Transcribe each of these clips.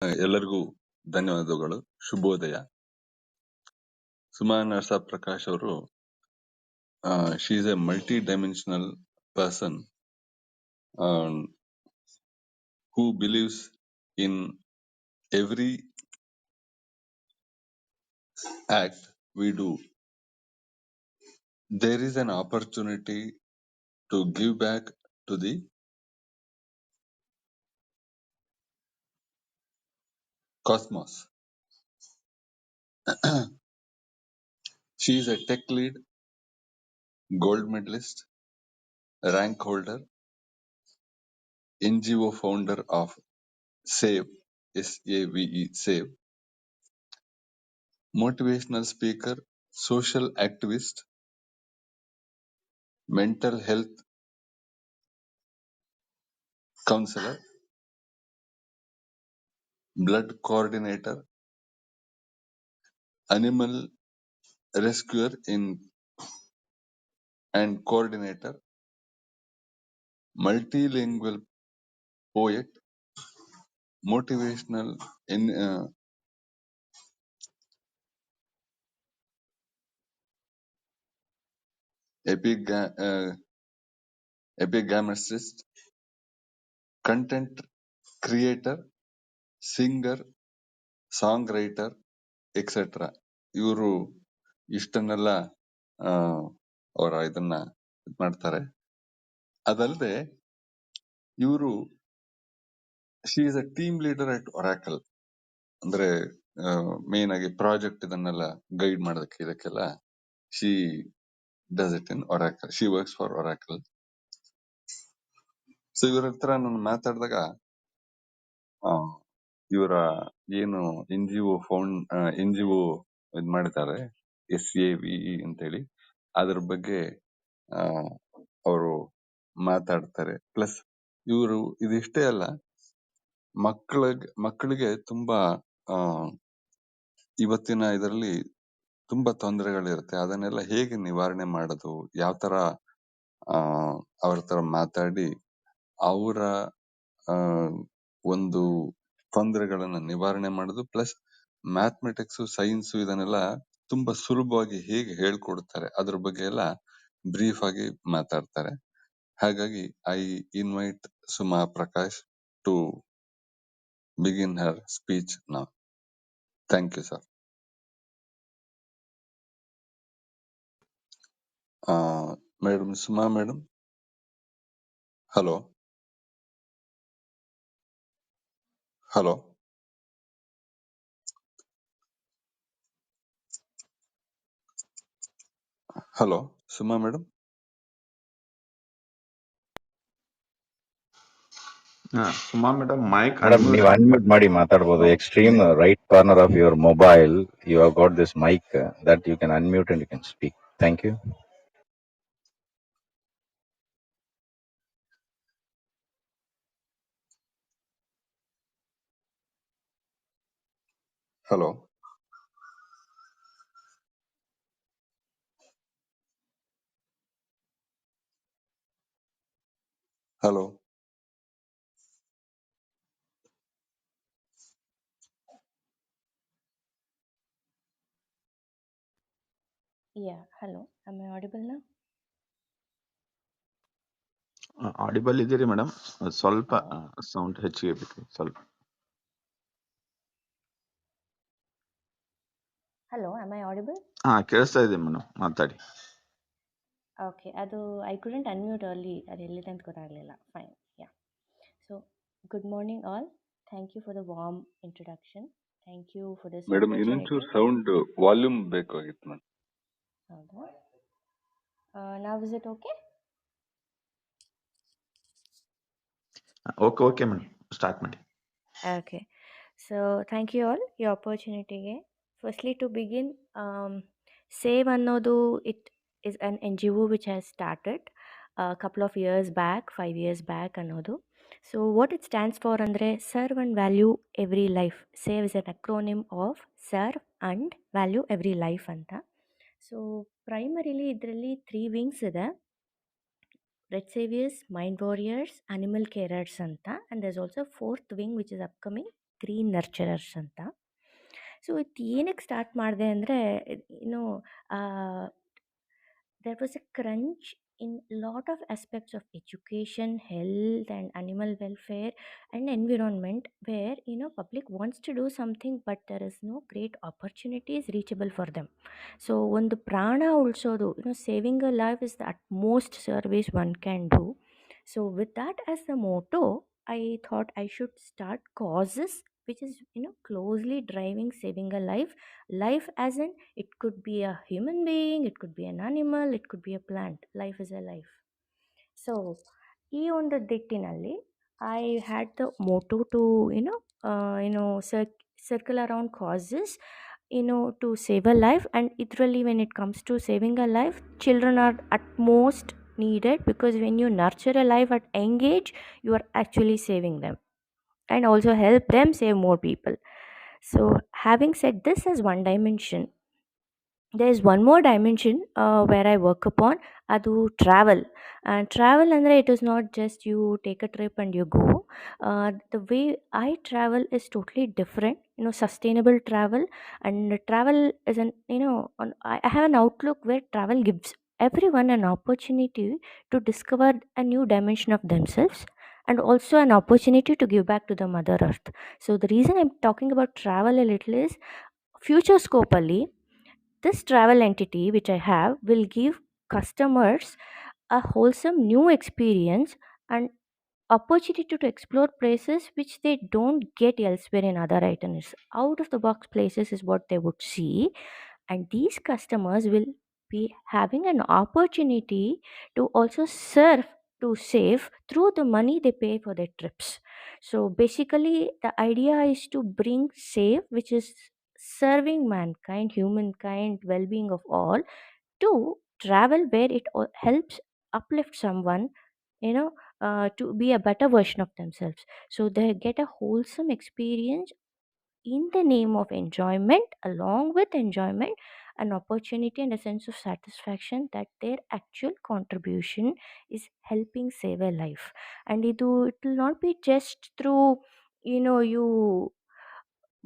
ಎಲ್ಲರಿಗೂ ಧನ್ಯವಾದಗಳು. ಶುಭೋದಯ. ಸುಮಾ ನರಸ ಪ್ರಕಾಶ್ ಅವರು she is A multi dimensional person who believes in every act we do. There is an opportunity to give back to the cosmos. She is a tech lead, gold medalist, rank holder, NGO founder of S.A.V.E, S-A-V-E, S.A.V.E, motivational speaker, social activist, mental health counselor, blood coordinator, animal rescuer and coordinator, multilingual poet, motivational epigamicist, content creator, singer, songwriter, etc. ಇವರು ಇಷ್ಟನ್ನೆಲ್ಲ ಅವರ ಇದನ್ನ ಮಾಡ್ತಾರೆ. ಅದಲ್ಲದೆ ಇವರು she is a team leader at Oracle. ಅಂದ್ರೆ main ಆಗಿ project ಇದನ್ನೆಲ್ಲ guide ಮಾಡೋದಕ್ಕೆ ಇದಕ್ಕೆಲ್ಲ she does it in Oracle. She works for Oracle. So ಇವರ ಹತ್ರ ನಾನು ಮಾತಾಡಿದಾಗ ಇವರ ಏನು NGO ಇದ್ ಮಾಡಿದ್ದಾರೆ S.A.V.E ಅಂತೇಳಿ, ಅದ್ರ ಬಗ್ಗೆ ಅವರು ಮಾತಾಡ್ತಾರೆ. ಪ್ಲಸ್ ಇವರು ಇದಿಷ್ಟೇ ಅಲ್ಲ, ಮಕ್ಕಳಿಗೆ ತುಂಬಾ ಇವತ್ತಿನ ಇದರಲ್ಲಿ ತುಂಬಾ ತೊಂದರೆಗಳಿರುತ್ತೆ. ಅದನ್ನೆಲ್ಲ ಹೇಗೆ ನಿವಾರಣೆ ಮಾಡೋದು, ಯಾವ ತರ ಅವ್ರ ತರ ಮಾತಾಡಿ ಅವರ ಒಂದು ತೊಂದರೆಗಳನ್ನ ನಿವಾರಣೆ ಮಾಡೋದು. ಪ್ಲಸ್ ಮ್ಯಾಥಮೆಟಿಕ್ಸ್, ಸೈನ್ಸ್ ಇದನ್ನೆಲ್ಲ ತುಂಬಾ ಸುಲಭವಾಗಿ ಹೇಗೆ ಹೇಳ್ಕೊಡ್ತಾರೆ ಅದ್ರ ಬಗ್ಗೆ ಎಲ್ಲ ಬ್ರೀಫ್ ಆಗಿ ಮಾತಾಡ್ತಾರೆ. ಹಾಗಾಗಿ I invite Suma Prakash to begin her speech now. Thank you, sir. Madam Suma, madam. Hello. Hello. Hello. Suma, madam. Suma madam, mic Madam, unmute. ನೀವು ಅನ್ಮ್ಯೂಟ್ ಮಾಡಿ ಮಾತಾಡಬಹುದು. Extreme right corner of your mobile you have got this mic that you can unmute and you can speak. Thank you. Hello. Hello. Yeah, hello. Am I audible now? Audible ಇದೀರಿ madam, ಸ್ವಲ್ಪ sound ಹೆಚ್ಚಿಗೆ ಬೇಕು ಸ್ವಲ್ಪ. Hello, am I audible? ಕೇಳಿಸ್ತಾ ಇದೆ madam, ಮಾತಾಡಿ. Okay, I couldn't unmute early. ಅದು ಎಲ್ಲಿದೆ ಅಂತ ಗೊತ್ತಾಗಲಿಲ್ಲ. Fine, yeah. So, good morning all. Thank you for the warm introduction. Thank you for this Madam, opportunity. ಇನ್ನೊಂಚೂರು ಸೌಂಡ್ ವಾಲ್ಯೂಮ್ ಬೇಕಾಗಿತ್ತು ಮೇಡಮ್. ಹೌದಾ? Now is it okay? Okay madam, start ಮಾಡಿ. Okay. So, thank you all your opportunity. Firstly, to begin, S.A.V.E ಅನ್ನೋದು it is an NGO which has started a couple of years back, 5 years back ಅನ್ನೋದು. So, what it stands for ಅಂದರೆ serve and value every life. S.A.V.E is an acronym of serve and value every life ಅಂತ. So, primarily ಇದರಲ್ಲಿ 3 wings ಇದೆ. Red Saviours, Mind Warriors, Animal Carers ಅಂತ, and there's also 4th wing which is upcoming, green nurturers ಅಂತ. So ಇದು ಏನಕ್ಕೆ start ಮಾಡಿದೆ ಅಂದರೆ, ಏನೋ there was a crunch in lot of aspects of education, health, and animal welfare and environment, where public wants to do something, but there is no great opportunities reachable for them. So ಒಂದು ಪ್ರಾಣ ಉಳಿಸೋದು, saving a life is the utmost service one can do. So with that as the motto, I thought I should start causes which is closely driving saving a life as in it could be a human being, it could be an animal, it could be a plant. Life is a life. So ಈ ಒಂದು ದಿಟ್ಟಿನಲ್ಲಿ I had the motto to circle around causes to save a life. And literally when it comes to saving a life, children are at most needed, because when you nurture a life at young age, you are actually saving them and also help them save more people. So having said this as one dimension, there is one more dimension where I work upon, adu travel. And travel andre it is not just you take a trip and you go. The way I travel is totally different, sustainable travel. And travel is an I have an outlook where travel gives everyone an opportunity to discover a new dimension of themselves, and also an opportunity to give back to the mother earth. So the reason I'm talking about travel a little is, future scope ಅಲ್ಲಿ this travel entity which I have will give customers a wholesome new experience and opportunity to explore places which they don't get elsewhere in other itineraries. Out of the box places is what they would see, and these customers will be having an opportunity to also serve to save through the money they pay for their trips. So basically the idea is to bring save, which is serving mankind, humankind, well-being of all, to travel where it helps uplift someone, to be a better version of themselves. So they get a wholesome experience in the name of enjoyment, along with enjoyment, an opportunity and a sense of satisfaction that their actual contribution is helping save a life. And it will not be just through you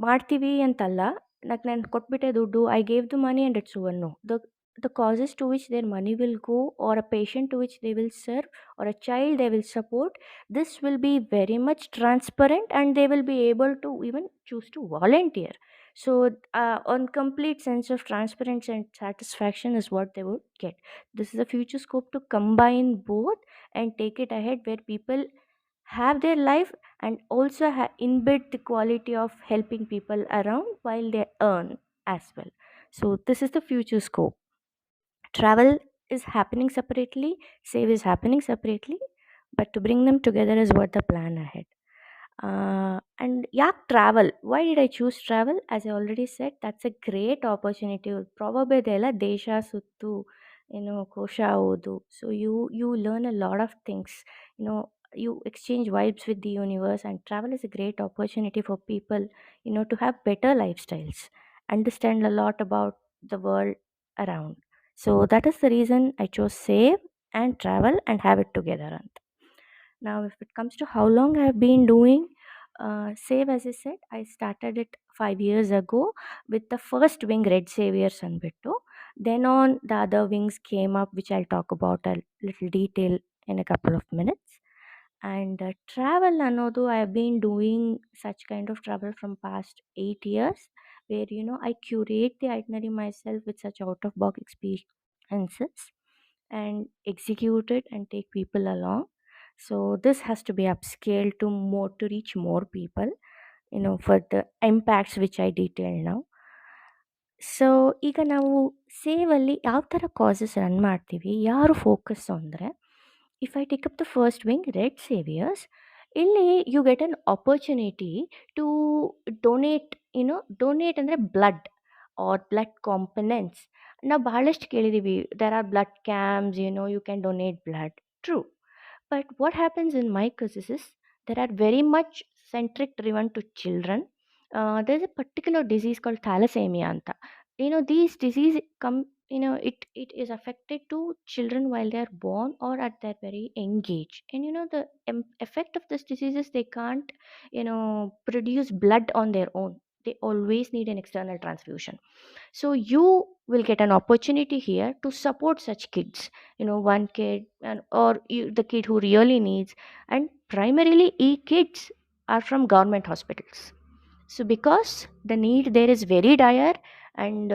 ಮಾಡ್ತೀವಿ ಅಂತಲ್ಲ, ನಾನು ಕೊಟ್ಬಿಟ್ಟೆ ದುಡ್ಡು, I gave the money and it's over. No, the causes to which their money will go, or a patient to which they will serve, or a child they will support, this will be very much transparent, and they will be able to even choose to volunteer. So on complete sense of transparency and satisfaction is what they would get. This is a future scope to combine both and take it ahead, where people have their life and also inbuilt the quality of helping people around while they earn as well. So this is the future scope. Travel is happening separately, save is happening separately, but to bring them together is what the plan ahead. And yeah, travel, why did I choose travel? As I already said, that's a great opportunity. Probably dela desha suttu, kosha odu, so you learn a lot of things, you exchange vibes with the universe. And travel is a great opportunity for people to have better lifestyles, understand a lot about the world around. So that is the reason I chose save and travel and have it together. Now if it comes to how long I have been doing save, as I said, I started it 5 years ago with the first wing, Red Saviours anbittu. Then on the other wings came up, which I'll talk about a little detail in a couple of minutes. And travel anodu, I have been doing such kind of travel from past 8 years, where I curate the itinerary myself with such out of box experiences and execute it and take people along. So this has to be upscaled to more, to reach more people, for the impacts which I detail now. So ಈಗ ನಾವು ಸೇವಲ್ಲಿ ಯಾವ ಥರ causes run ಮಾಡ್ತೀವಿ, ಯಾರು focus ಅಂದರೆ, if I take up the first wing, red saviours, ಇಲ್ಲಿ you get an opportunity to donate. Donate ಅಂದರೆ blood or blood components. ನಾವು ಬಹಳಷ್ಟು ಕೇಳಿದ್ದೀವಿ, there are blood camps, you can donate blood. True. But what happens in my cases, there are very much centric driven to children. There's a particular disease called thalassemia anta. These disease come it is affected to children while they are born or at their very young age. And the effect of this disease is they can't produce blood on their own. They always need an external transfusion. So you will get an opportunity here to support such kids, one kid, or the kid who really needs. And primarily kids are from government hospitals. So because the need there is very dire, and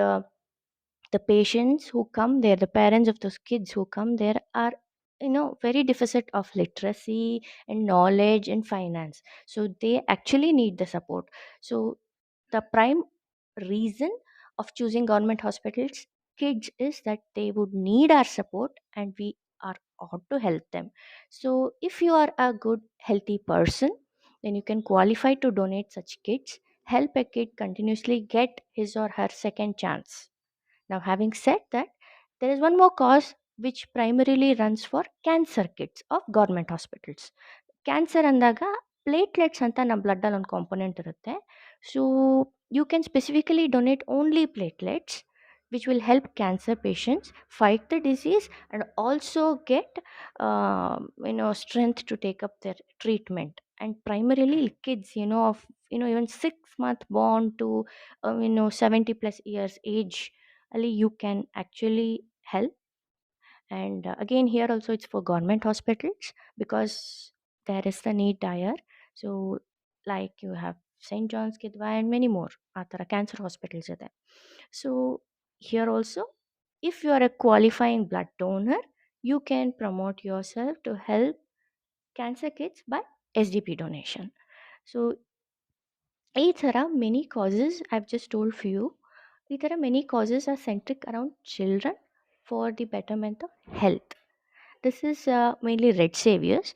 the patients who come there, the parents of those kids who come there are very deficit of literacy and knowledge and finance, so they actually need the support. So the prime reason of choosing government hospitals kids is that they would need our support, and we are ought to help them. So if you are a good healthy person, then you can qualify to donate such kits. Help a kid continuously get his or her second chance. Now, having said that, there is one more cause which primarily runs for cancer kits of government hospitals. Cancer ಅಂದಾಗ platelets ಅಂತ ನಮ್ಮ ಬ್ಲಡ್ಡಲ್ಲಿ ಒಂದು component ಇರುತ್ತೆ. So you can specifically donate only platelets which will help cancer patients fight the disease and also get strength to take up their treatment. And primarily kids of even 6 month born to 70 plus years age, ali you can actually help. And again here also it's for government hospitals because there is the need dire. So like you have St. John's Kidwai and many more ಆತರ cancer hospitals ಇದೆ. So here also if you are a qualifying blood donor, you can promote yourself to help cancer kids by SDP donation. So ಈ ಥರ many causes, I've just told few. ಈ ಥರ many causes are centric around children for the betterment of health. This is mainly red saviors.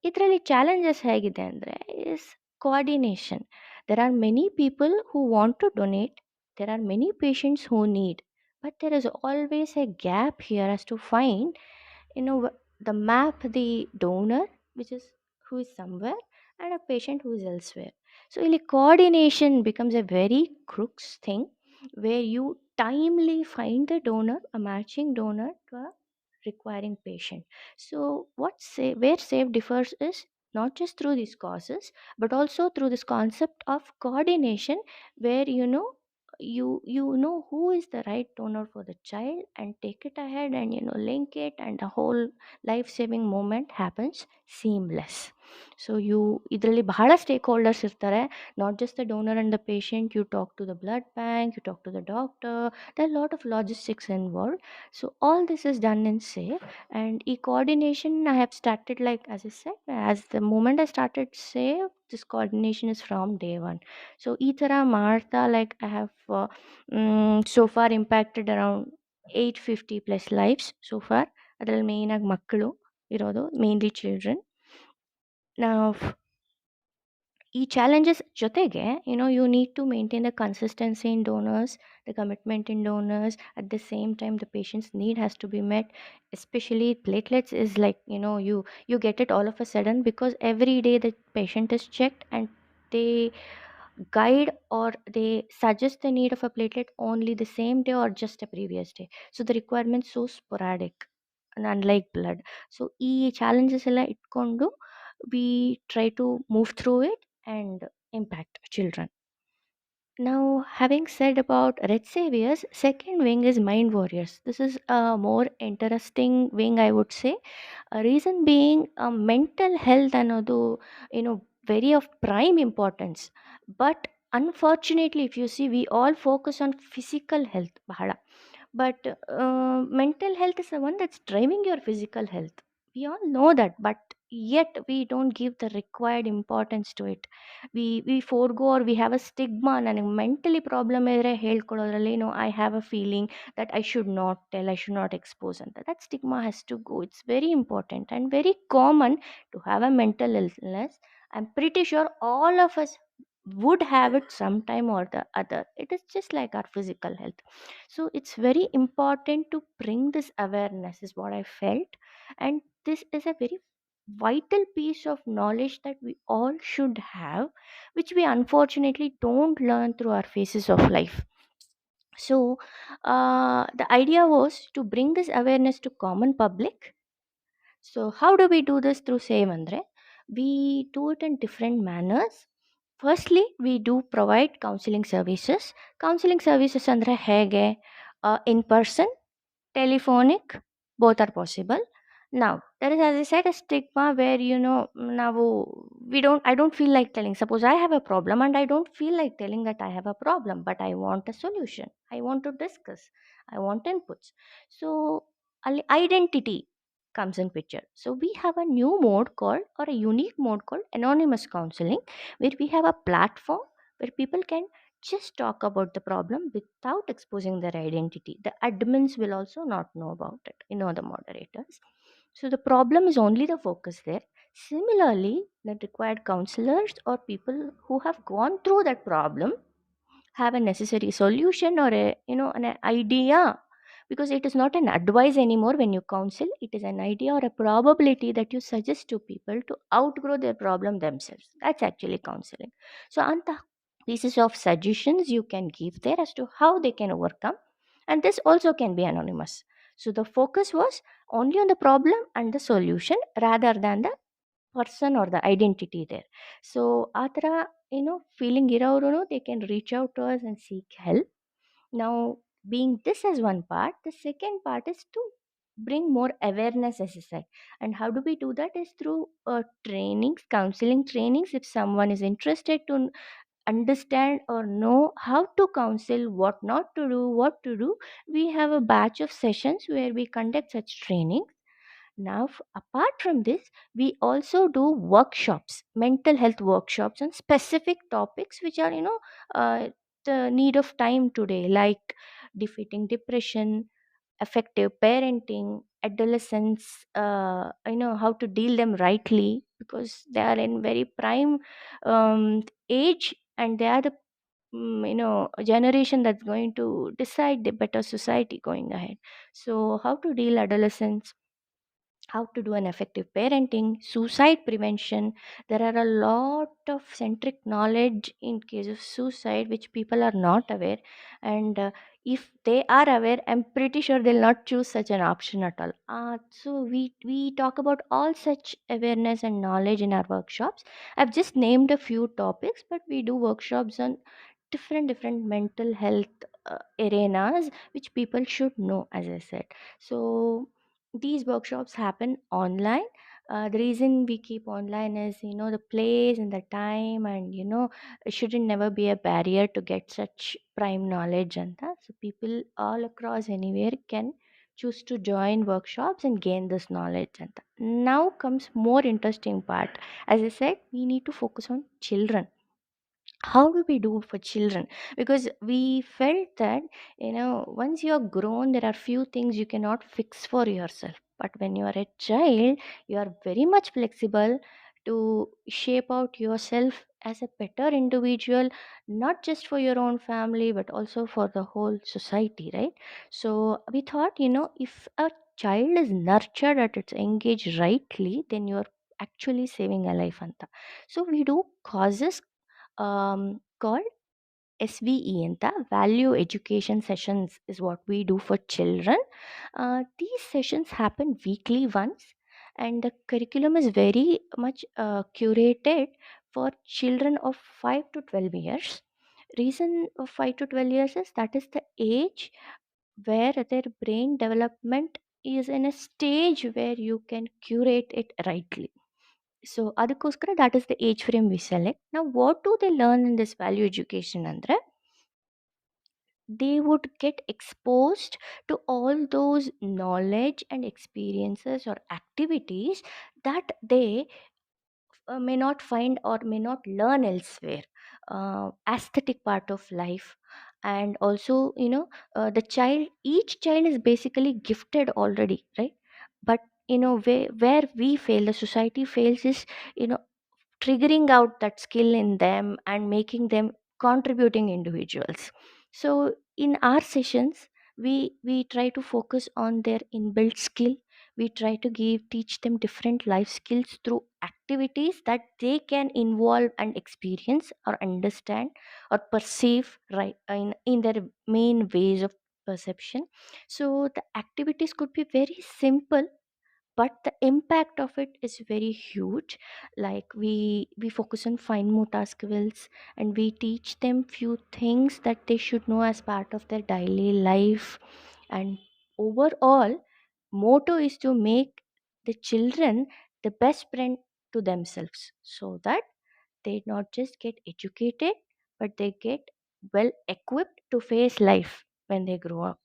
ಇದರಲ್ಲಿ challenges ಹೇಗಿದೆ ಅಂದರೆ is coordination. There are many people who want to donate, there are many patients who need, but there is always a gap here as to find the map the donor which is who is somewhere and a patient who is elsewhere. So really coordination becomes a very crux thing where you timely find the donor, a matching donor to a requiring patient. So where SAVE differs is not just through these causes but also through this concept of coordination where you know who is the right donor for the child and take it ahead and link it, and the whole life saving moment happens seamless. So ಇದರಲ್ಲಿ ಬಹಳ stakeholders ಇರ್ತಾರೆ, not just the donor and the patient. You talk to the blood bank, you talk to the doctor, there are a lot of logistics involved. So all this is done in SAVE. And coordination I have started, like as I said, as the moment I started SAVE, this coordination is from day one. So ಈ ಥರ ಮಾಡ್ತಾ like I have so far impacted around 850 plus lives so far. ಅದರಲ್ಲಿ main ಆಗಿ ಮಕ್ಕಳು ಇರೋದು, mainly children. ನಾವು ಈ challenges ಜೊತೆಗೆ you need to maintain the consistency in donors, the commitment in donors. At the same time the patient's need has to be met, especially platelets is like you get it all of a sudden because every day the patient is checked and they guide or they suggest the need of a platelet only the same day or just a previous day. So the requirement so sporadic and unlike blood. So ಈ challenges ಎಲ್ಲ ಇಟ್ಕೊಂಡು we try to move through it and impact children. Now, having said about Red Saviors, second wing is Mind Warriors. This is a more interesting wing, I would say. A reason being, mental health ಅನ್ನೋದು very of prime importance. But unfortunately, if you see, we all focus on physical health ಬಹಳ. But mental health is the one that's driving your physical health. We all know that, but yet we don't give the required importance to it. We forego or we have a stigma. ನನಗೆ mentally problem ಇದ್ದರೆ ಹೇಳ್ಕೊಳ್ಳೋದ್ರಲ್ಲಿ I have a feeling that I should not tell, I should not expose ಅಂತ. That stigma has to go. It's very important and very common to have a mental illness. I am pretty sure all of us would have it sometime or the other. It is just like our physical health. So it's very important to bring this awareness is what I felt, and this is a very vital piece of knowledge that we all should have, which we unfortunately don't learn through our phases of life. So the idea was to bring this awareness to common public. So how do we do this through SAVE Andre? We do it in different manners. Firstly, we do provide counseling services. Counseling services andre hege in person, telephonic, both are possible. Now there is, as I said, a stigma where now I don't feel like telling. Suppose I have a problem and I don't feel like telling that I have a problem, but I want a solution, I want to discuss, I want inputs. So identity comes in picture. So we have a new mode called, or a unique mode called, anonymous counseling, where we have a platform where people can just talk about the problem without exposing their identity. The admins will also not know about it, the moderators. So the problem is only the focus there. Similarly, the required counselors or people who have gone through that problem have a necessary solution, or an idea, because it is not an advice anymore. When you counsel, it is an idea or a probability that you suggest to people to outgrow their problem themselves. That's actually counseling. So anta pieces of suggestions you can give there as to how they can overcome, and this also can be anonymous. So the focus was only on the problem and the solution rather than the person or the identity there. So atra feeling iravaru, they can reach out to us and seek help. Now, being this as one part, the second part is to bring more awareness, as I said. And how do we do that? Is through trainings, counseling trainings. If someone is interested to understand or know how to counsel, what not to do, what to do, we have a batch of sessions where we conduct such trainings. Now, apart from this, we also do workshops, mental health workshops on specific topics which are, the need of time today, like defeating depression, effective parenting, adolescents, how to deal them rightly, because they are in very prime age, and they are the generation that's going to decide the better society going ahead. So how to deal adolescents, how to do an effective parenting, suicide prevention. There are a lot of centric knowledge in case of suicide which people are not aware, and if they are aware, I'm pretty sure they'll not choose such an option at all. So we talk about all such awareness and knowledge in our workshops. I've just named a few topics, but we do workshops on different mental health arenas which people should know, as I said. So these workshops happen online. The reason we keep online is, the place and the time, and it shouldn't never be a barrier to get such prime knowledge, and that, so people all across anywhere can choose to join workshops and gain this knowledge. And that. Now comes more interesting part. As I said, we need to focus on children. How do we do for children? Because we felt that, once you're grown, there are few things you cannot fix for yourself, but when you are a child, you are very much flexible to shape out yourself as a better individual, not just for your own family but also for the whole society, right? So we thought, if a child is nurtured at its young age rightly, then you're actually saving a life, anta. So we do causes called S.V.E. anta, value education sessions is what we do for children. These sessions happen weekly once, and the curriculum is very much curated for children of 5 to 12 years. Reason of 5 to 12 years is that is the age where their brain development is in a stage where you can curate it rightly. So ಅದಕ್ಕೋಸ್ಕರ that is the age frame we select. Now what do they learn in this value education andre? They would get exposed to all those knowledge and experiences or activities that they may not find or may not learn elsewhere. Aesthetic part of life, and also, each child is basically gifted already, right? But where we fail, the society fails, is you know triggering out that skill in them and making them contributing individuals. So in our sessions, we try to focus on their inbuilt skill. we try to teach them different life skills through activities that they can involve and experience or understand or perceive right in their main ways of perception. So the activities could be very simple, but the impact of it is very huge. Like we focus on fine motor skills, and we teach them few things that they should know as part of their daily life. And overall motto is to make the children the best friend to themselves, so that they not just get educated, but they get well equipped to face life when they grow up.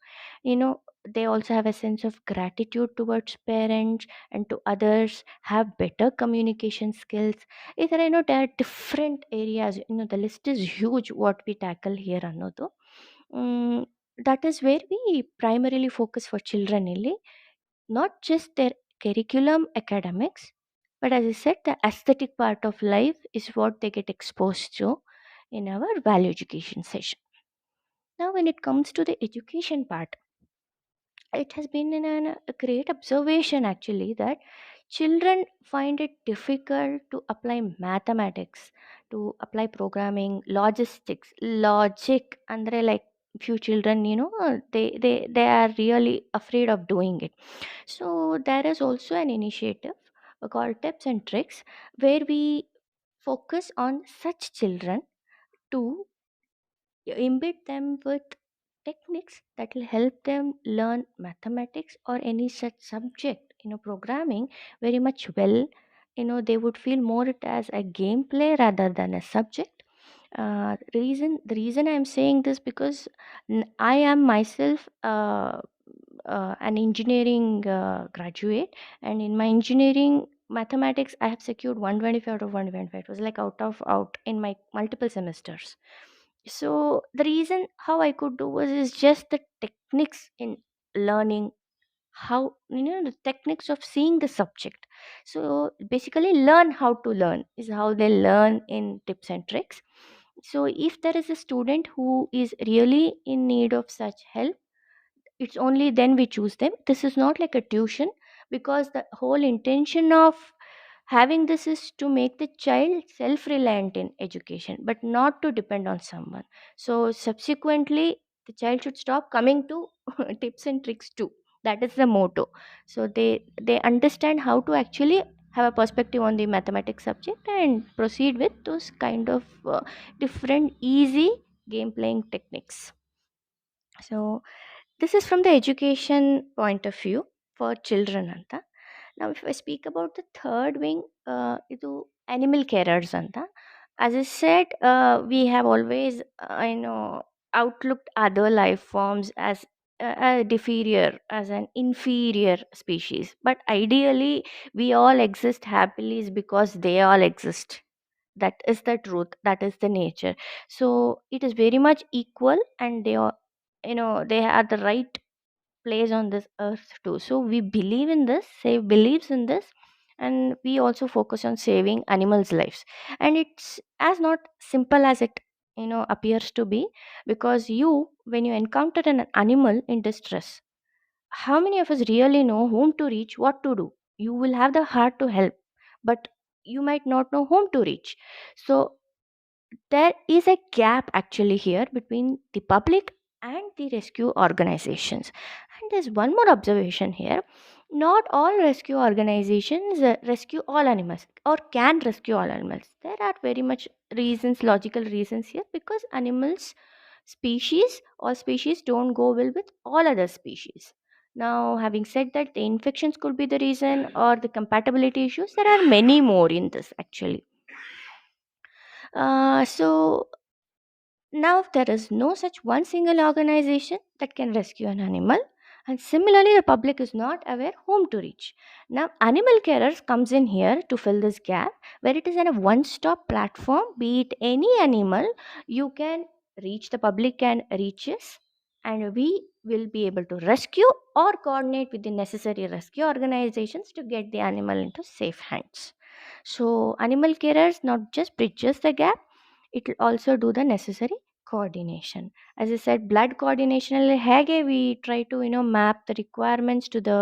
They also have a sense of gratitude towards parents and to others, have better communication skills. There are different areas. The list is huge what we tackle here, Another. Mm, that is where we primarily focus for children, really. Not just their curriculum academics, but as I said, the aesthetic part of life is what they get exposed to in our value education session. Now, when it comes to the education part, it has been a great observation actually that children find it difficult to apply mathematics, to apply programming, logistics, logic, and they're like few children, they are really afraid of doing it. So there is also an initiative called Tips and Tricks, where we focus on such children to embed them with techniques that will help them learn mathematics or any such subject, programming very much well. They would feel more it as a gameplay rather than a subject. The reason I'm saying this, because I am myself an engineering graduate, and in my engineering mathematics I have secured 125 out of 125. It was like out in my multiple semesters. So the reason how I could do was is just the techniques in learning, how the techniques of seeing the subject. So basically learn how to learn is how they learn in Tips and Tricks. So if there is a student who is really in need of such help, it's only then we choose them. This is not like a tuition, because the whole intention of having this is to make the child self reliant in education, but not to depend on someone. So subsequently the child should stop coming to Tips and Tricks too. That is the motto. So they understand how to actually have a perspective on the mathematics subject and proceed with those kind of different easy game playing techniques. So this is from the education point of view for children anta. Now if I speak about the third wing, ಇದು animal carers anta. As I said, we have always outlooked other life forms as a inferior, as an inferior species, but ideally we all exist happily is because they all exist. That is the truth, that is the nature. So it is very much equal, and they are, they are the right place on this earth too. So we believe in this, save believes in this, and we also focus on saving animals lives. And it's as not simple as it appears to be, because when you encounter an animal in distress, how many of us really know whom to reach, what to do? You will have the heart to help, but you might not know whom to reach. So there is a gap actually here between the public and the rescue organizations. And there's one more observation here: not all rescue organizations rescue all animals or can rescue all animals. There are very much reasons, logical reasons here, because animals species or species don't go well with all other species. Now, having said that, the infections could be the reason, or the compatibility issues. There are many more in this actually. So now there is no such one single organization that can rescue an animal, and similarly the public is not aware whom to reach. Now animal carers comes in here to fill this gap, where it is in a one stop platform. Be it any animal, you can reach, the public can reach us, and we will be able to rescue or coordinate with the necessary rescue organizations to get the animal into safe hands. So animal carers not just bridges the gap, it will also do the necessary coordination. As I said, blood coordination ಅಲ್ಲಿ ಹೇಗೆ we try to map the requirements to the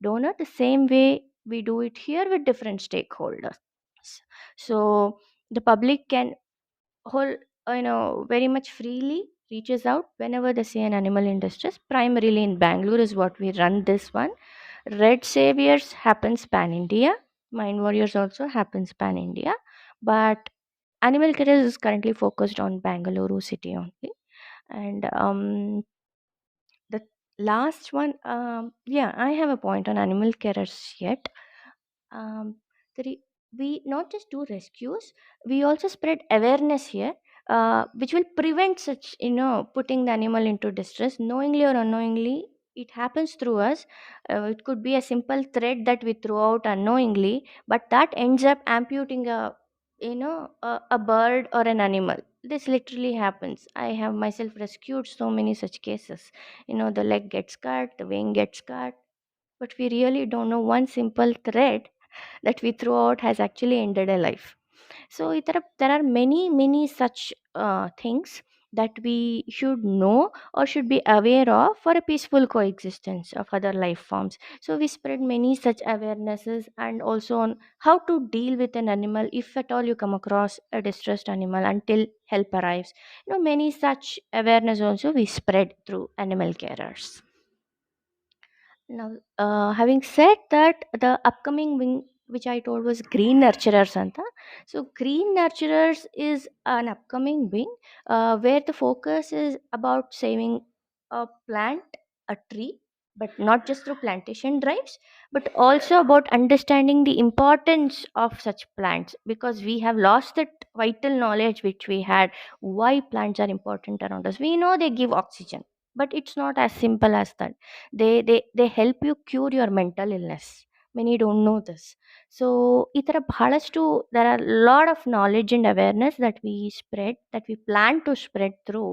donor, the same way we do it here with different stakeholders. So the public can whole very much freely reaches out whenever they see an animal in distress. Primarily in Bangalore is what we run this one. Red Saviors happens pan India. Mind Warriors also happens pan India, but Animal Care is currently focused on Bangalore city only. And the last one, yeah, I have a point on animal carers yet. Um, we not just do rescues, we also spread awareness here, which will prevent such putting the animal into distress knowingly or unknowingly. It happens through us. It could be a simple thread that we throw out unknowingly, but that ends up amputing a bird or an animal. This literally happens. I have myself rescued so many such cases. The leg gets cut, the wing gets cut, but we really don't know one simple thread that we throw out has actually ended a life. So there are many such things that we should know or should be aware of for a peaceful coexistence of other life forms. So we spread many such awarenesses, and also on how to deal with an animal if at all you come across a distressed animal until help arrives. Many such awareness also we spread through animal carers. Now, having said that, the upcoming wing, which I told was Green Nurturers, Anta. So, Green Nurturers is an upcoming wing where the focus is about saving a plant, a tree, but not just through plantation drives, but also about understanding the importance of such plants, because we have lost that vital knowledge which we had why plants are important around us. We know they give oxygen, but it's not as simple as that. They help you cure your mental illness. Many don't know this. So ಈ ಥರ ಬಹಳಷ್ಟು there are a lot of knowledge and awareness that we plan to spread through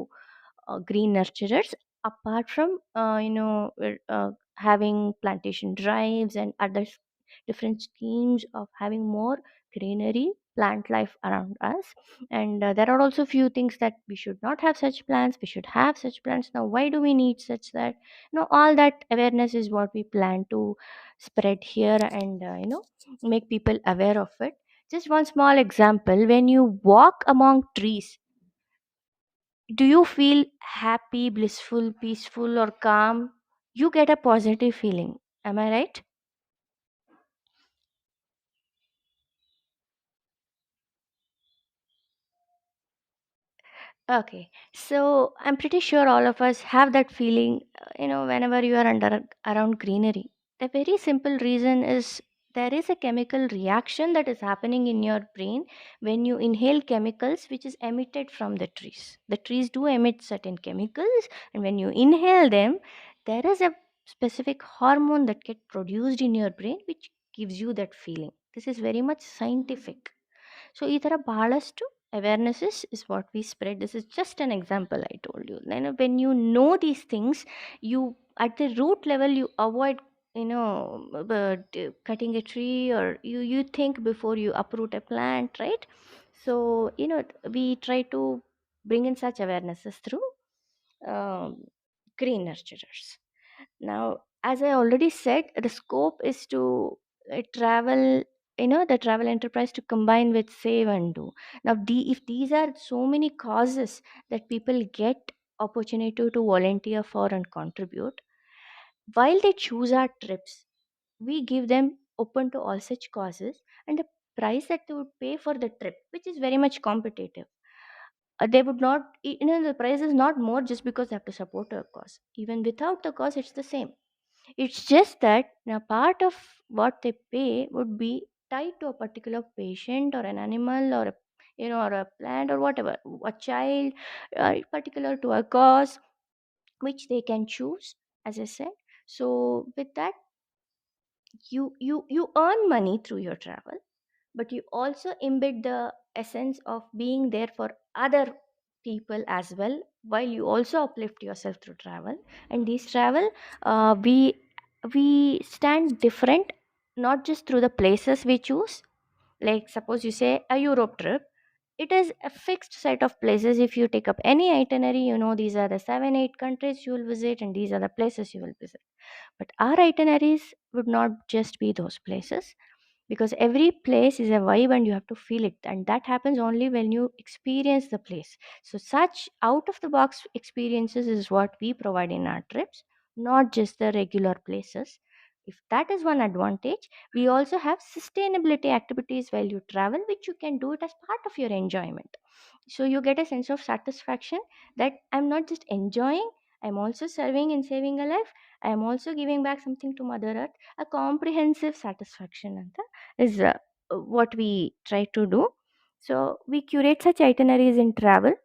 green nurturers, apart from having plantation drives and other different schemes of having more greenery, plant life around us. And there are also few things that we should not have such plants, we should have such plants. Now why do we need such that? All that awareness is what we plan to spread here, and make people aware of it. Just one small example: when you walk among trees, do you feel happy, blissful, peaceful, or calm? You get a positive feeling. Am I right? Okay, so I'm pretty sure all of us have that feeling, whenever you are around greenery. The very simple reason is there is a chemical reaction that is happening in your brain when you inhale chemicals which is emitted from the trees. The trees do emit certain chemicals, and when you inhale them, there is a specific hormone that gets produced in your brain which gives you that feeling. This is very much scientific. So ಈ ಥರ ಬಹಳಷ್ಟು awarenesses is what we spread. This is just an example I told you. When you know these things, you at the root level you avoid cutting a tree, or you think before you uproot a plant, right? So we try to bring in such awarenesses through um, green nurturers. Now, as I already said, the scope is to travel, the travel enterprise to combine with save and do. Now, if these are so many causes that people get opportunity to volunteer for and contribute, while they choose our trips, we give them open to all such causes, and the price that they would pay for the trip, which is very much competitive. They would not, the price is not more just because they have to support a cause. Even without the cause, it's the same. It's just that a part of what they pay would be tied to a particular patient or an animal or or a plant or whatever, a child, particular to a cause which they can choose, as I said. So with that, you earn money through your travel, but you also embed the essence of being there for other people as well, while you also uplift yourself through travel. And these travel, we stand different, not just through the places we choose. Like suppose you say a Europe trip, it is a fixed set of places. If you take up any itinerary, these are the 7-8 countries you will visit and these are the places you will visit. But our itineraries would not just be those places, because every place is a vibe and you have to feel it, and that happens only when you experience the place. So such out of the box experiences is what we provide in our trips, not just the regular places. If that is one advantage, we also have sustainability activities while you travel, which you can do it as part of your enjoyment. So you get a sense of satisfaction that I'm not just enjoying, I'm also serving and saving a life, I am also giving back something to Mother Earth. A comprehensive satisfaction ಅಂತ is what we try to do. So we curate such itineraries in travel,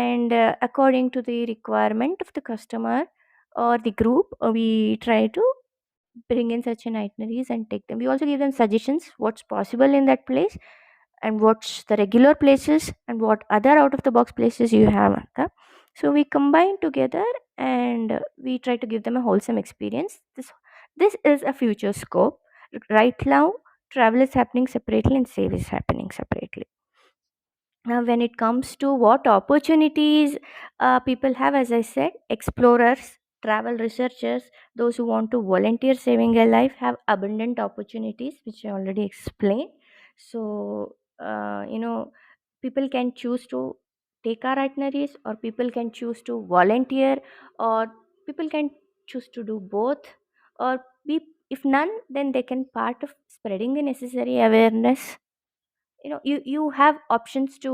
and according to the requirement of the customer or the group, we try to bring in such an itineraries and take them. We also give them suggestions what's possible in that place and what's the regular places and what other out of the box places you have. Okay? So we combine together and we try to give them a wholesome experience. This is a future scope. Right now, travel is happening separately and save is happening separately. Now, when it comes to what opportunities people have, as I said, explorers, travel researchers, those who want to volunteer saving a life have abundant opportunities, which I already explained. So, people can choose to take our itineraries, or people can choose to volunteer, or people can choose to do both, or be, if none, then they can part of spreading the necessary awareness. You have options to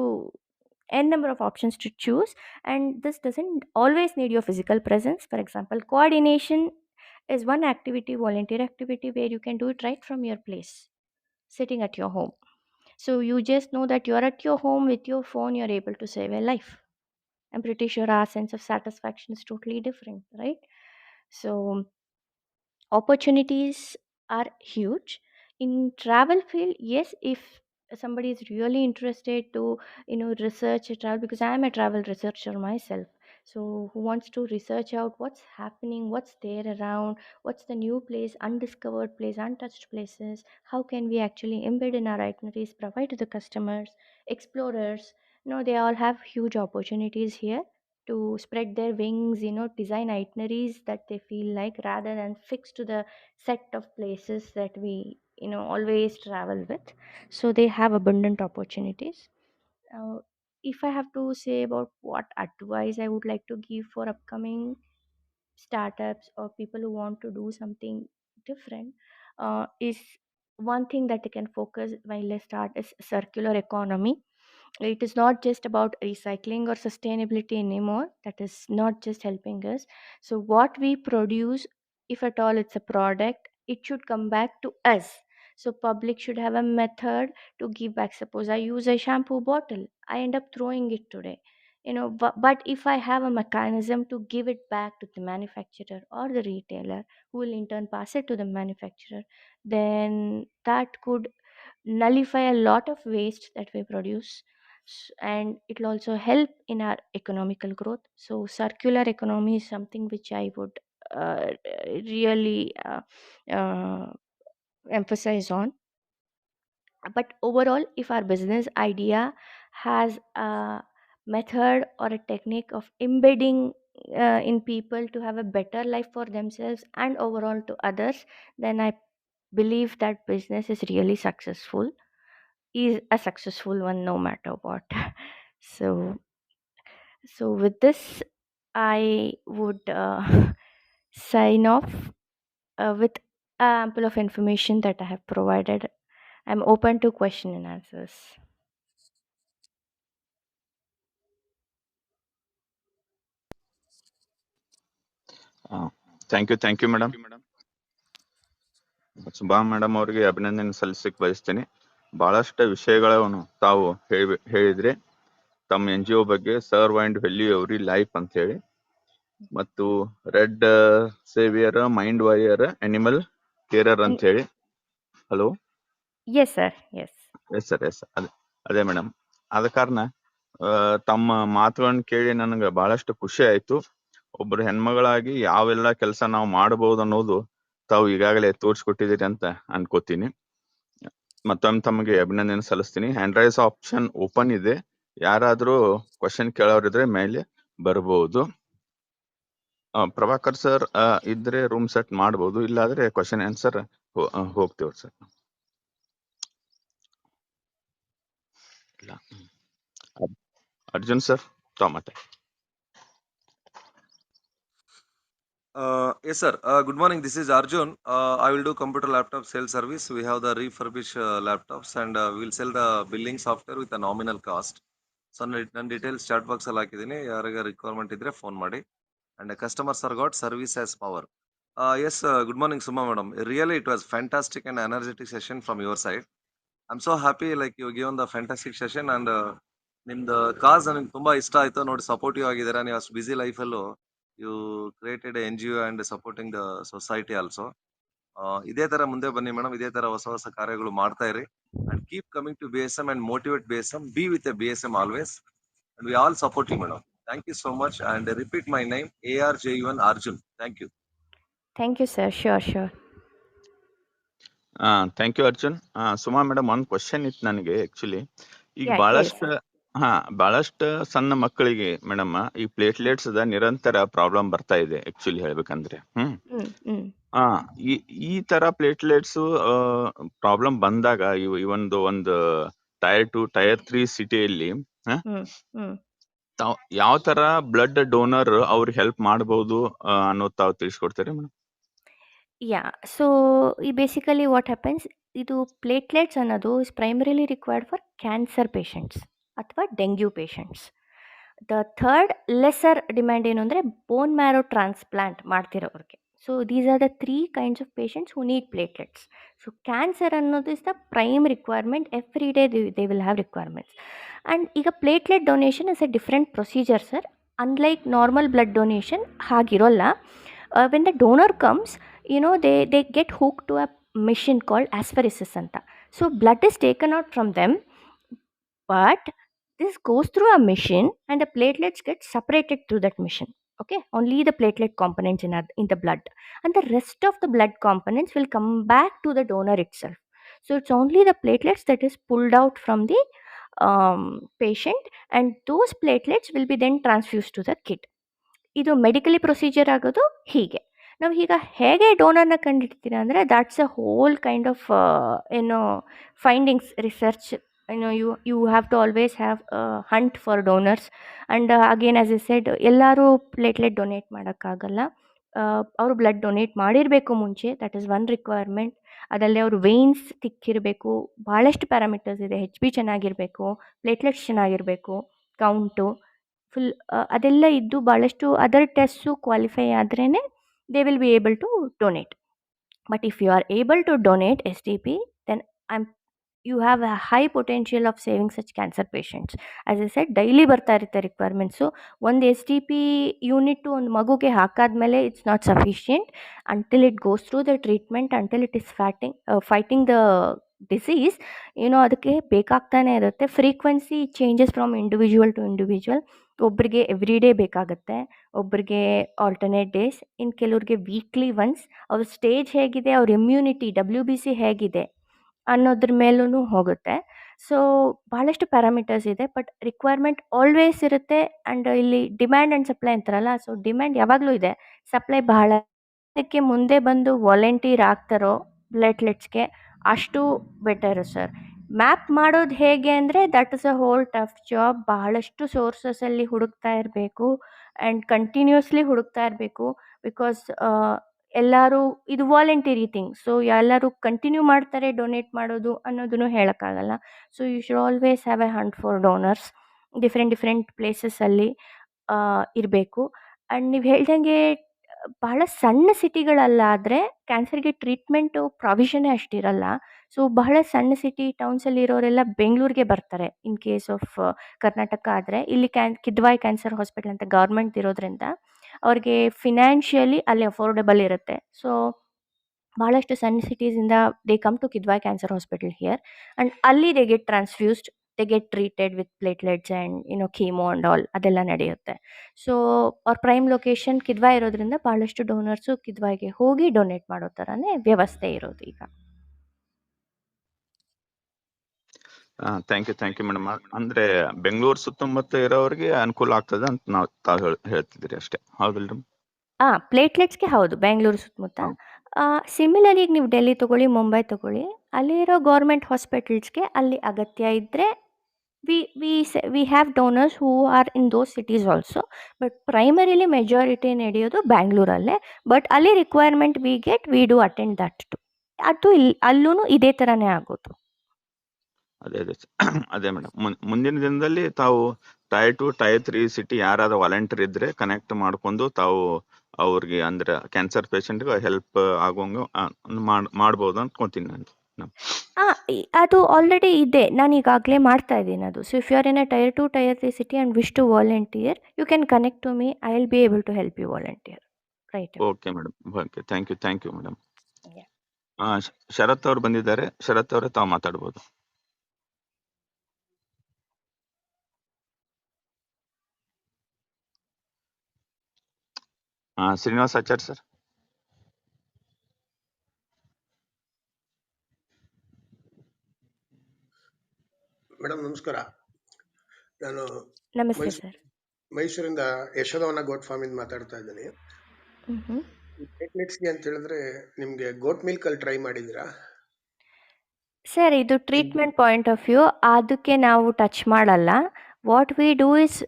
n number of options to choose, and this doesn't always need your physical presence. For example, coordination is one activity, volunteer activity, where you can do it right from your place, sitting at your home. So you just know that you're at your home with your phone, you're able to save a life. I'm pretty sure our sense of satisfaction is totally different, right? So opportunities are huge in travel field. Yes, if somebody is really interested to research a travel, because I am a travel researcher myself, so who wants to research out what's happening, what's there around, what's the new place, undiscovered place, untouched places, how can we actually embed in our itineraries, provide to the customers, explorers, they all have huge opportunities here to spread their wings, design itineraries that they feel like, rather than fixed to the set of places that we, always travel with. So they have abundant opportunities. uh, if I have to say about what advice I would like to give for upcoming startups or people who want to do something different, is one thing that they can focus while they start is circular economy. It is not just about recycling or sustainability anymore. That is not just helping us. So what we produce, if at all it's a product, it should come back to us. So public should have a method to give back. Suppose I use a shampoo bottle, I end up throwing it today, but if I have a mechanism to give it back to the manufacturer or the retailer, who will in turn pass it to the manufacturer, then that could nullify a lot of waste that we produce. And it will also help in our economical growth. So circular economy is something which I would really emphasize on. But overall, if our business idea has a method or a technique of embedding in people to have a better life for themselves and overall to others, then I believe that business is really successful, is a successful one no matter what. so with this, I would sign off with ample of information that I have provided. I'm open to question and answers. Thank you madam. Suba madam ಅವರಿಗೆ ಅಭಿನಂದನೆ ಸಲ್ಲಿಸಕ್ಕೆ ಬಯಸ್ತೇನೆ. ಬಹಳಷ್ಟು ವಿಷಯಗಳನ್ನು ತಾವು ಹೇಳಿದ್ರಿ ತಮ್ಮ NGO ಬಗ್ಗೆ, serve and value every life ಅಂತ ಹೇಳಿ, ಮತ್ತು red saviour, mind warrior, animal carer ಅಂತ ಹೇಳಿ. Hello, yes sir. ಎಸ್ ಅದೇ ಮೇಡಮ್. ಆದ ಕಾರಣ ತಮ್ಮ ಮಾತುಗಳನ್ನ ಕೇಳಿ ನನಗೆ ಬಹಳಷ್ಟು ಖುಷಿ ಆಯ್ತು. ಒಬ್ಬರು ಹೆಣ್ಮಗಳಾಗಿ ಯಾವೆಲ್ಲ ಕೆಲಸ ನಾವು ಮಾಡಬಹುದು ಅನ್ನೋದು ತಾವು ಈಗಾಗಲೇ ತೋರಿಸ್ಕೊಟ್ಟಿದ್ದೀರಿ ಅಂತ ಅನ್ಕೋತೀನಿ. ಮತ್ತೊಮ್ಮೆ ತಮಗೆ ಅಭಿನಂದನೆ ಸಲ್ಲಿಸ್ತೀನಿ. ಹ್ಯಾಂಡ್ ರೈಸ್ ಆಪ್ಷನ್ ಓಪನ್ ಇದೆ, ಯಾರಾದ್ರೂ ಕ್ವಶನ್ ಕೇಳೋರಿದ್ರೆ ಮೇಲೆ ಬರ್ಬೋದು. ಪ್ರಭಾಕರ್ ಸರ್ ಇದ್ರೆ ರೂಮ್ ಸೆಟ್ ಮಾಡ್ಬೋದು, ಇಲ್ಲಾದ್ರೆ ಕ್ವಶನ್ ಆನ್ಸರ್ ಹೋಗ್ತೇವೆ ಸರ್. ಇಲ್ಲ ಅರ್ಜುನ್ ಸರ್ ತಾಮತೆ. Yes, sir. Good morning. This is Arjun. I will do computer laptop sales service. We have the refurbished laptops and we'll sell the billing software with a nominal cost. So, ನನ್ನ details chat box ಅಲ್ಲಿ ಹಾಕಿದ್ದೀನಿ. ಯಾರಿಗೆ requirement ಇದ್ರೆ phone ಮಾಡಿ. And customers are got service as power. Yes, good morning, Suma madam. Really, it was fantastic and energetic session from your side. I'm so happy like you given the fantastic session and ನಿಮ್ದು ಕಾಸ್ ನನಗೆ ತುಂಬಾ ಇಷ್ಟ ಆಯ್ತು ನೋಡಿ. Supportive ಆಗಿದ್ದೀರಾ ನೀವು. ಅಷ್ಟು busy ಲೈಫಲ್ಲೂ you created N G O and supporting the society also. ಇದೇ ತರ ಮುಂದೆ ಬನ್ನಿ ಮೇಡಮ್. ಇದೇ ತರ ಹೊಸ ಹೊಸ ಕಾರ್ಯಗಳು ಮಾಡ್ತಾ ಇರಿ and keep coming to BSM and motivate BSM. Be with a BSM always and we all support you madam. Thank you so much and repeat my name ARJUN Arjun. Thank you. Thank you, sir. Sure. Thank you Arjun. Suma madam, ಒಂದ್ question ಇತ್ತು ನನಗೆ actually. ಈಗ Yeah, ಬಹಳಷ್ಟು sir. ಬಹಳಷ್ಟು ಸಣ್ಣ ಮಕ್ಕಳಿಗೆ madam ಈ platelets ನಿರಂತರ ಪ್ರಾಬ್ಲಮ್ ಬರ್ತಾ ಇದೆ ಆಕ್ಚುಲಿ ಹೇಳ್ಬೇಕಂದ್ರೆ. ಈ ತರ ಪ್ಲೇಟ್ಲೆಟ್ಸ್ ಪ್ರಾಬ್ಲಮ್ ಬಂದಾಗ ಒಂದು ಟೈರ್ 2 ಟೈರ್ 3 ಸಿಟಿಯಲ್ಲಿ ಯಾವ ತರ ಬ್ಲಡ್ ಡೋನರ್ ಅವ್ರಿಗೆ ಹೆಲ್ಪ್ ಮಾಡಬಹುದು ಅನ್ನೋದು ತಾವು ತಿಳಿಸ್ಕೊಡ್ತಾರೆ madam? Yeah. So basically what happens, ಇದು ಪ್ಲೇಟ್ಲೆಟ್ಸ್ ಅನ್ನೋದು is primarily required for cancer patients ಅಥವಾ dengue patients. The third lesser demand ಏನು ಅಂದರೆ ಬೋನ್ ಮ್ಯಾರೋ ಟ್ರಾನ್ಸ್ಪ್ಲಾಂಟ್ ಮಾಡ್ತಿರೋರಿಗೆ. So these are the 3 kinds of patients who need platelets. So cancer ಅನ್ನೋದು is the prime requirement. Every day they will have requirements. And ಈಗ platelet donation is a different procedure sir. Unlike normal blood donation ಹಾಗಿರೋಲ್ಲ. When the donor comes, they get hooked to a machine called aspheresis anta. So blood is taken out from them, but this goes through a machine and the platelets get separated through that machine. Okay, only the platelet components in the blood, and the rest of the blood components will come back to the donor itself. So it's only the platelets that is pulled out from the patient, and those platelets will be then transfused to the kit. ಇದು medically procedure ಆಗೋದು ಹೀಗೆ. ನಾವು ಈಗ ಹೇಗೆ ಡೋನರ್ನ ಕಂಡುಹಿಡ್ತೀರಾ ಅಂದರೆ that's a whole kind of findings research. You have to always have hunt for donors. And again as a said, ಎಲ್ಲರೂ ಪ್ಲೇಟ್ಲೆಟ್ ಡೊನೇಟ್ ಮಾಡೋಕ್ಕಾಗಲ್ಲ. ಅವರು ಬ್ಲಡ್ ಡೊನೇಟ್ ಮಾಡಿರಬೇಕು ಮುಂಚೆ, ದಟ್ ಈಸ್ ಒನ್ ರಿಕ್ವೈರ್ಮೆಂಟ್. ಅದಲ್ಲದೆ ಅವರು ವೇನ್ಸ್ ತಿಕ್ಕಿರಬೇಕು. ಭಾಳಷ್ಟು ಪ್ಯಾರಾಮೀಟರ್ಸ್ ಇದೆ. HB ಚೆನ್ನಾಗಿರಬೇಕು, ಪ್ಲೇಟ್ಲೆಟ್ಸ್ ಚೆನ್ನಾಗಿರಬೇಕು, ಕೌಂಟು ಫುಲ್ ಅದೆಲ್ಲ ಇದ್ದು ಭಾಳಷ್ಟು ಅದರ್ ಟೆಸ್ಟು ಕ್ವಾಲಿಫೈ ಆದ್ರೇ they will be able to donate. But if you are able to donate SDP, then you have a high potential of saving such cancer patients. As a said, daily ಬರ್ತಾ ಇರುತ್ತೆ requirements. ಒಂದು SDP unit ಒಂದು ಮಗುಗೆ ಹಾಕಾದ್ಮೇಲೆ it's not sufficient until it goes through the treatment, until it is fighting the disease. ಅದಕ್ಕೆ ಬೇಕಾಗ್ತಾನೆ ಇರುತ್ತೆ. Frequency changes from individual to individual. ಒಬ್ಬರಿಗೆ ಎವ್ರಿ ಡೇ ಬೇಕಾಗುತ್ತೆ, ಒಬ್ಬರಿಗೆ ಆಲ್ಟರ್ನೇಟ್ ಡೇಸ್, ಇನ್ನು ಕೆಲವ್ರಿಗೆ ವೀಕ್ಲಿ ಒನ್ಸ್. ಅವ್ರ ಸ್ಟೇಜ್ ಹೇಗಿದೆ, ಅವ್ರ ಇಮ್ಯುನಿಟಿ WBC ಹೇಗಿದೆ ಅನ್ನೋದ್ರ ಮೇಲೂ ಹೋಗುತ್ತೆ. ಸೊ ಭಾಳಷ್ಟು ಪ್ಯಾರಾಮೀಟರ್ಸ್ ಇದೆ, ಬಟ್ ರಿಕ್ವೈರ್ಮೆಂಟ್ ಆಲ್ವೇಸ್ ಇರುತ್ತೆ. ಆ್ಯಂಡ್ ಇಲ್ಲಿ ಡಿಮ್ಯಾಂಡ್ ಆ್ಯಂಡ್ ಸಪ್ಲೈ ಅಂತಾರಲ್ಲ, ಸೊ ಡಿಮ್ಯಾಂಡ್ ಯಾವಾಗಲೂ ಇದೆ, ಸಪ್ಲೈ ಬಹಳ. ಅದಕ್ಕೆ ಮುಂದೆ ಬಂದು ವಾಲಂಟೀರ್ ಆಗ್ತಾರೋ ಪ್ಲೇಟ್ಲೆಟ್ಸ್ಗೆ ಅಷ್ಟು ಬೆಟರು ಸರ್. ಮ್ಯಾಪ್ ಮಾಡೋದು ಹೇಗೆ ಅಂದರೆ that is a hole tough job. ಬಹಳಷ್ಟು ಸೋರ್ಸಸಲ್ಲಿ ಹುಡುಕ್ತಾ ಇರಬೇಕು ಆ್ಯಂಡ್ ಕಂಟಿನ್ಯೂಸ್ಲಿ ಹುಡುಕ್ತಾ ಇರಬೇಕು. ಬಿಕಾಸ್ ಎಲ್ಲರೂ ಇದು ವಾಲಂಟರಿ ಥಿಂಗ್. ಸೊ ಎಲ್ಲರೂ ಕಂಟಿನ್ಯೂ ಮಾಡ್ತಾರೆ ಡೊನೇಟ್ ಮಾಡೋದು ಅನ್ನೋದನ್ನು ಹೇಳೋಕ್ಕಾಗಲ್ಲ. So you should always have a hunt for donors. Different ಪ್ಲೇಸಸಲ್ಲಿ ಇರಬೇಕು. ಆ್ಯಂಡ್ ನೀವು ಹೇಳ್ದಂಗೆ ಬಹಳ ಸಣ್ಣ ಸಿಟಿಗಳಲ್ಲಾದರೆ ಕ್ಯಾನ್ಸರ್ಗೆ ಟ್ರೀಟ್ಮೆಂಟು ಪ್ರಾವಿಷನ್ನೇ ಅಷ್ಟಿರಲ್ಲ. ಸೊ ಬಹಳ ಸಣ್ಣ ಸಿಟಿ ಟೌನ್ಸಲ್ಲಿ ಇರೋರೆಲ್ಲ ಬೆಂಗಳೂರಿಗೆ ಬರ್ತಾರೆ. ಇನ್ ಕೇಸ್ ಆಫ್ ಕರ್ನಾಟಕ ಆದರೆ ಇಲ್ಲಿ ಕಿದ್ವಾಯಿ ಕ್ಯಾನ್ಸರ್ ಹಾಸ್ಪಿಟಲ್ ಅಂತ ಗೌರ್ಮೆಂಟ್ ಇರೋದ್ರಿಂದ ಅವ್ರಿಗೆ ಫಿನಾನ್ಷಿಯಲಿ ಅಲ್ಲಿ ಅಫೋರ್ಡೆಬಲ್ ಇರುತ್ತೆ. ಸೊ ಭಾಳಷ್ಟು ಸಣ್ಣ ಸಿಟೀಸಿಂದ they come to Kidwai cancer hospital here, and ಅಲ್ಲಿ they get transfused, they get treated with platelets and chemo and all, ಅದೆಲ್ಲ ನಡೆಯುತ್ತೆ. ಸೊ ಅವ್ರ ಪ್ರೈಮ್ ಲೊಕೇಶನ್ ಕಿದ್ವಾಯಿ ಇರೋದ್ರಿಂದ ಭಾಳಷ್ಟು ಡೋನರ್ಸು ಕಿದ್ವಾಯಿಗೆ ಹೋಗಿ ಡೊನೇಟ್ ಮಾಡೋ ಥರನೇ ವ್ಯವಸ್ಥೆ ಇರೋದು ಈಗ. Thank you madam. ಅಂದ್ರೆ ಬೆಂಗಳೂರು ಸುತ್ತಮುತ್ತ ಇರೋರಿಗೆ ಅನುಕೂಲ ಆಗ್ತದೆ ಅಂತ ನಾವು ತಾವು ಹೇಳ್ತಿದ್ದೀರಿ ಅಷ್ಟೇ, ಹೌದಲ್ರಿ? ಪ್ಲೇಟ್ಲೆಟ್ಸ್ಗೆ ಹೌದು, ಬೆಂಗಳೂರು ಸುತ್ತಮುತ್ತ. ಸಿಮಿಲರ್ ಈಗ ನೀವು ಡೆಲ್ಲಿ ತೊಗೊಳ್ಳಿ, ಮುಂಬೈ ತೊಗೊಳ್ಳಿ, ಅಲ್ಲಿರೋ ಗೌರ್ಮೆಂಟ್ ಹಾಸ್ಪಿಟಲ್ಸ್ಗೆ ಅಲ್ಲಿ ಅಗತ್ಯ ಇದ್ದರೆ we have donors who are in those cities also. But primarily majority ನಡೆಯೋದು ಬ್ಯಾಂಗ್ಳೂರಲ್ಲೇ. ಬಟ್ ಅಲ್ಲಿ requirement we do attend that too. ಅದು ಅಲ್ಲೂ ಇದೇ ಥರನೇ ಆಗೋದು. ಅದೇ ಮೇಡಮ್, ಮುಂದಿನ ದಿನದಲ್ಲಿ ತಾವು ಟೈರ್ 2 ಟೈರ್ 3 ಸಿಟಿ ಯಾರಾದ್ರೂ ವಾಲಂಟಿಯರ್ ಇದ್ರೆ ಕನೆಕ್ಟ್ ಮಾಡ್ಕೊಂಡು ತಾವು ಅವ್ರಿಗೆ ಅಂದ್ರೆ ಕ್ಯಾನ್ಸರ್ ಪೇಷಂಟ್ಗೆ ಹೆಲ್ಪ್ ಆಗೋಂಗ ಮಾಡ್ಬೋದು ಅನ್ಕೊಂತೀನಿ ನಾನು. ಅದು ಆಲ್ರೆಡಿ ಇದೆ, ನಾನು ಈಗಾಗಲೇ ಮಾಡ್ತಾ ಇದ್ದೀನಿ ಅದು. So if you are in a tier 2 tier 3 city and wish to volunteer, you can connect to me. I will be able to help you volunteer. Right. Okay madam, okay, thank you madam. Sharath ಅವ್ರು ಬಂದಿದ್ದಾರೆ. ಶರತ್ ಅವರೇ, ತಾವು ಮಾತಾಡ್ಬೋದು. Srinivas Achar sir. Madam ನಮಸ್ಕಾರ. ನಾನು ನಮಸ್ತೆ sir. ಮೈಸೂರಿಂದ ಯಶೋಧವನ goat farm ಇಂದ ಮಾತಾಡ್ತಾ ಇದ್ದೀನಿ. ಪ್ಲೇಟ್ಲೆಟ್ಸ್ಗೆ ಅಂತ ಹೇಳಿದ್ರೆ ನಿಮ್ಗೆ ಗೋಟ್ ಮಿಲ್ಕ್ ಅಲ್ಲಿ ಟ್ರೈ ಮಾಡಿದ್ದೀರಾ ಸರ್? ಇದು ಟ್ರೀಟ್ಮೆಂಟ್ ಪಾಯಿಂಟ್ ಆಫ್ ವ್ಯೂ, ಅದಕ್ಕೆ ನಾವು ಟಚ್ ಮಾಡಲ್ಲ. What we do is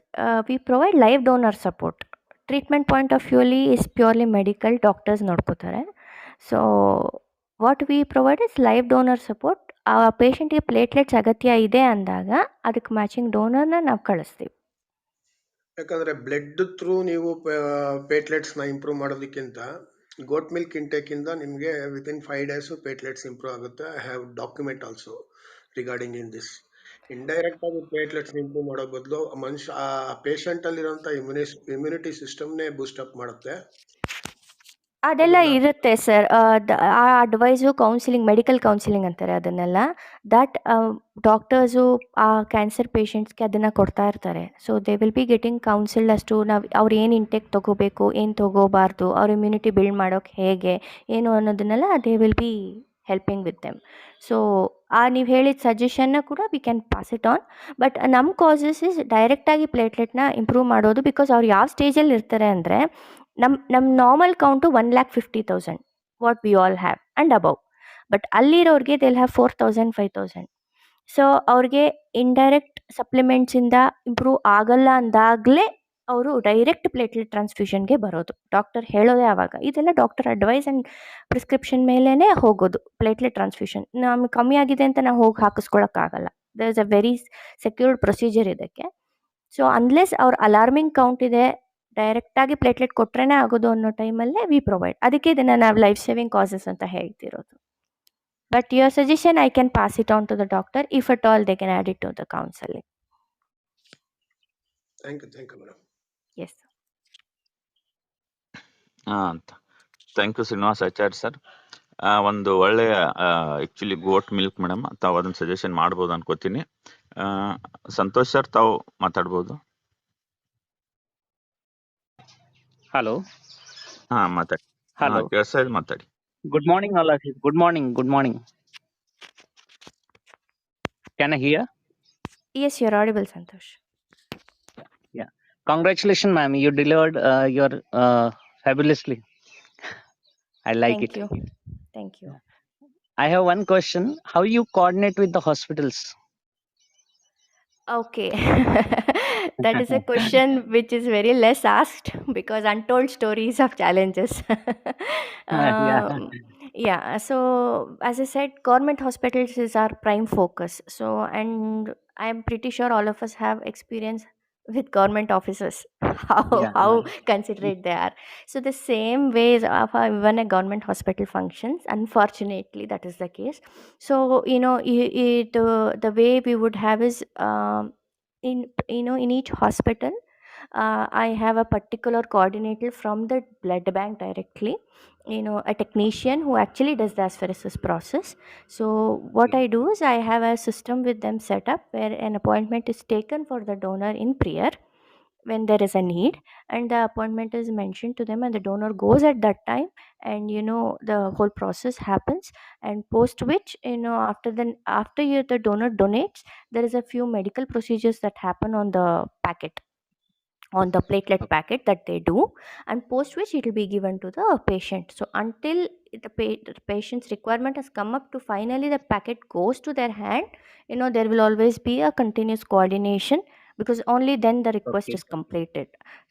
we provide live donor support. Treatment point of ವ್ಯೂಲಿ ಇಸ್ ಪ್ಯೂರ್ಲಿ ಮೆಡಿಕಲ್, ಡಾಕ್ಟರ್ಸ್ ನೋಡ್ಕೋತಾರೆ. So what we provide is live donor support. ಆ ಪೇಷಂಟ್ಗೆ platelets ಅಗತ್ಯ ಇದೆ ಅಂದಾಗ ಅದಕ್ಕೆ ಮ್ಯಾಚಿಂಗ್ ಡೋನರ್ನ ನಾವು ಕಳಿಸ್ತೀವಿ. ಯಾಕಂದ್ರೆ ಬ್ಲಡ್ ಥ್ರೂ ನೀವು ಪ್ಲೇಟ್ಲೆಟ್ಸ್ನ ಇಂಪ್ರೂವ್ ಮಾಡೋದಕ್ಕಿಂತ ಗೋಟ್ ಮಿಲ್ಕ್ ಇಂಟೇಕ್ ಇಂದ ನಿಮಗೆ ವಿತಿನ್ 5 days ಪ್ಲೇಟ್ಲೆಟ್ಸ್ ಇಂಪ್ರೂವ್ ಆಗುತ್ತೆ. I have document also regarding in this. Indirect ಆಗಿ ಪ್ಲೇಟ್ಲೆಟ್ಸ್ ಇಂಪ್ರೂವ್ ಮಾಡೋ ಬದಲು ಮನುಷ್ಯ ಆ ಪೇಷಂಟ್ ಅಲ್ಲಿರುವಂಥ ಇಮ್ಯುನಿಟಿ ಸಿಸ್ಟಮ್ನೇ ಬೂಸ್ಟ್ ಅಪ್ ಮಾಡುತ್ತೆ. ಅದೆಲ್ಲ ಇರುತ್ತೆ ಸರ್. ಆ ಅಡ್ವೈಸು, ಕೌನ್ಸಿಲಿಂಗ್, ಮೆಡಿಕಲ್ ಕೌನ್ಸಿಲಿಂಗ್ ಅಂತಾರೆ ಅದನ್ನೆಲ್ಲ. ದಟ್ ಡಾಕ್ಟರ್ಸು ಆ ಕ್ಯಾನ್ಸರ್ ಪೇಷಂಟ್ಸ್ಗೆ ಅದನ್ನು ಕೊಡ್ತಾ ಇರ್ತಾರೆ. So they will be getting counselled ಅಷ್ಟು ಅವ್ರು ಏನು ಇಂಟೇಕ್ ತೊಗೋಬೇಕು, ಏನು ತೊಗೋಬಾರ್ದು, ಅವ್ರ ಇಮ್ಯುನಿಟಿ ಬಿಲ್ಡ್ ಮಾಡೋಕ್ಕೆ ಹೇಗೆ ಏನು ಅನ್ನೋದನ್ನೆಲ್ಲ they will B helping with them. So ನೀವು ಹೇಳಿದ ಸಜೆಷನ್ನ ಕೂಡ we can pass it on. But ನಮ್ಮ ಕಾಸಸ್ ಇಸ್ ಡೈರೆಕ್ಟಾಗಿ ಪ್ಲೇಟ್ಲೆಟ್ನ ಇಂಪ್ರೂವ್ ಮಾಡೋದು. ಬಿಕಾಸ್ ಅವ್ರು ಯಾವ ಸ್ಟೇಜಲ್ಲಿ ಇರ್ತಾರೆ ಅಂದರೆ, ನಮ್ಮ normal count 1,50,000 what we all have and above. But ಅಲ್ಲಿರೋರಿಗೆ ದೇ ವಿಲ್ ಹ್ಯಾವ್ 4,000 5,000. ಸೊ ಅವ್ರಿಗೆ ಇಂಡೈರೆಕ್ಟ್ ಸಪ್ಲಿಮೆಂಟ್ಸಿಂದ ಇಂಪ್ರೂವ್ ಆಗಲ್ಲ ಅಂದಾಗಲೇ ಅವರು ಡೈರೆಕ್ಟ್ ಪ್ಲೇಟ್ಲೆಟ್ ಟ್ರಾನ್ಸ್ಫ್ಯೂಷನ್ಗೆ ಬರೋದು. ಡಾಕ್ಟರ್ ಹೇಳೋದೇ ಆವಾಗ. ಇದೆಲ್ಲ ಡಾಕ್ಟರ್ ಅಡ್ವೈಸ್ ಆ್ಯಂಡ್ ಪ್ರಿಸ್ಕ್ರಿಪ್ಷನ್ ಮೇಲೇ ಹೋಗೋದು ಪ್ಲೇಟ್ಲೆಟ್ ಟ್ರಾನ್ಸ್ಫ್ಯೂಷನ್. ನಮ್ಗೆ ಕಮ್ಮಿ ಆಗಿದೆ ಅಂತ ನಾವು ಹೋಗಿ ಹಾಕಿಸ್ಕೊಳಕ್ಕಾಗಲ್ಲ. There is a very secured procedure ಇದಕ್ಕೆ. ಸೊ ಅನ್ಲೆಸ್ ಅವ್ರ ಅಲಾರ್ಮಿಂಗ್ ಕೌಂಟ್ ಇದೆ, ಡೈರೆಕ್ಟಾಗಿ ಪ್ಲೇಟ್ಲೆಟ್ ಕೊಟ್ರೇ ಆಗೋದು ಅನ್ನೋ ಟೈಮಲ್ಲೇ ವಿ ಪ್ರೊವೈಡ್. ಅದಕ್ಕೆ ಇದನ್ನು ನಾವು ಲೈಫ್ ಸೇವಿಂಗ್ ಕಾಸಸ್ ಅಂತ ಹೇಳ್ತಿರೋದು. But your suggestion I can pass it on to the doctor if at all they can add it to the counselling. Thank you madam. Yes. Thank you Srinivas Acharya sir. ಒಂದು ಒಳ್ಳೆಯ actually ಗೋಟ್ milk madam, ತಾವು ಅದನ್ನ suggestion ಮಾಡ್ಬೋದು ಅನ್ಕೋತೀನಿ. Santosh sir, ತಾವು ಮಾತಾಡ್ಬೋದು. Hello. ಮಾತಾಡಿ. Hello. ಕೇಳಿಸ್ತಾ ಇದೆ, ಮಾತಾಡಿ. Good morning, all of you. Good morning. Can I hear? Yes, you're audible, Santosh. Yeah. Congratulations, ma'am. You delivered your fabulously. I like it. Thank you. I have one question. How you coordinate with the hospitals? Okay. That is a question which is very less asked because untold stories of challenges. Yeah. So as I said, government hospitals is our prime focus. So, and I'm pretty sure all of us have experience with government officers, how considerate they are. So the same ways of even a government hospital functions, unfortunately that is the case. So the way we would have is in each hospital I have a particular coordinator from the blood bank directly, a technician who actually does the asphyresis process. So what I do is I have a system with them set up where an appointment is taken for the donor in prayer. when there is a need, and the appointment is mentioned to them, and the donor goes at that time, and the whole process happens. And post which, after the donor donates, there is a few medical procedures that happen on the packet, on the platelet packet that they do, and post which it will be given to the patient. So until the patient's requirement has come up to finally the packet goes to their hand, there will always be a continuous coordination, because only then the request Okay. is completed.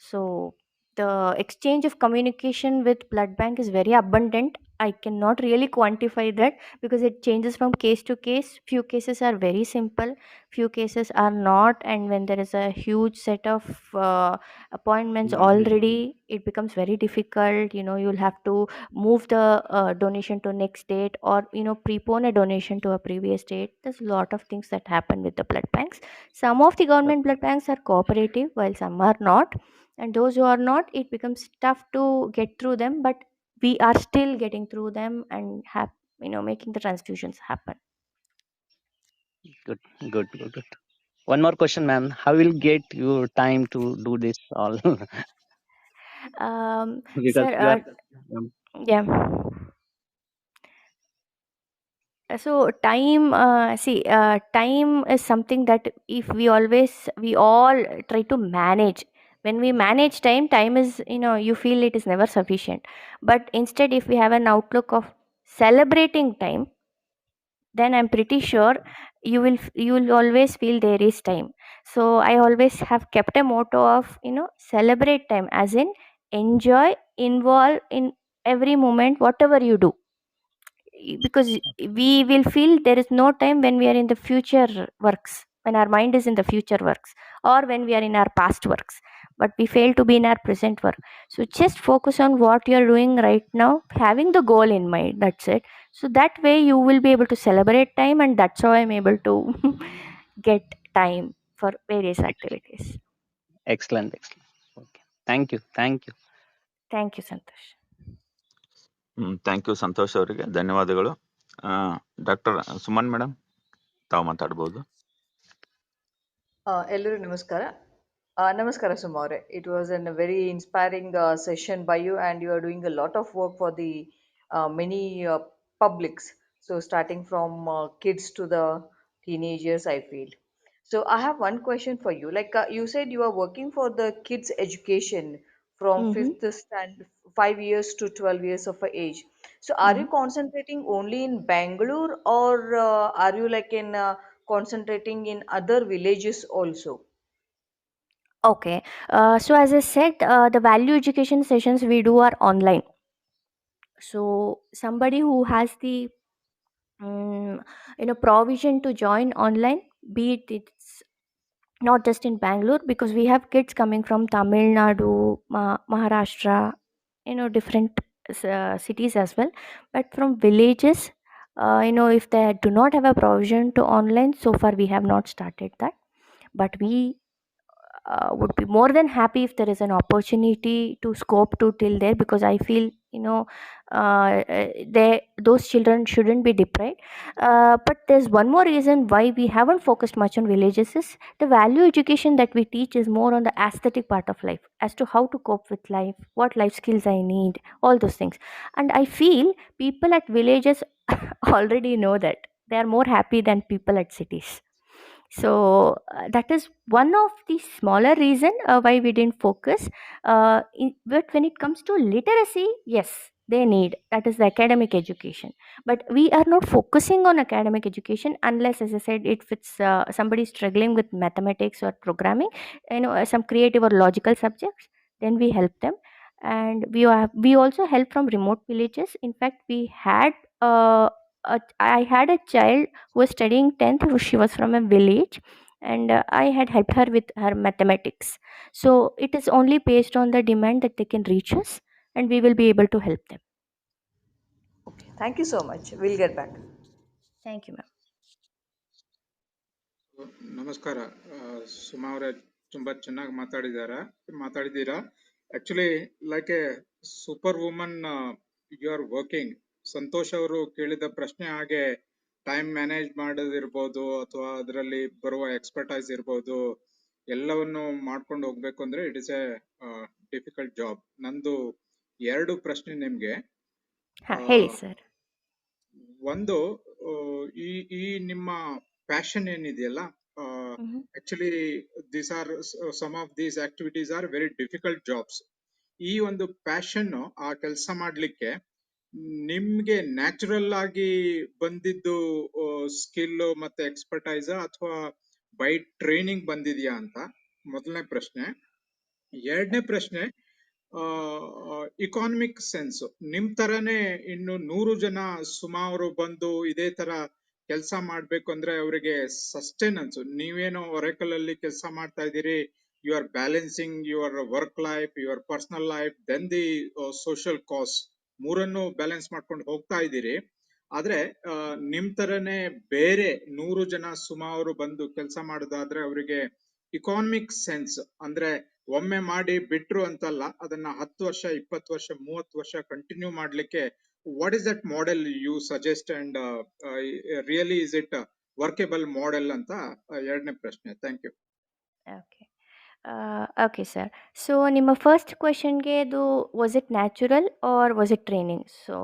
So the exchange of communication with blood bank is very abundant. I cannot really quantify that, because it changes from case to case. Few cases are very simple, few cases are not, and when there is a huge set of appointments already, it becomes very difficult. You'll have to move the donation to next date, or prepone a donation to a previous date. There's a lot of things that happen with the blood banks. Some of the government blood banks are cooperative, while some are not, and those who are not, it becomes tough to get through them, but we are still getting through them and have making the transfusions happen. Good, good, good, good. One more question, ma'am. How will get your time to do this all? Because Sir, you are. Um, yeah. So time, time is something that if we all try to manage. When we manage time, time is, you feel it is never sufficient. But instead, if we have an outlook of celebrating time, then I'm pretty sure you will always feel there is time. So I always have kept a motto of, celebrate time, as in enjoy, involve in every moment, whatever you do, because we will feel there is no time when we are in the future works, when our mind is in the future works, or when we are in our past works, but we fail to be in our present work. So just focus on what you are doing right now, having the goal in mind, that's it. So that way you will be able to celebrate time, and that's how I'm able to get time for various activities. excellent, excellent. Okay. Thank you, thank you. Thank you, Santosh. Thank you Santosh ಅವರಿಗೆ ಧನ್ಯವಾದಗಳು. Doctor Suman madam, ತಾವು ಮಾತಾಡ್ಬೋದು. ಎಲ್ಲರೂ ನಮಸ್ಕಾರ. ನಮಸ್ಕಾರ ಸುಮಾ ಅವರೇ. It was a very inspiring session by you, and you are doing a lot of work for the many publics. So starting from kids to the teenagers, I feel. So I have one question for you. Like you said, you are working for the kids' education from Mm-hmm. fifth stand, 5 years to 12 years of age. So are you Mm-hmm. concentrating only in Bangalore, or are you like in concentrating in other villages also? Okay. So as I said, the value education sessions we do are online. So somebody who has the provision to join online, be it's not just in Bangalore, because we have kids coming from Tamil Nadu, Maharashtra, different cities as well, but from villages. If they do not have a provision to online, so far we have not started that, but we would be more than happy if there is an opportunity to scope to till there, because I feel those children shouldn't be deprived. But there's one more reason why we haven't focused much on villages is the value education that we teach is more on the aesthetic part of life, as to how to cope with life, what life skills I need, all those things. And I feel people at villages already know that they are more happy than people at cities. So that is one of the smaller reason why we didn't focus. But when it comes to literacy, yes, they need, that is the academic education, but we are not focusing on academic education unless, as I said, if it's somebody struggling with mathematics or programming, some creative or logical subjects, then we help them. And we also help from remote villages. In fact, I had a child who was studying 10th. She was from a village, and I had helped her with her mathematics. So it is only based on the demand that they can reach us, and we will be able to help them. Okay, thank you so much. We'll get back. Thank you, ma'am. ನಮಸ್ಕಾರ. ಸುಮಾ ಅವರೇ ತುಂಬಾ ಚೆನ್ನಾಗಿ ಮಾತಾಡಿದ್ದೀರಾ. Actually like a super woman you are working. Santosh ಅವರು ಕೇಳಿದ ಪ್ರಶ್ನೆ ಹಾಗೆ time manage ಮಾಡೋದಿರ್ಬೋದು, ಅಥವಾ ಅದರಲ್ಲಿ ಬರುವ ಎಕ್ಸ್ಪರ್ಟೈಸ್ ಇರ್ಬೋದು, ಎಲ್ಲವನ್ನು ಮಾಡ್ಕೊಂಡು ಹೋಗ್ಬೇಕು ಅಂದ್ರೆ it is A difficult job. ನಂದು 2 ಪ್ರಶ್ನೆ ನಿಮ್ಗೆ. ಹೇಳಿ ಸರ್. ಒಂದು, ಈ ಈ ನಿಮ್ಮ ಪ್ಯಾಷನ್ ಏನಿದೆಯಲ್ಲ, actually these are some of these activities are very difficult jobs. ಈ ಒಂದು ಪ್ಯಾಷನ್, ಆ ಕೆಲಸ ಮಾಡ್ಲಿಕ್ಕೆ ನಿಮ್ಗೆ ನ್ಯಾಚುರಲ್ ಆಗಿ ಬಂದಿದ್ದು ಸ್ಕಿಲ್ ಮತ್ತೆ ಎಕ್ಸ್ಪರ್ಟೈಸ್ ಅಥವಾ ಬೈ ಟ್ರೈನಿಂಗ್ ಬಂದಿದ್ಯಾ ಅಂತ ಮೊದಲನೇ ಪ್ರಶ್ನೆ. ಎರಡನೇ ಪ್ರಶ್ನೆ, ಇಕಾನಮಿಕ್ ಸೆನ್ಸ್, ನಿಮ್ ತರನೇ ಇನ್ನು 100 ಜನ ಸುಮಾರು ಬಂದು ಇದೇ ತರ ಕೆಲಸ ಮಾಡ್ಬೇಕು ಅಂದ್ರೆ ಅವರಿಗೆ ಸಸ್ಟೈನೆನ್ಸ್, ನೀವೇನೋ ಒರೆಕಲ್ ಅಲ್ಲಿ ಕೆಲಸ ಮಾಡ್ತಾ ಇದ್ದೀರಿ, you are balancing your work life, your personal life, then the social cause, ಮೂರನ್ನು ಬ್ಯಾಲೆನ್ಸ್ ಮಾಡ್ಕೊಂಡು ಹೋಗ್ತಾ ಇದ್ದೀರಿ. ಆದ್ರೆ ನಿಮ್ ತರನೇ ಬೇರೆ 100 ಜನ ಸುಮಾರು ಬಂದು ಕೆಲಸ ಮಾಡೋದಾದ್ರೆ ಅವರಿಗೆ ಇಕಾನಮಿಕ್ ಸೆನ್ಸ್ ಅಂದ್ರೆ ಒಮ್ಮೆ ಮಾಡಿ ಬಿಟ್ರು ಅಂತಲ್ಲ, ಅದನ್ನ 10 ವರ್ಷ 20 ವರ್ಷ 30 ವರ್ಷ ಕಂಟಿನ್ಯೂ ಮಾಡ್ಲಿಕ್ಕೆ what is that model you suggest and really is it workable model ಅಂತ ಎರಡನೇ ಪ್ರಶ್ನೆ. Thank you. Okay okay sir. So ನಿಮ್ಮ ಫಸ್ಟ್ ಕ್ವೆಶನ್ಗೆ ಅದು was it natural or was it training? So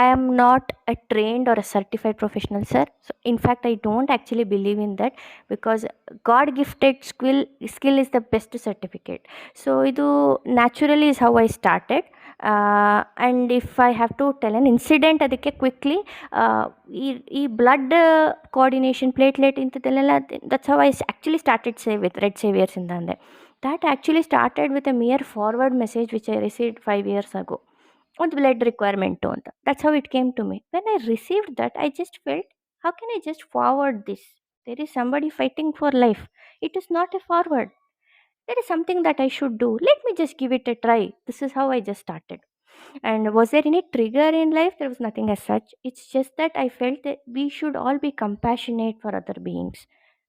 I am not a trained or a certified professional sir. So in fact I don't actually believe in that, because God gifted skill is the best certificate. So ಇದು naturally is how I started. And if I have to tell an incident ಅದಕ್ಕೆ quickly, ಈ blood coordination platelet ಇಂಥದ್ದೆಲ್ಲ, that's how I actually started with Red Saviours ಇಂದ ಅಂದೆ. That actually started with a mere forward message which I received 5 years ago. ಒಂದು blood requirement ಅಂತ. That's how it came to me. When I received that I just felt, how can I just forward this? There is somebody fighting for life. It is not a forward. There is something that I should do. Let me just give it a try. This is how I just started. And was there any trigger in life? There was nothing as such. It's just that I felt that we should all be compassionate for other beings.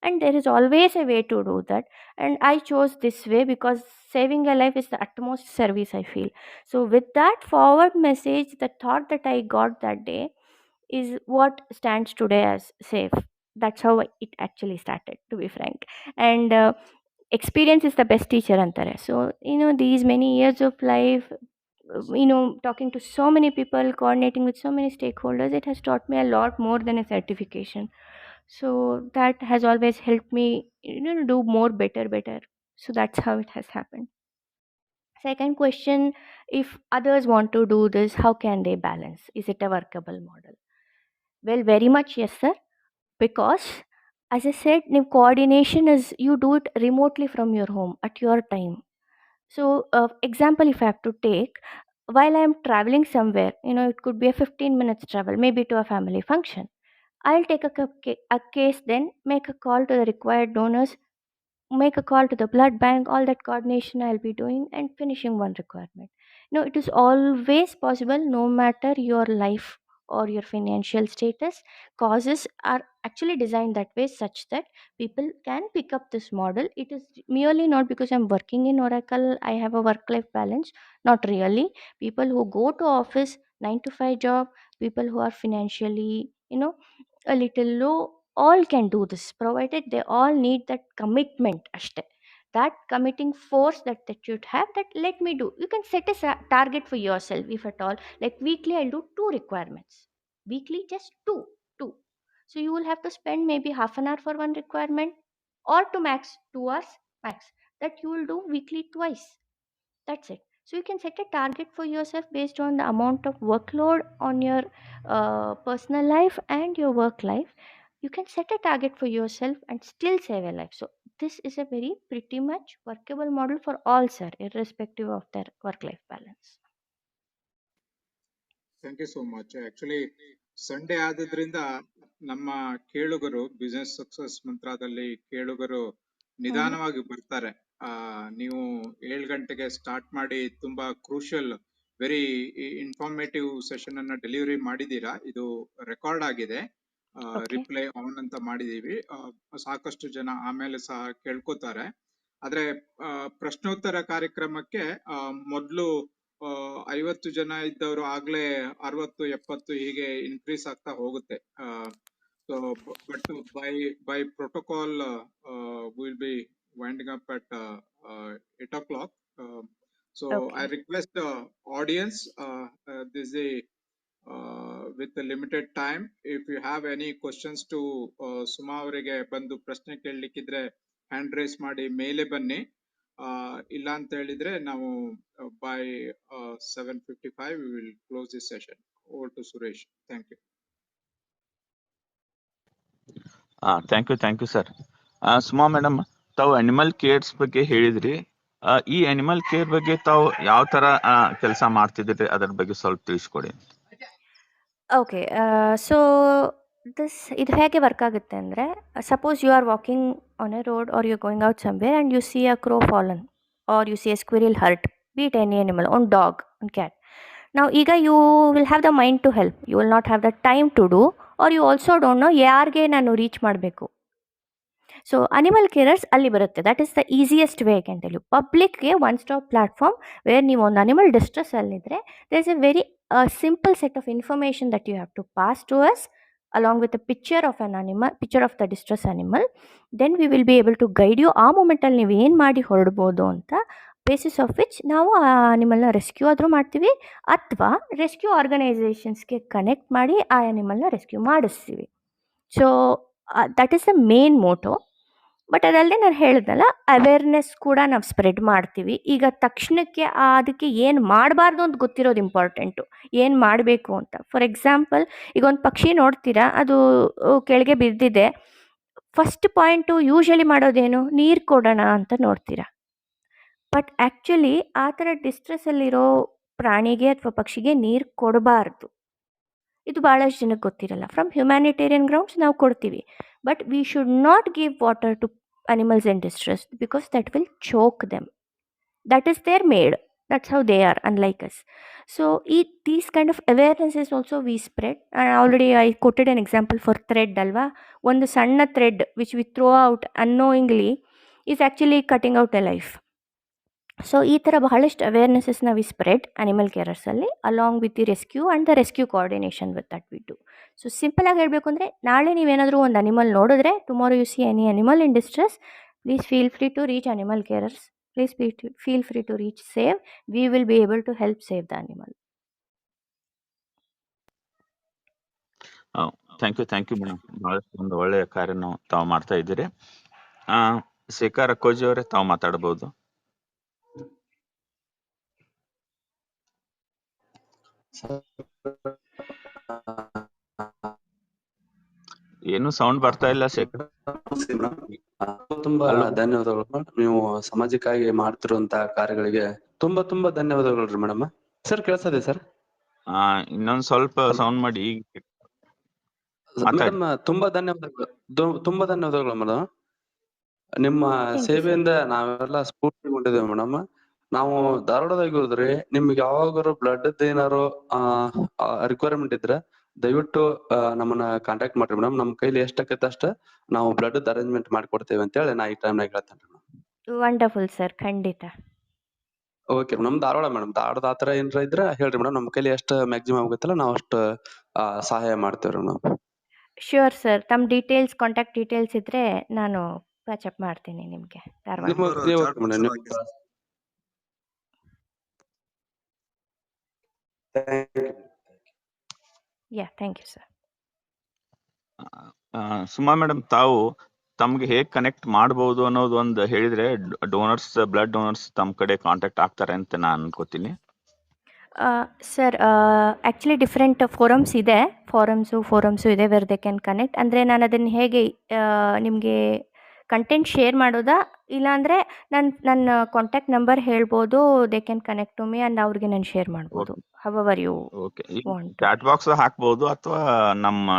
And there is always a way to do that. And I chose this way because saving a life is the utmost service, I feel. So with that forward message, the thought that I got that day is what stands today as SAVE. That's how it actually started, to be frank. And experience is the best teacher antare. So these many years of life, talking to so many people, coordinating with so many stakeholders, it has taught me a lot more than a certification. So that has always helped me do more better. So that's how it has happened. Second question, if others want to do this, how can they balance? Is it a workable model? Well, very much yes, sir. Because as I said, coordination is you do it remotely from your home at your time. So example, if I have to take, while I am traveling somewhere, it could be a 15 minutes travel, maybe to a family function, I'll take a case, then make a call to the required donors, make a call to the blood bank, all that coordination I'll be doing and finishing one requirement. It is always possible, no matter your life or your financial status. Causes are actually designed that way, such that people can pick up this model. It is merely not because I'm working in Oracle, I have a work-life balance. Not really. People who go to office 9 to 5 job, people who are financially, a little low, all can do this, provided they all need that commitment ashte. That committing force that you have, that let me do. You can set a target for yourself, if at all, like weekly I'll do 2 requirements, weekly just two. So you will have to spend maybe half an hour for one requirement, or to max 2 hours max. That you will do weekly twice. That's it. So you can set a target for yourself based on the amount of workload on your personal life and your work life. You can set a target for yourself and still save a life. So this is a very pretty much workable model for all, sir, irrespective of their work life balance. Thank you so much. Actually Sunday ಆದ್ರಿಂದ ನಮ್ಮ ಕೇಳುಗರು, business success ಮಂತ್ರದಲ್ಲಿ ಕೇಳುಗರು ನಿಧಾನವಾಗಿ ಬರ್ತಾರೆ. ನೀವು 7 ಗಂಟೆಗೆ start ಮಾಡಿ ತುಂಬಾ ಕ್ರೂಷಿಯಲ್, ವೆರಿ ಇನ್ಫಾರ್ಮೇಟಿವ್ ಸೆಷನ್ ಅನ್ನ ಡೆಲಿವರಿ ಮಾಡಿದೀರಾ. ಇದು ರೆಕಾರ್ಡ್ ಆಗಿದೆ, ರಿಪ್ಲೈ ಆನ್ ಅಂತ ಮಾಡಿದೀವಿ. ಸಾಕಷ್ಟು ಜನ ಆಮೇಲೆ ಸಹ ಕೇಳ್ಕೊತಾರೆ. ಆದ್ರೆ ಪ್ರಶ್ನೋತ್ತರ ಕಾರ್ಯಕ್ರಮಕ್ಕೆ ಮೊದಲು 50 ಜನ ಇದ್ದವರು ಆಗ್ಲೇ 60-70 ಹೀಗೆ ಇನ್ಕ್ರೀಸ್ ಆಗ್ತಾ ಹೋಗುತ್ತೆ. But by protocol will be winding up at 8 o'clock. So Okay. I request the audience, this is with the limited time. If you have any questions to Suma ಅವರಿಗೆ ಬಂದು ಪ್ರಶ್ನೆ ಕೇಳಲಿಕ್ಕಿದ್ರೆ ಹ್ಯಾಂಡ್ ರೈಸ್ ಮಾಡಿ ಮೇಲೆ ಬನ್ನಿ. ಇಲ್ಲ ಅಂತ ಹೇಳಿದ್ರೆ ನಾವು by 7:55 we will close this session. Over to Suresh. Thank you. Thank you sir. Suma madam, ತಾವು ಅನಿಮಲ್ ಕೇರ್ಸ್ ಬಗ್ಗೆ ಹೇಳಿದ್ರಿ. ಈ ಅನಿಮಲ್ ಕೇರ್ ಬಗ್ಗೆ ತಾವು ಯಾವ ತರ ಕೆಲಸ ಮಾಡ್ತಿದ್ರಿ, ಅದರ ಬಗ್ಗೆ ಸ್ವಲ್ಪ ತಿಳಿಸ್ಕೊಡಿ. ಓಕೆ. ಸೊ ಇದು ಹೇಗೆ ವರ್ಕ್ ಆಗುತ್ತೆ ಅಂದರೆ, suppose you are walking on a road or you going out somewhere and you see a crow fallen or you see a squirrel hurt, be it any animal, an dog, an cat. ನಾವು ಈಗ you will have the mind to help, you will not have the time to do, or you also don't know ಯಾರಿಗೆ ನಾನು reach ಮಾಡಬೇಕು. So animal carers ಅಲ್ಲಿ ಬರುತ್ತೆ. That is the easiest way I can tell you. ಪಬ್ಲಿಕ್ಗೆ one stop platform where ನೀವು ಒಂದು animal distress ಅಲ್ಲಿದ್ದರೆ there is a very simple set of information that you have to pass to us along with a picture of an animal, picture of the distress animal. Then we will be able to guide you. ಆ ಮೂಮೆಂಟಲ್ಲಿ ನೀವು ಏನು ಮಾಡಿ ಹೊರಡ್ಬೋದು ಅಂತ, basis of which ನಾವು ಆ ಅನಿಮಲ್ನ rescue ಆದರೂ ಮಾಡ್ತೀವಿ, ಅಥವಾ ರೆಸ್ಕ್ಯೂ ಆರ್ಗನೈಸೇಷನ್ಸ್ಗೆ ಕನೆಕ್ಟ್ ಮಾಡಿ ಆ ಅನಿಮಲ್ನ ರೆಸ್ಕ್ಯೂ ಮಾಡಿಸ್ತೀವಿ. So that is the main motto. But ಅದಲ್ಲದೆ ನಾನು ಹೇಳಿದ್ನಲ್ಲ, ಅವೇರ್ನೆಸ್ ಕೂಡ ನಾವು ಸ್ಪ್ರೆಡ್ ಮಾಡ್ತೀವಿ. ಈಗ ತಕ್ಷಣಕ್ಕೆ ಅದಕ್ಕೆ ಏನು ಮಾಡಬಾರ್ದು ಅಂತ ಗೊತ್ತಿರೋದು ಇಂಪಾರ್ಟೆಂಟು, ಏನು ಮಾಡಬೇಕು ಅಂತ. ಫಾರ್ ಎಕ್ಸಾಂಪಲ್, ಈಗ ಒಂದು ಪಕ್ಷಿ ನೋಡ್ತೀರಾ, ಅದು ಕೆಳಗೆ ಬಿದ್ದಿದೆ. ಫಸ್ಟ್ ಪಾಯಿಂಟು ಯೂಶಲಿ ಮಾಡೋದೇನು, ನೀರು ಕೊಡೋಣ ಅಂತ ನೋಡ್ತೀರಾ. ಬಟ್ ಆ್ಯಕ್ಚುಲಿ ಆ ಥರ ಡಿಸ್ಟ್ರೆಸ್ಸಲ್ಲಿರೋ ಪ್ರಾಣಿಗೆ ಅಥವಾ ಪಕ್ಷಿಗೆ ನೀರು ಕೊಡಬಾರ್ದು. ಇದು ಭಾಳಷ್ಟು ಜನಕ್ಕೆ ಗೊತ್ತಿರಲ್ಲ. ಫ್ರಮ್ ಹ್ಯುಮ್ಯಾನಿಟೇರಿಯನ್ ಗ್ರೌಂಡ್ಸ್ ನಾವು ಕೊಡ್ತೀವಿ, but we should not give water to animals in distress because that will choke them. That is their made. That's how they are, unlike us. So these kind of awarenesses also we spread. And already I quoted an example for thread alva. One sanna thread which we throw out unknowingly is actually cutting out a life. So ಈ ಥರ ಬಹಳಷ್ಟು ಅವೇರ್ನೆಸಸ್ನ we spread animal ಕೇರರ್ಸಲ್ಲಿ, along with the rescue and the rescue coordination with that we do. So ಸಿಂಪಲಾಗಿ ಹೇಳಬೇಕು ಅಂದರೆ, ನಾಳೆ ನೀವೇನಾದರೂ ಒಂದು ಅನಿಮಲ್ ನೋಡಿದ್ರೆ, tomorrow you see any animal in distress, please feel free to reach animal carers, please feel free to reach save. We will be able to help save the animal. Thank you madam. ಬಹಳಷ್ಟು ಒಂದು ಒಳ್ಳೆಯ ಕಾರ್ಯನ ತಾವು ಮಾಡ್ತಾ ಇದ್ದೀರಿ. ಶೇಖರ್ ಅಕ್ಕೋಜಿ ಅವರೇ, ತಾವು ಮಾತಾಡಬಹುದು. ಏನು sound ಬರ್ತಾ ಇಲ್ಲ ಶೇಖರ್. ತುಂಬಾ ಧನ್ಯವಾದಗಳು. ನೀವು ಸಮಾಜಕ್ಕಾಗಿ ಮಾಡ್ತಿರುವಂತಹ ಕಾರ್ಯಗಳಿಗೆ ತುಂಬಾ ಧನ್ಯವಾದಗಳು ಮೇಡಮ್. Sir ಕೇಳಿಸ್ತದೆ sir? ಇನ್ನೊಂದ್ ಸ್ವಲ್ಪ ಸೌಂಡ್ ಮಾಡಿ. ಮೇಡಮ್ ತುಂಬಾ ಧನ್ಯವಾದಗಳು ಮೇಡಮ್. ನಿಮ್ಮ ಸೇವೆಯಿಂದ ನಾವೆಲ್ಲ ಸ್ಫೂರ್ತಿಗೊಂಡಿದ್ದೇವೆ ಮೇಡಮ್. ನಾವು ಧಾರವಾಡದಾಗ ಹೋದ್ರೆ ನಿಮ್ಗೆ ಯಾವಾಗಾರು ಬ್ಲಡ್ ಏನಾರು ರಿಕ್ವೈರ್ಮೆಂಟ್ ಇದ್ರೆ ದಯವಿಟ್ಟು ನಮ್ಮನ್ನ ಕಾಂಟ್ಯಾಕ್ಟ್ ಮಾಡ್ರಿ ಮೇಡಮ್. ನಮ್ ಕೈಲಿ ಎಷ್ಟಾಗತ್ತೆ ಅಷ್ಟ ನಾವು ಬ್ಲಡ್ ಅರೇಂಜ್ಮೆಂಟ್ ಮಾಡ್ಕೊಡ್ತೇವೆ ಅಂತ ಹೇಳಿ ನಾ ಈ ಟೈಮ್ನಾಗ ಹೇಳ್ತೇನೆ ಮೇಡಮ್. ವಂಡರ್ಫುಲ್ ಸರ್, ಖಂಡಿತ. Okay madam. ಧಾರವಾಡ ಮೇಡಮ್, ಧಾರವಾಡದ ಆತರ ಏನಾರ ಇದ್ರೆ ಹೇಳ್ರಿ ಮೇಡಮ್. ನಮ್ಮ ಕೈಲಿ ಎಷ್ಟು ಮ್ಯಾಕ್ಸಿಮಮ್ ಆಗುತ್ತಲ್ಲ ನಾವು ಅಷ್ಟು ಸಹಾಯ ಮಾಡ್ತೇವ್ರಿ ಮೇಡಮ್. Sure sir. ತಮ್ಮ ಡೀಟೇಲ್ಸ್, ಕಾಂಟ್ಯಾಕ್ಟ್ ಡೀಟೇಲ್ಸ್ ಇದ್ರೆ ನಾನು ಪ್ಯಾಚಪ್ ಮಾಡ್ತೀನಿ ನಿಮಗೆ Dharwad. Thank you sir. Suma madam, ತಾವು ತಮ್ಗೆ ಹೇಗೆ ಕನೆಕ್ಟ್ ಮಾಡಬಹುದು ಅನ್ನೋದು ಒಂದು ಹೇಳಿದ್ರೆ, ಡೋನರ್ಸ್, ಬ್ಲಡ್ ಡೋನರ್ಸ್ ತಮ್ಮ ಕಡೆ ಕಾಂಟ್ಯಾಕ್ಟ್ ಆಗ್ತಾರೆ ಅಂತ ನಾನು ಅನ್ಕೋತೀನಿ. ಸರ್, ಆ್ಯಕ್ಚುಲಿ ಡಿಫ್ರೆಂಟ್ ಫೋರಮ್ಸ್ ಇದೆ, ಫೋರಮ್ಸು ಇದೆ ವೆರ್ ದೇ ಕ್ಯಾನ್ ಕನೆಕ್ಟ್. ಅಂದರೆ ನಾನು ಅದನ್ನು ಹೇಗೆ ನಿಮಗೆ ಕಂಟೆಂಟ್ ಶೇರ್ ಮಾಡೋದಾ, ಇಲ್ಲಾಂದರೆ ನನ್ನ ಕಾಂಟ್ಯಾಕ್ಟ್ ನಂಬರ್ ಹೇಳ್ಬೋದು, they can connect to me and ಅವ್ರಿಗೆ ನಾನು ಶೇರ್ ಮಾಡ್ಬೋದು. However you want. Chat box ಹಾಕ್ಬೋದು ಅಥವಾ ನಮ್ಮ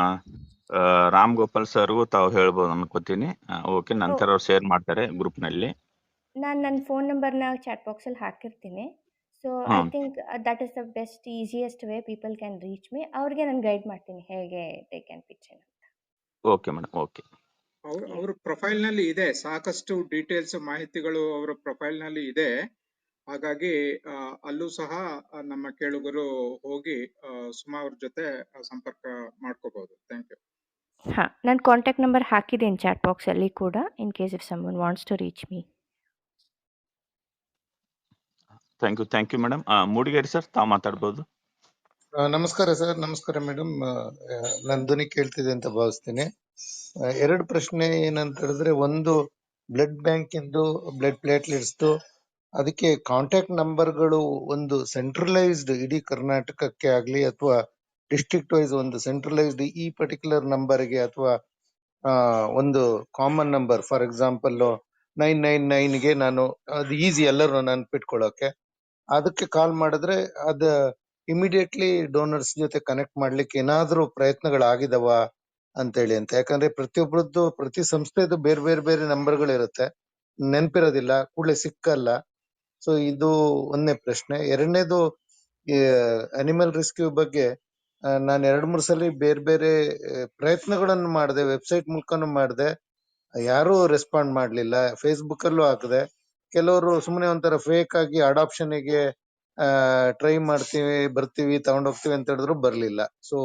ರಾಮ್ ಗೋಪಾಲ್ ಸರ್ಗೂ ತಾವು ಹೇಳ್ಬೋದು ಅನ್ಕೋತೀನಿ. ಓಕೆ, ನಂತರ ಅವ್ರು ಶೇರ್ ಮಾಡ್ತಾರೆ ಗ್ರೂಪ್ನಲ್ಲಿ. ನಾನು ನನ್ನ ಫೋನ್ ನಂಬರ್ನ ಚಾಟ್ ಬಾಕ್ಸಲ್ಲಿ ಹಾಕಿರ್ತೀನಿ. So I think that is the best easiest way people can reach me. ಅವ್ರಿಗೆ ನಾನು ಗೈಡ್ ಮಾಡ್ತೀನಿ ಹೇಗೆ ದೇ ಕ್ಯಾನ್ ಪಿಚ್ ಅಂತ. Okay madam, okay. ಅವ್ರ ಪ್ರೊಫೈಲ್ ನಲ್ಲಿ ಇದೆ ಸಾಕಷ್ಟು ಡೀಟೇಲ್ಸ್, ಮಾಹಿತಿಗಳು ಅವರ ಪ್ರೊಫೈಲ್ ನಲ್ಲಿ ಇದೆ. ಹಾಗಾಗಿ ಅಲ್ಲೂ ಸಹ ನಮ್ಮ ಕೇಳುಗರು ಹೋಗಿ ಸುಮಾ ಅವ್ರ ಜೊತೆ ಸಂಪರ್ಕ ಮಾಡ್ಕೋಬಹುದು. Thank you. ಹಾಂ, ನಾನು ಕಾಂಟ್ಯಾಕ್ಟ್ ನಂಬರ್ ಹಾಕಿದ್ದೀನಿ ಚಾಟ್ ಬಾಕ್ಸಲ್ಲಿ ಕೂಡ, in case if someone wants to reach me. Thank you madam. Mudigere sir, ತಾವು ಮಾತಾಡ್ಬೋದು. ನಮಸ್ಕಾರ ಸರ್. ನಮಸ್ಕಾರ ಮೇಡಮ್. ನನ್ನ ಧ್ವನಿ ಕೇಳ್ತಿದೆ ಅಂತ ಭಾವಿಸ್ತೀನಿ. ಎರಡು ಪ್ರಶ್ನೆ ಏನಂತ ಹೇಳಿದ್ರೆ, ಒಂದು ಬ್ಲಡ್ ಬ್ಯಾಂಕ್ ಇಂದು ಬ್ಲಡ್ ಪ್ಲೇಟ್ಲೆಟ್ಸ್ ಅದಕ್ಕೆ ಕಾಂಟ್ಯಾಕ್ಟ್ ನಂಬರ್ಗಳು ಒಂದು ಸೆಂಟ್ರಲೈಸ್ಡ್ ಇಡೀ ಕರ್ನಾಟಕಕ್ಕೆ ಆಗ್ಲಿ ಅಥವಾ ಡಿಸ್ಟ್ರಿಕ್ಟ್ ವೈಸ್ ಒಂದು ಸೆಂಟ್ರಲೈಸ್ಡ್ ಈ ಪರ್ಟಿಕ್ಯುಲರ್ ನಂಬರ್ಗೆ ಅಥವಾ ಒಂದು ಕಾಮನ್ ನಂಬರ್, ಫಾರ್ ಎಕ್ಸಾಂಪಲ್ 999ಗೆ ನಾನು ಅದು ಈಸಿ ಎಲ್ಲರೂ ನೆನ್ಪಿಟ್ಕೊಳ್ಳೋಕೆ, ಅದಕ್ಕೆ ಕಾಲ್ ಮಾಡಿದ್ರೆ ಅದ ಇಮಿಡಿಯೇಟ್ಲಿ ಡೋನರ್ಸ್ ಜೊತೆ ಕನೆಕ್ಟ್ ಮಾಡ್ಲಿಕ್ಕೆ ಏನಾದ್ರೂ ಪ್ರಯತ್ನಗಳಾಗಿದವ ಅಂತೇಳಿ ಅಂತ. ಯಾಕಂದ್ರೆ ಪ್ರತಿಯೊಬ್ಬರದ್ದು ಪ್ರತಿ ಸಂಸ್ಥೆದು ಬೇರೆ ಬೇರೆ ಬೇರೆ ನಂಬರ್ಗಳು ಇರುತ್ತೆ, ನೆನ್ಪಿರೋದಿಲ್ಲ, ಕೂಡಲೇ ಸಿಕ್ಕಲ್ಲ. ಸೊ ಇದು ಒಂದನೇ ಪ್ರಶ್ನೆ. ಎರಡನೇದು, ಅನಿಮಲ್ ರೆಸ್ಕ್ಯೂ ಬಗ್ಗೆ ನಾನು 2-3 ಸಲ ಬೇರೆ ಬೇರೆ ಪ್ರಯತ್ನಗಳನ್ನು ಮಾಡಿದೆ, ವೆಬ್ಸೈಟ್ ಮೂಲಕನೂ ಮಾಡಿದೆ, ಯಾರೂ ರೆಸ್ಪಾಂಡ್ ಮಾಡ್ಲಿಲ್ಲ. ಫೇಸ್ಬುಕ್ ಅಲ್ಲೂ ಹಾಕಿದೆ. ಕೆಲವರು ಸುಮ್ಮನೆ ಒಂಥರ ಫೇಕ್ ಆಗಿ ಅಡಾಪ್ಷನ್ಗೆ ಟ್ರೈ ಮಾಡ್ತೀವಿ, ಬರ್ತೀವಿ, ತಗೊಂಡೋಗ್ತೀವಿ ಅಂತ ಹೇಳಿದ್ರು ಬರ್ಲಿಲ್ಲ. ಸೊ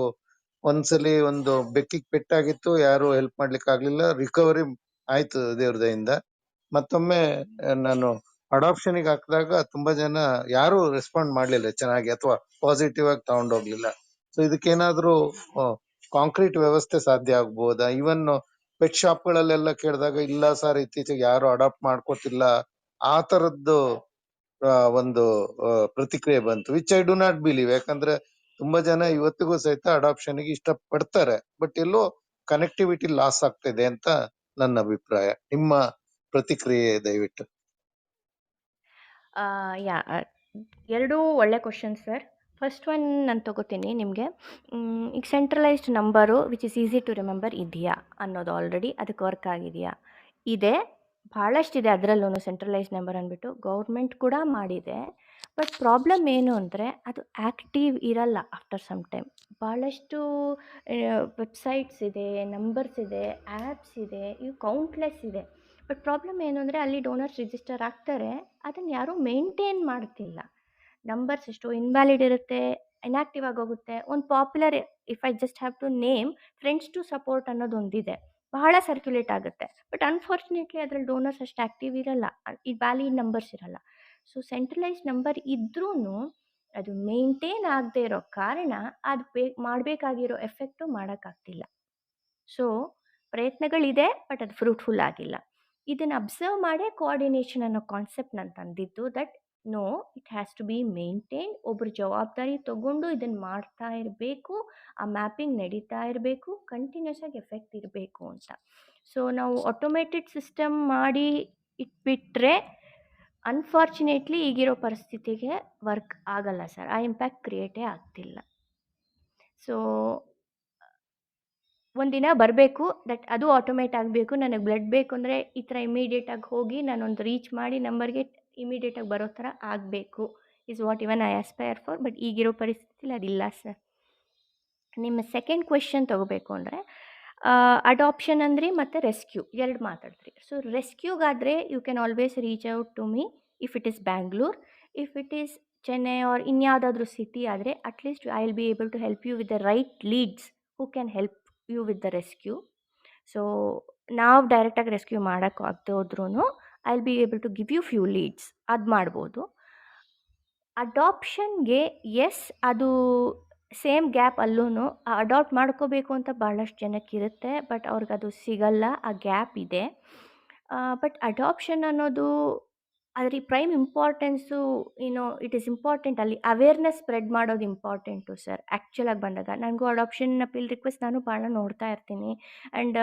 ಒಂದ್ಸಲಿ ಒಂದು ಬೆಕ್ಕಿಗೆ ಪೆಟ್ಟಾಗಿತ್ತು, ಯಾರು ಹೆಲ್ಪ್ ಮಾಡ್ಲಿಕ್ಕೆ ಆಗ್ಲಿಲ್ಲ, ರಿಕವರಿ ಆಯ್ತು ದೇವ್ರ ದಯಿಂದ. ಮತ್ತೊಮ್ಮೆ ನಾನು ಅಡಾಪ್ಷನ್ಗೆ ಹಾಕಿದಾಗ ತುಂಬಾ ಜನ ಯಾರು ರೆಸ್ಪಾಂಡ್ ಮಾಡ್ಲಿಲ್ಲ ಚೆನ್ನಾಗಿ ಅಥವಾ ಪಾಸಿಟಿವ್ ಆಗಿ ತಗೊಂಡೋಗ್ಲಿಲ್ಲ. ಸೊ ಇದಕ್ಕೇನಾದ್ರೂ ಕಾಂಕ್ರೀಟ್ ವ್ಯವಸ್ಥೆ ಸಾಧ್ಯ ಆಗ್ಬೋದಾ? ಇವನ್ ಪೆಟ್ ಶಾಪ್ಗಳಲ್ಲೆಲ್ಲ ಕೇಳಿದಾಗ ಇಲ್ಲ ಸರ್, ಇತ್ತೀಚೆಗೆ ಯಾರು ಅಡಾಪ್ಟ್ ಮಾಡ್ಕೋತಿಲ್ಲ, ಆ ತರದ್ದು ಒಂದು ಪ್ರತಿಕ್ರಿಯೆ ಬಂತು, which I do not believe. ಯಾಕಂದ್ರೆ ತುಂಬಾ ಜನ ಇವತ್ತಿಗೂ ಸಹಿತ ಅಡಾಪ್ಷನ್ಗೆ ಇಷ್ಟ ಪಡ್ತಾರೆ, ಬಟ್ ಎಲ್ಲೋ ಕನೆಕ್ಟಿವಿಟಿ ಲಾಸ್ ಆಗ್ತಿದೆ ಅಂತ ನನ್ನ ಅಭಿಪ್ರಾಯ. ನಿಮ್ಮ ಪ್ರತಿಕ್ರಿಯೆ ದಯವಿಟ್ಟು. ಯಾ, ಎರಡೂ ಒಳ್ಳೆ ಕ್ವಶನ್ ಸರ್. ಫಸ್ಟ್ ಒನ್ ನಾನು ತಗೋತೀನಿ ನಿಮಗೆ. ಈಗ centralised number which is easy to remember ಇದೆಯಾ ಅನ್ನೋದು ಆಲ್ರೆಡಿ ಅದಕ್ಕೆ ವರ್ಕ್ ಆಗಿದೆಯಾ? ಇದೆ, ಭಾಳಷ್ಟಿದೆ ಅದರಲ್ಲೂ ಸೆಂಟ್ರಲೈಸ್ಡ್ ನಂಬರ್ ಅಂದ್ಬಿಟ್ಟು ಗೌರ್ಮೆಂಟ್ ಕೂಡ ಮಾಡಿದೆ. ಬಟ್ ಪ್ರಾಬ್ಲಮ್ ಏನು ಅಂದರೆ ಅದು ಆ್ಯಕ್ಟಿವ್ ಇರಲ್ಲ ಆಫ್ಟರ್ ಸಮ್ ಟೈಮ್. ಭಾಳಷ್ಟು ವೆಬ್ಸೈಟ್ಸ್ ಇದೆ, ನಂಬರ್ಸ್ ಇದೆ, ಆ್ಯಪ್ಸ್ ಇದೆ, ಇವು ಕೌಂಟ್ಲೆಸ್ ಇದೆ. ಬಟ್ ಪ್ರಾಬ್ಲಮ್ ಏನು ಅಂದರೆ ಅಲ್ಲಿ ಡೋನರ್ಸ್ ರಿಜಿಸ್ಟರ್ ಆಗ್ತಾರೆ, ಅದನ್ನು ಯಾರೂ ಮೇಂಟೈನ್ ಮಾಡ್ತಿಲ್ಲ. ನಂಬರ್ಸ್ ಎಷ್ಟು ಇನ್ವ್ಯಾಲಿಡ್ ಇರುತ್ತೆ, ಇನ್ಯಾಕ್ಟಿವ್ ಆಗೋಗುತ್ತೆ. ಒಂದು popular, if I just have to name, friends to support ಅನ್ನೋದು ಒಂದಿದೆ, ಬಹಳ ಸರ್ಕ್ಯುಲೇಟ್ ಆಗುತ್ತೆ. ಬಟ್ ಅನ್ಫಾರ್ಚುನೇಟ್ಲಿ ಅದರಲ್ಲಿ ಡೋನರ್ಸ್ ಅಷ್ಟು ಆ್ಯಕ್ಟಿವ್ ಇರಲ್ಲ, ಈ ವ್ಯಾಲಿಡ್ ನಂಬರ್ಸ್ ಇರಲ್ಲ. ಸೊ ಸೆಂಟ್ರಲೈಸ್ಡ್ ನಂಬರ್ ಇದ್ರೂ ಅದು ಮೇಂಟೈನ್ ಆಗದೆ ಇರೋ ಕಾರಣ ಅದು ಮಾಡಬೇಕಾಗಿರೋ ಎಫೆಕ್ಟು ಮಾಡೋಕ್ಕಾಗ್ತಿಲ್ಲ. ಸೊ ಪ್ರಯತ್ನಗಳಿದೆ, ಬಟ್ ಅದು ಫ್ರೂಟ್ಫುಲ್ ಆಗಿಲ್ಲ. ಇದನ್ನು ಅಬ್ಸರ್ವ್ ಮಾಡೇ ಕೋಆರ್ಡಿನೇಷನ್ ಅನ್ನೋ ಕಾನ್ಸೆಪ್ಟ್ ನಾನು ತಂದಿದ್ದು. That no, it has to be maintained. ಒಬ್ಬರು ಜವಾಬ್ದಾರಿ ತಗೊಂಡು ಇದನ್ನು ಮಾಡ್ತಾ ಇರಬೇಕು, ಆ ಮ್ಯಾಪಿಂಗ್ ನಡೀತಾ ಇರಬೇಕು, ಕಂಟಿನ್ಯೂಸ್ ಆಗಿ ಎಫೆಕ್ಟ್ ಇರಬೇಕು ಅಂತ. ಸೊ ನಾವು ಆಟೋಮೇಟೆಡ್ ಸಿಸ್ಟಮ್ ಮಾಡಿ ಇಟ್ಬಿಟ್ರೆ ಅನ್ಫಾರ್ಚುನೇಟ್ಲಿ ಈಗಿರೋ ಪರಿಸ್ಥಿತಿಗೆ ವರ್ಕ್ ಆಗಲ್ಲ ಸರ್, ಆ ಇಂಪ್ಯಾಕ್ಟ್ ಕ್ರಿಯೇಟೇ ಆಗ್ತಿಲ್ಲ. ಸೊ ಒಂದಿನ ಬರಬೇಕು, ದಟ್ ಅದು ಆಟೋಮೇಟ್ ಆಗಬೇಕು. ನನಗೆ ಬ್ಲಡ್ ಬೇಕು ಅಂದರೆ ಈ ಥರ ಇಮಿಡಿಯೇಟಾಗಿ ಹೋಗಿ ನಾನೊಂದು ರೀಚ್ ಮಾಡಿ ನಂಬರ್ಗೆ ಇಮಿಡಿಯೇಟಾಗಿ ಬರೋ ಥರ ಆಗಬೇಕು, is what even I aspire for. But ಈಗಿರೋ ಪರಿಸ್ಥಿತಿಲಿ ಅದಿಲ್ಲ ಸರ್. ನಿಮ್ಮ ಸೆಕೆಂಡ್ ಕ್ವೆಶನ್ ತಗೋಬೇಕು ಅಂದರೆ ಅಡಾಪ್ಷನ್ ಅಂದ್ರಿ ಮತ್ತು ರೆಸ್ಕ್ಯೂ ಎರಡು ಮಾತಾಡಿದ್ರಿ. ಸೊ ರೆಸ್ಕ್ಯೂಗಾದರೆ you can always reach out to me if it is Bangalore. If it is Chennai or ಇನ್ಯಾವುದಾದ್ರೂ ಸಿಟಿ ಆದರೆ at least I will be able to help you with the right leads who can help you with the rescue. So ನಾವು ಡೈರೆಕ್ಟಾಗಿ rescue ಮಾಡೋಕ್ಕೆ ಆಗದೆ ಹೋದ್ರೂ I will be able to give you few leads, ಅದು ಮಾಡ್ಬೋದು. ಅಡಾಪ್ಷನ್ಗೆ yes, ಅದು same gap ಅಲ್ಲೂ ಅಡಾಪ್ಟ್ ಮಾಡ್ಕೋಬೇಕು ಅಂತ ಭಾಳಷ್ಟು ಜನಕ್ಕಿರುತ್ತೆ, ಬಟ್ ಅವ್ರಿಗದು ಸಿಗಲ್ಲ, ಆ ಗ್ಯಾಪ್ ಇದೆ. ಬಟ್ ಅಡಾಪ್ಷನ್ ಅನ್ನೋದು ಅದ್ರ prime importance it is important. ಅಲ್ಲಿ ಅವೇರ್ನೆಸ್ ಸ್ಪ್ರೆಡ್ ಮಾಡೋದು ಇಂಪಾರ್ಟೆಂಟು ಸರ್. ಆ್ಯಕ್ಚುಲಾಗಿ ಬಂದಾಗ ನನಗೂ ಅಡಾಪ್ಷನ್ ಅಪೀಲ್ ರಿಕ್ವೆಸ್ಟ್ ನಾನು ಭಾಳ ನೋಡ್ತಾ ಇರ್ತೀನಿ. ಆ್ಯಂಡ್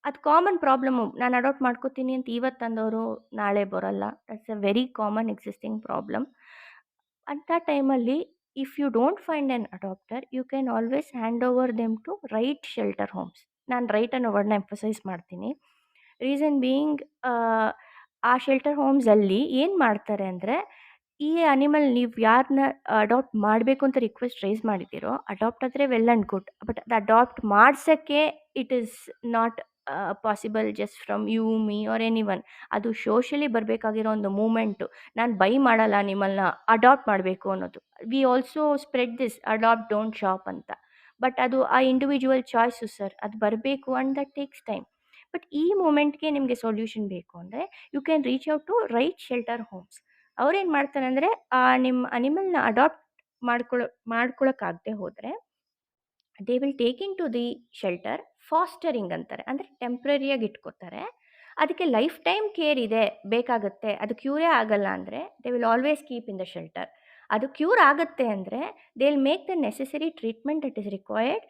ಅದು ಕಾಮನ್ ಪ್ರಾಬ್ಲಮ್ಮು. ನಾನು ಅಡಾಪ್ಟ್ ಮಾಡ್ಕೋತೀನಿ ಅಂತ ಇವತ್ತು ತಂದವರು ನಾಳೆ ಬರೋಲ್ಲ. That's a very common existing problem. ಅಂಥ ಟೈಮಲ್ಲಿ if you don't find an adopter, you can always hand over them to right shelter homes. ನಾನು ರೈಟ್ ಅನ್ನೋ ವರ್ಡ್ನ ಎಂಫಸೈಸ್ ಮಾಡ್ತೀನಿ. ರೀಸನ್ ಬೀಯಿಂಗ್, ಆ ಶೆಲ್ಟರ್ ಹೋಮ್ಸಲ್ಲಿ ಏನು ಮಾಡ್ತಾರೆ ಅಂದರೆ, ಈ ಅನಿಮಲ್ ನೀವು ಯಾರನ್ನ ಅಡಾಪ್ಟ್ ಮಾಡಬೇಕು ಅಂತ ರಿಕ್ವೆಸ್ಟ್ ರೈಸ್ ಮಾಡಿದ್ದೀರೋ, ಅಡಾಪ್ಟ್ ಆದರೆ ವೆಲ್ ಆ್ಯಂಡ್ ಗುಡ್, ಬಟ್ ಅದು ಅಡಾಪ್ಟ್ ಮಾಡ್ಸೋಕ್ಕೆ it is not possible just from you, me or anyone. ಅದು ಸೋಷಲಿ ಬರಬೇಕಾಗಿರೋ ಒಂದು ಮೂಮೆಂಟು. ನಾನು ಬೈ ಮಾಡಲ್ಲ ಅನಿಮಲ್ನ, ಅಡಾಪ್ಟ್ ಮಾಡಬೇಕು ಅನ್ನೋದು. We also spread this adopt don't shop ಅಂತ. ಬಟ್ ಅದು ಆ ಇಂಡಿವಿಜುವಲ್ ಚಾಯ್ಸು ಸರ್, ಅದು ಬರಬೇಕು and that takes time. But ಈ ಮೂಮೆಂಟ್ಗೆ ನಿಮಗೆ ಸೊಲ್ಯೂಷನ್ ಬೇಕು ಅಂದರೆ you can reach out to right shelter homes. ಅವ್ರೇನು ಮಾಡ್ತಾರೆ ಅಂದರೆ ನಿಮ್ಮ ಅನಿಮಲ್ನ ಅಡಾಪ್ಟ್ ಮಾಡ್ಕೊಳಕ್ಕಾಗದೆ ಹೋದರೆ they will take in to the shelter, fostering ಅಂತಾರೆ, ಅಂದರೆ ಟೆಂಪ್ರರಿಯಾಗಿ ಇಟ್ಕೋತಾರೆ. ಅದಕ್ಕೆ ಲೈಫ್ ಟೈಮ್ ಕೇರ್ ಇದೆ ಬೇಕಾಗುತ್ತೆ, ಅದು ಕ್ಯೂರೇ ಆಗಲ್ಲ ಅಂದರೆ they will always keep in the shelter. ಅದು ಕ್ಯೂರ್ ಆಗುತ್ತೆ ಅಂದರೆ they will make the necessary treatment that is required,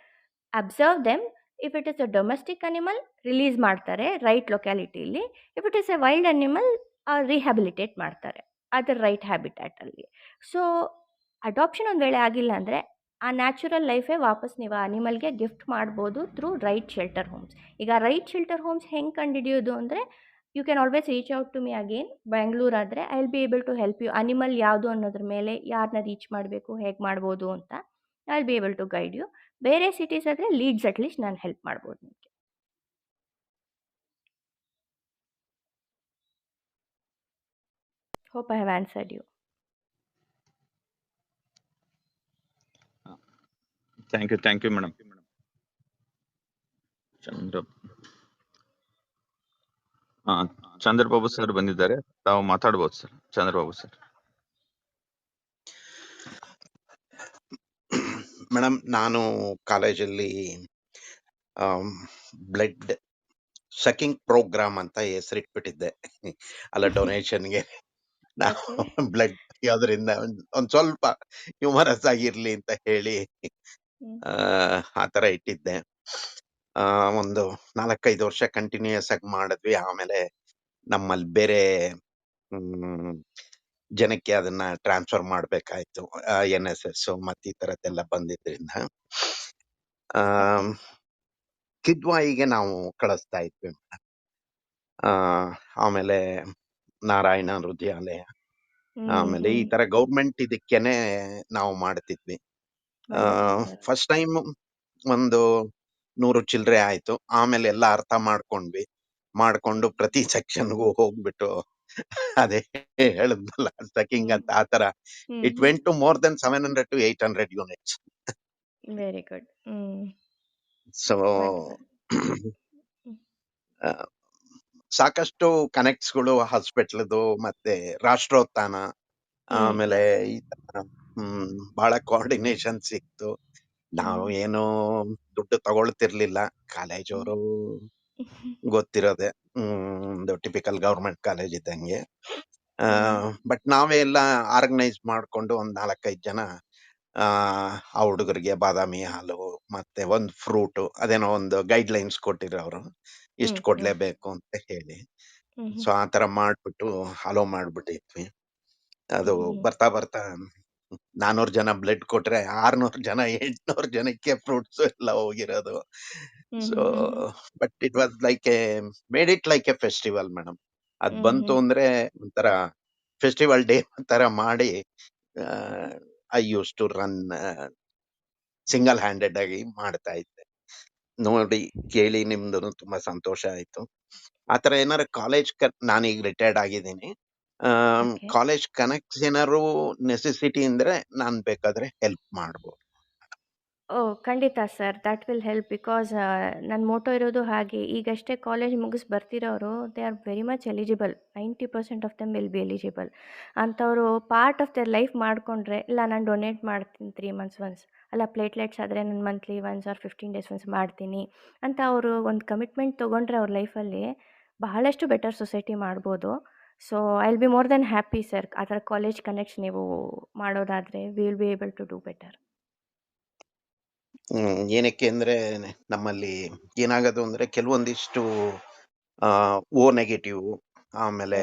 observe them. If it is a domestic animal release ಮಾಡ್ತಾರೆ ರೈಟ್ ಲೊಕ್ಯಾಲಿಟಿಲಿ, if it is a wild animal rehabilitate ಮಾಡ್ತಾರೆ ಅದರ right ಹ್ಯಾಬಿಟ್ಯಾಟಲ್ಲಿ. So adoption ಒಂದು ವೇಳೆ ಆಗಿಲ್ಲ ಅಂದರೆ ಆ ನ್ಯಾಚುರಲ್ ಲೈಫೇ ವಾಪಸ್ ನೀವು ಆ ಅನಿಮಲ್ಗೆ ಗಿಫ್ಟ್ ಮಾಡ್ಬೋದು ಥ್ರೂ ರೈಟ್ ಶೆಲ್ಟರ್ ಹೋಮ್ಸ್. ಈಗ ರೈಟ್ ಶೆಲ್ಟರ್ ಹೋಮ್ಸ್ ಹೆಂಗೆ ಕಂಡುಹಿಡಿಯೋದು ಅಂದರೆ you can always reach out to me again. Bengaluru ಆದರೆ I will be able to help you. Animal ಯಾವುದು ಅನ್ನೋದ್ರ ಮೇಲೆ ಯಾರನ್ನ ರೀಚ್ ಮಾಡಬೇಕು, ಹೇಗೆ ಮಾಡ್ಬೋದು ಅಂತ I will be able to guide you. ಬೇರೆ ಸಿಟೀಸ್ ಆದರೆ ಲೀಡ್ಸ್ ಅಟ್ಲೀಸ್ಟ್ ನಾನು ಹೆಲ್ಪ್ ಮಾಡ್ಬೋದು ನಿಮಗೆ. Hope I have answered you. Thank you madam. Chandrababu sir ಬಂದಿದ್ದಾರೆ, ತಾವು ಮಾತಾಡ್ಬೋದು ಸರ್. ಚಂದ್ರಬಾಬು ಸರ್. ಮೇಡಮ್, ನಾನು ಕಾಲೇಜಲ್ಲಿ ಬ್ಲಡ್ ಸಕಿಂಗ್ ಪ್ರೋಗ್ರಾಮ್ ಅಂತ ಹೆಸರಿಟ್ಬಿಟ್ಟಿದ್ದೆ. ಅಲ್ಲ ಡೊನೇಷನ್ಗೆ ನಾವು ಬ್ಲಡ್ ಯಾವ್ದ್ರಿಂದ ಒಂದ್ ಸ್ವಲ್ಪ ಹ್ಯೂಮರಸ್ ಆಗಿರ್ಲಿ ಅಂತ ಹೇಳಿ ಆತರ ಇಟ್ಟಿದ್ದೆ. ಒಂದು 4-5 ವರ್ಷ ಕಂಟಿನ್ಯೂಯಸ್ ಆಗಿ ಮಾಡಿದ್ವಿ. ಆಮೇಲೆ ನಮ್ಮಲ್ಲಿ ಬೇರೆ ಜನಕ್ಕೆ ಅದನ್ನ ಟ್ರಾನ್ಸ್ಫರ್ ಮಾಡ್ಬೇಕಾಯ್ತು, NSS ಮತ್ತೆ ಈ ತರದ್ದೆಲ್ಲ ಬಂದಿದ್ರಿಂದ ಕಿದ್ವಾಯಿಗೆ ನಾವು ಕಳಿಸ್ತಾ ಇದ್ವಿ. ಆಮೇಲೆ ನಾರಾಯಣ ಹೃದಯಾಲಯ, ಆಮೇಲೆ ಈ ತರ ಗೌರ್ಮೆಂಟ್ ಇದಕ್ಕೇನೆ ನಾವು ಮಾಡ್ತಿದ್ವಿ. ಫಸ್ಟ್ ಟೈಮ್ ಒಂದು 100 ಚಿಲ್ಲರೆ ಆಯ್ತು. ಆಮೇಲೆ ಎಲ್ಲ ಅರ್ಥ ಮಾಡ್ಕೊಂಡು ಪ್ರತಿ ಸೆಕ್ಷನ್ಗೂ ಹೋಗ್ಬಿಟ್ಟು ಅದೇ ಹೇಳಿದ್ನಲ್ಲ ಸಕಿಂಗ್ ಅಂತ, ಆತರ it went to more than 700 to 800 units. Very good. So ಸಾಕಷ್ಟು ಕನೆಕ್ಟ್ಸ್ಗಳು ಹಾಸ್ಪಿಟ್ಲದು ಮತ್ತೆ ರಾಷ್ಟ್ರೋತ್ಥಾನ, ಆಮೇಲೆ ಈ ತರ ಬಹಳ ಕೋಆರ್ಡಿನೇಷನ್ ಸಿಕ್ತು. ನಾವು ಏನು ದುಡ್ಡು ತಗೊಳ್ತಿರ್ಲಿಲ್ಲ, ಕಾಲೇಜವರು ಗೊತ್ತಿರೋದೆ, ಒಂದು ಟಿಪಿಕಲ್ ಗವರ್ಮೆಂಟ್ ಕಾಲೇಜ್ ಇದ್ದಂಗೆ. ಬಟ್ ನಾವೇ ಎಲ್ಲ ಆರ್ಗನೈಸ್ ಮಾಡ್ಕೊಂಡು ಒಂದ್ 4-5 ಜನ ಆ ಹುಡುಗರಿಗೆ ಬಾದಾಮಿ ಹಾಲು ಮತ್ತೆ ಒಂದು ಫ್ರೂಟ್, ಅದೇನೋ ಒಂದು ಗೈಡ್ ಲೈನ್ಸ್ ಕೊಟ್ಟಿರೋರು, ಇಷ್ಟು ಕೊಡ್ಲೇಬೇಕು ಅಂತ ಹೇಳಿ. ಸೊ ಆತರ ಮಾಡ್ಬಿಟ್ಟು ಅಲೋ ಮಾಡ್ಬಿಟ್ಟಿದ್ವಿ. ಅದು ಬರ್ತಾ 400 ಜನ ಬ್ಲಡ್ ಕೊಟ್ರೆ 600 ಜನ 800 ಜನಕ್ಕೆ ಫ್ರೂಟ್ಸ್ ಎಲ್ಲ ಹೋಗಿರೋದು. So but it was like made it like a festival madam. ಅದ್ ಬಂತು ಅಂದ್ರೆ ಒಂಥರ ಫೆಸ್ಟಿವಲ್ ಡೇ ತರ ಮಾಡಿ I use to run single handed ಆಗಿ ಮಾಡ್ತಾ ಇದ್ದೆ. ನೋಡಿ ಕೇಳಿ ನಿಮ್ದು ತುಂಬಾ ಸಂತೋಷ ಆಯ್ತು. ಆತರ ಏನಾರ ಕಾಲೇಜ್ ನಾನೀಗ ರಿಟೈರ್ಡ್ ಆಗಿದ್ದೀನಿ, ಕಾಲೇಜ್ ಕನೆಕ್ಟ್ಸ್ ಏನಾರು ನೆಸೆಸಿಟಿ ಅಂದ್ರೆ ನಾನ್ ಬೇಕಾದ್ರೆ ಹೆಲ್ಪ್ ಮಾಡ್ಬೋದು. ಖಂಡಿತ sir, that will help. Because ನನ್ನ ಮೋಟೋ ಇರೋದು ಹಾಗೆ. ಈಗಷ್ಟೇ ಕಾಲೇಜ್ ಮುಗಿಸಿ ಬರ್ತಿರೋರು they are very much eligible. 90% of them will be eligible. ಅಂಥವರು ಪಾರ್ಟ್ ಆಫ್ ದರ್ ಲೈಫ್ ಮಾಡಿಕೊಂಡ್ರೆ, ಇಲ್ಲ ನಾನು ಡೊನೇಟ್ ಮಾಡ್ತೀನಿ 3 months ಒನ್ಸ್, ಅಲ್ಲ ಪ್ಲೇಟ್ಲೆಟ್ಸ್ ಆದರೆ ನಾನು monthly once or 15 days once ಮಾಡ್ತೀನಿ ಅಂತ ಅವರು ಒಂದು ಕಮಿಟ್ಮೆಂಟ್ ತೊಗೊಂಡ್ರೆ ಅವ್ರ ಲೈಫಲ್ಲಿ ಬಹಳಷ್ಟು ಬೆಟರ್ ಸೊಸೈಟಿ ಮಾಡ್ಬೋದು. So I will be more than happy sir. ಆ ಥರ ಕಾಲೇಜ್ ಕನೆಕ್ಟ್ಸ್ ನೀವು ಮಾಡೋದಾದರೆ we will be able to do better. ಏನಕ್ಕೆ ಅಂದ್ರೆ ನಮ್ಮಲ್ಲಿ ಏನಾಗೋದು ಅಂದ್ರೆ ಕೆಲವೊಂದಿಷ್ಟು ಓ ನೆಗೆಟಿವ್, ಆಮೇಲೆ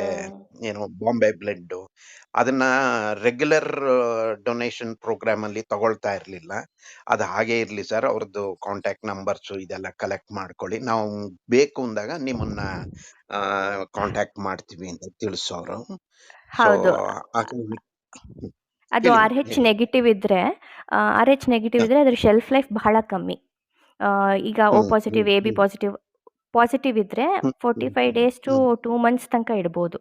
ಏನು ಬಾಂಬೆ ಬ್ಲಡ್, ಅದನ್ನ ರೆಗ್ಯುಲರ್ ಡೊನೇಷನ್ ಪ್ರೋಗ್ರಾಮ್ ಅಲ್ಲಿ ತಗೊಳ್ತಾ ಇರ್ಲಿಲ್ಲ. ಅದು ಹಾಗೆ ಇರ್ಲಿ ಸರ್, ಅವ್ರದ್ದು ಕಾಂಟ್ಯಾಕ್ಟ್ ನಂಬರ್ಸ್ ಇದೆಲ್ಲ ಕಲೆಕ್ಟ್ ಮಾಡ್ಕೊಳ್ಳಿ, ನಾವು ಬೇಕು ಅಂದಾಗ ನಿಮ್ಮನ್ನ ಕಾಂಟ್ಯಾಕ್ಟ್ ಮಾಡ್ತೀವಿ ಅಂತ ತಿಳಿಸೋರು. ಹೌದು. ಅದು RH ನೆಗೆಟಿವ್ ಇದ್ದರೆ ಅದ್ರ ಶೆಲ್ಫ್ ಲೈಫ್ ಬಹಳ ಕಮ್ಮಿ. ಈಗ O ಪಾಸಿಟಿವ್ AB ಪಾಸಿಟಿವ್ ಇದ್ದರೆ 45 days to 2 months ತನಕ ಇಡ್ಬೋದು.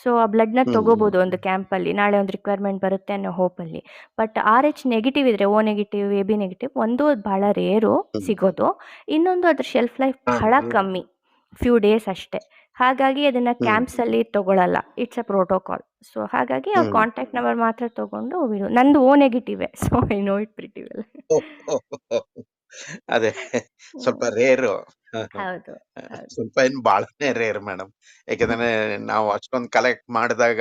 ಸೊ ಆ ಬ್ಲಡ್ನ ಹ್ಮ್ ತೊಗೋಬೋದು ಒಂದು ಕ್ಯಾಂಪಲ್ಲಿ, ನಾಳೆ ಒಂದು ರಿಕ್ವೈರ್ಮೆಂಟ್ ಬರುತ್ತೆ ಅನ್ನೋ ಹೋಪಲ್ಲಿ. ಬಟ್ RH ನೆಗೆಟಿವ್ ಇದ್ದರೆ, O ನೆಗೆಟಿವ್, AB ನೆಗೆಟಿವ್, ಒಂದು ಭಾಳ ರೇರು ಹ್ಮ್ ಸಿಗೋದು, ಇನ್ನೊಂದು ಅದ್ರ ಶೆಲ್ಫ್ ಲೈಫ್ ಬಹಳ ಕಮ್ಮಿ, ಫ್ಯೂ ಡೇಸ್ ಅಷ್ಟೇ. ಹಾಗಾಗಿ ಅದನ್ನು ಹ್ಮ್ ಕ್ಯಾಂಪ್ಸಲ್ಲಿ ತೊಗೊಳಲ್ಲ, ಇಟ್ಸ್ ಅ ಪ್ರೋಟೋಕಾಲ್. ಸೊ ಹಾಗಾಗಿ ಅವ್ರ ಹ್ಮ್ ಕಾಂಟ್ಯಾಕ್ಟ್ ನಂಬರ್ ಮಾತ್ರ ತೊಗೊಂಡು ಬಿಡು. ನಂದು O ನೆಗೆಟಿವೇ, so I know it pretty well. ಅದೇ ಸ್ವಲ್ಪ ರೇರು. ಹೌದು ಹೌದು. ಸ್ವಲ್ಪ ಏನ್ ಬಾಳನೇ ರೇರ್ ಮೇಡಮ್. ಯಾಕಂದ್ರೆ ನಾವು ಅಷ್ಟೊಂದು ಕಲೆಕ್ಟ್ ಮಾಡಿದಾಗ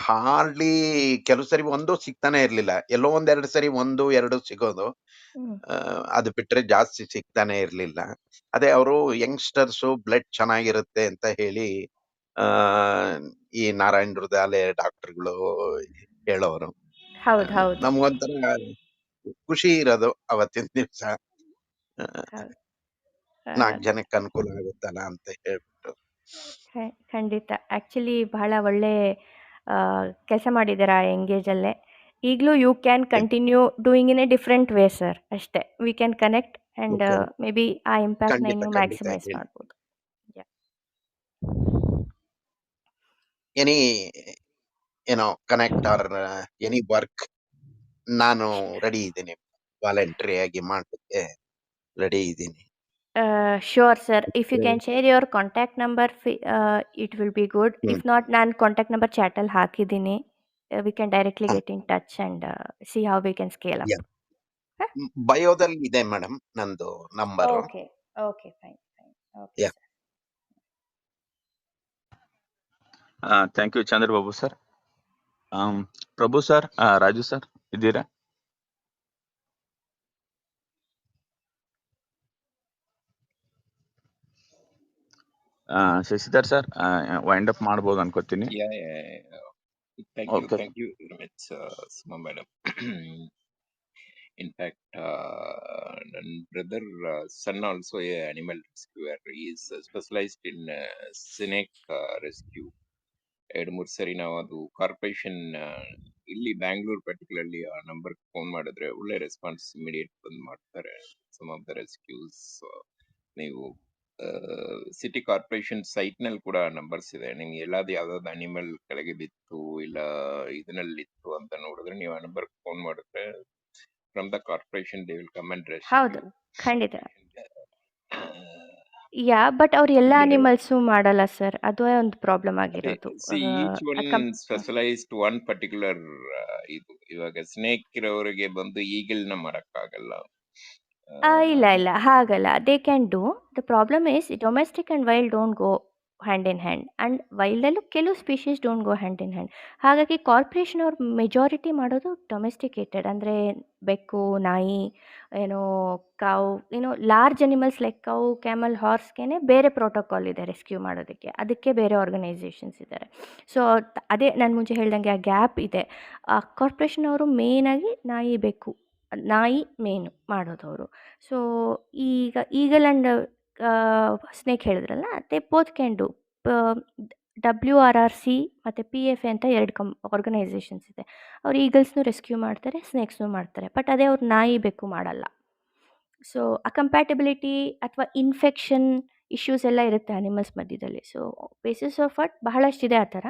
ಹಾರ್ಡ್ಲಿ ಕೆಲವು ಸರಿ ಒಂದು ಸಿಗ್ತಾನೆ ಇರ್ಲಿಲ್ಲ, ಎಲ್ಲೋ ಒಂದೆರಡು ಸರಿ 1-2 ಸಿಗೋದು. ಅದು ಬಿಟ್ರೆ ಜಾಸ್ತಿ ಸಿಗ್ತಾನೆ ಇರ್ಲಿಲ್ಲ. ಅದೇ ಅವರು ಯಂಗ್ಸ್ಟರ್ಸ್ ಬ್ಲಡ್ ಚೆನ್ನಾಗಿರುತ್ತೆ ಅಂತ ಹೇಳಿ ಆ ಈ ನಾರಾಯಣ್ ಹೃದಯಾಲಯ ಡಾಕ್ಟರ್ಗಳು ಹೇಳೋರು. ಹೌದು ಹೌದು ನಮ್ಗೊಂಥರ ಖುಷಿ ಇರೋದು ಅವತ್ತಿನ ದಿವ್ಸ. ಹೌದು. 4 ಜನಕ್ಕೆ ಅನುಕೂಲ ಆಗುತ್ತಲ್ಲ ಅಂತ ಹೇಳ್ಬಿಟ್ಟು. ಖಂಡಿತ. ಆ್ಯಕ್ಚುಲಿ ಬಹಳ ಒಳ್ಳೆ ಕೆಲಸ ಮಾಡಿದ್ದೀರಾ ಆ ಎಂಗೇಜಲ್ಲೇ. ಈಗಲೂ you can continue doing in a different way sir, ಅಷ್ಟೇ. We can connect and okay, maybe ಆ ಇಂಪ್ಯಾಕ್ಟ್ನ ಖಂಡಿತ ಇನ್ನೂ ಖಂಡಿತ ಮ್ಯಾಕ್ಸಿಮೈಸ್ ಹೇಳಿ. ಮಾಡ್ಬೋದು. ಎನಿ ಏನೋ ಕನೆಕ್ಟ್ ಆರ್ ಎನಿ ವರ್ಕ್, ನಾನು ರೆಡಿ ಇದ್ದೀನಿ, ವಾಲಂಟ್ರಿ ಆಗಿ ಮಾಡೋಕ್ಕೆ ರೆಡಿ ಇದ್ದೀನಿ. Sure sir, if you can share your contact number it will be good. If not, ನಾನು ಕಾಂಟ್ಯಾಕ್ಟ್ ನಂಬರ್ ಚಾಟಲ್ಲಿ ಹಾಕಿದ್ದೀನಿ. We can directly get in touch and see how we can scale up. ಬಯೋದಲ್ಲಿ ಇದೆ madam ನಂದು number. Okay okay fine fine. Okay sir. Thank you Chandrababu sir. Prabhu sir, Raju sir ಇದ್ದೀರಾ? Shashidhar sir wind up ಮಾಡ್ಬೋದು ಅನ್ಕೋತೀನಿ. Thank Okay. you very much, Suma madam. In fact, ನನ್ನ brother son also a animal rescuer. He is specialized in snake rescue. 2-3 ಸರಿ ನಾವು ಅದು corporation ಇಲ್ಲಿ Bangalore particularly ಆ number phone ಮಾಡಿದ್ರೆ ಒಳ್ಳೆ ರೆಸ್ಪಾನ್ಸ್ ಇಮಿಡಿಯೇಟ್ ಬಂದು ಮಾಡ್ತಾರೆ. ಸಮ್ ಆಫ್ ದ ರೆಸ್ಕ್ಯೂಸ್ ನೀವು ಸಿಟಿ ಕಾರ್ಪೊರೇಷನ್ ಸೈಟ್ ನಲ್ಲಿ ಕೂಡ ನಂಬರ್ಸ್ ಇದೆ. ನಿಮ್ಗೆ ಎಲ್ಲಾದ್ರು ಯಾವ್ದಾದ್ರು ಅನಿಮಲ್ ಕೆಳಗೆ ಬಿತ್ತು ಇಲ್ಲ ಇದರಲ್ಲಿ ಇತ್ತು ಅಂತ ನೋಡಿದ್ರೆ ನೀವು ಆ ನಂಬರ್ ಫೋನ್ ಮಾಡಿದ್ರೆ from the corporation they will come and ಹೌದು ರೆಸ್ಕ್ಯೂ. ಖಂಡಿತ. ಬಟ್ ಅವ್ರು ಎಲ್ಲ ಅನಿಮಲ್ಸು ಮಾಡಲ್ಲ ಸರ್, ಅದೇ ಒಂದು ಪ್ರಾಬ್ಲಮ್ ಆಗಿರೋದು. Each one specialised one particular ಇದು. ಇವಾಗ ಸ್ನೇಕ್ ಇರೋರಿಗೆ ಬಂದು ಈಗಲ್ನ ಮಾಡಕ್ಕಾಗಲ್ಲ. ಇಲ್ಲ ಇಲ್ಲ ಹಾಗಲ್ಲ, they can do. The problem is domestic and wild don't go hand in hand, and ವೈಲ್ಡಲ್ಲೂ ಕೆಲವು species don't go hand in hand. ಹಾಗಾಗಿ ಕಾರ್ಪೊರೇಷನ್ ಅವ್ರು ಮೆಜಾರಿಟಿ ಮಾಡೋದು ಡೊಮೆಸ್ಟಿಕೇಟೆಡ್, ಅಂದರೆ ಬೆಕ್ಕು, ನಾಯಿ, ಏನೋ ಕಾವು, ಏನೋ large animals like cow, camel, ಹಾರ್ಸ್ಗೆ ಬೇರೆ ಪ್ರೋಟೋಕಾಲ್ ಇದೆ ರೆಸ್ಕ್ಯೂ ಮಾಡೋದಕ್ಕೆ, ಅದಕ್ಕೆ ಬೇರೆ ಆರ್ಗನೈಸೇಷನ್ಸ್ ಇದ್ದಾರೆ. ಸೊ ಅದೇ ನಾನು ಮುಂಚೆ ಹೇಳ್ದಂಗೆ ಆ ಗ್ಯಾಪ್ ಇದೆ. ಕಾರ್ಪೊರೇಷನ್ ಅವರು ಮೇಯ್ನಾಗಿ ನಾಯಿ, ಬೆಕ್ಕು, ನಾಯಿ ಮೇನು ಮಾಡೋದವರು. ಸೊ ಈಗ ಈಗಲ್ ಆ್ಯಂಡ್ ಸ್ನೇಕ್ ಹೇಳಿದ್ರಲ್ಲ, they both can do. WRRC ಮತ್ತು PFA ಅಂತ 2 ಆರ್ಗನೈಸೇಷನ್ಸ್ ಇದೆ. ಅವ್ರು ಈಗಲ್ಸ್ನು ರೆಸ್ಕ್ಯೂ ಮಾಡ್ತಾರೆ, ಸ್ನೇಕ್ಸ್ನು ಮಾಡ್ತಾರೆ. ಬಟ್ ಅದೇ ಅವ್ರು ನಾಯಿ, ಬೆಕ್ಕು ಮಾಡಲ್ಲ. ಸೊ ಅಕಂಪ್ಯಾಟಿಬಿಲಿಟಿ ಅಥವಾ ಇನ್ಫೆಕ್ಷನ್ ಇಶ್ಯೂಸ್ ಎಲ್ಲ ಇರುತ್ತೆ ಅನಿಮಲ್ಸ್ ಮಧ್ಯದಲ್ಲಿ. ಸೊ ಬೇಸಿಸ್ ಆಫ್ ವಾಟ್ ಬಹಳಷ್ಟಿದೆ ಆ ಥರ.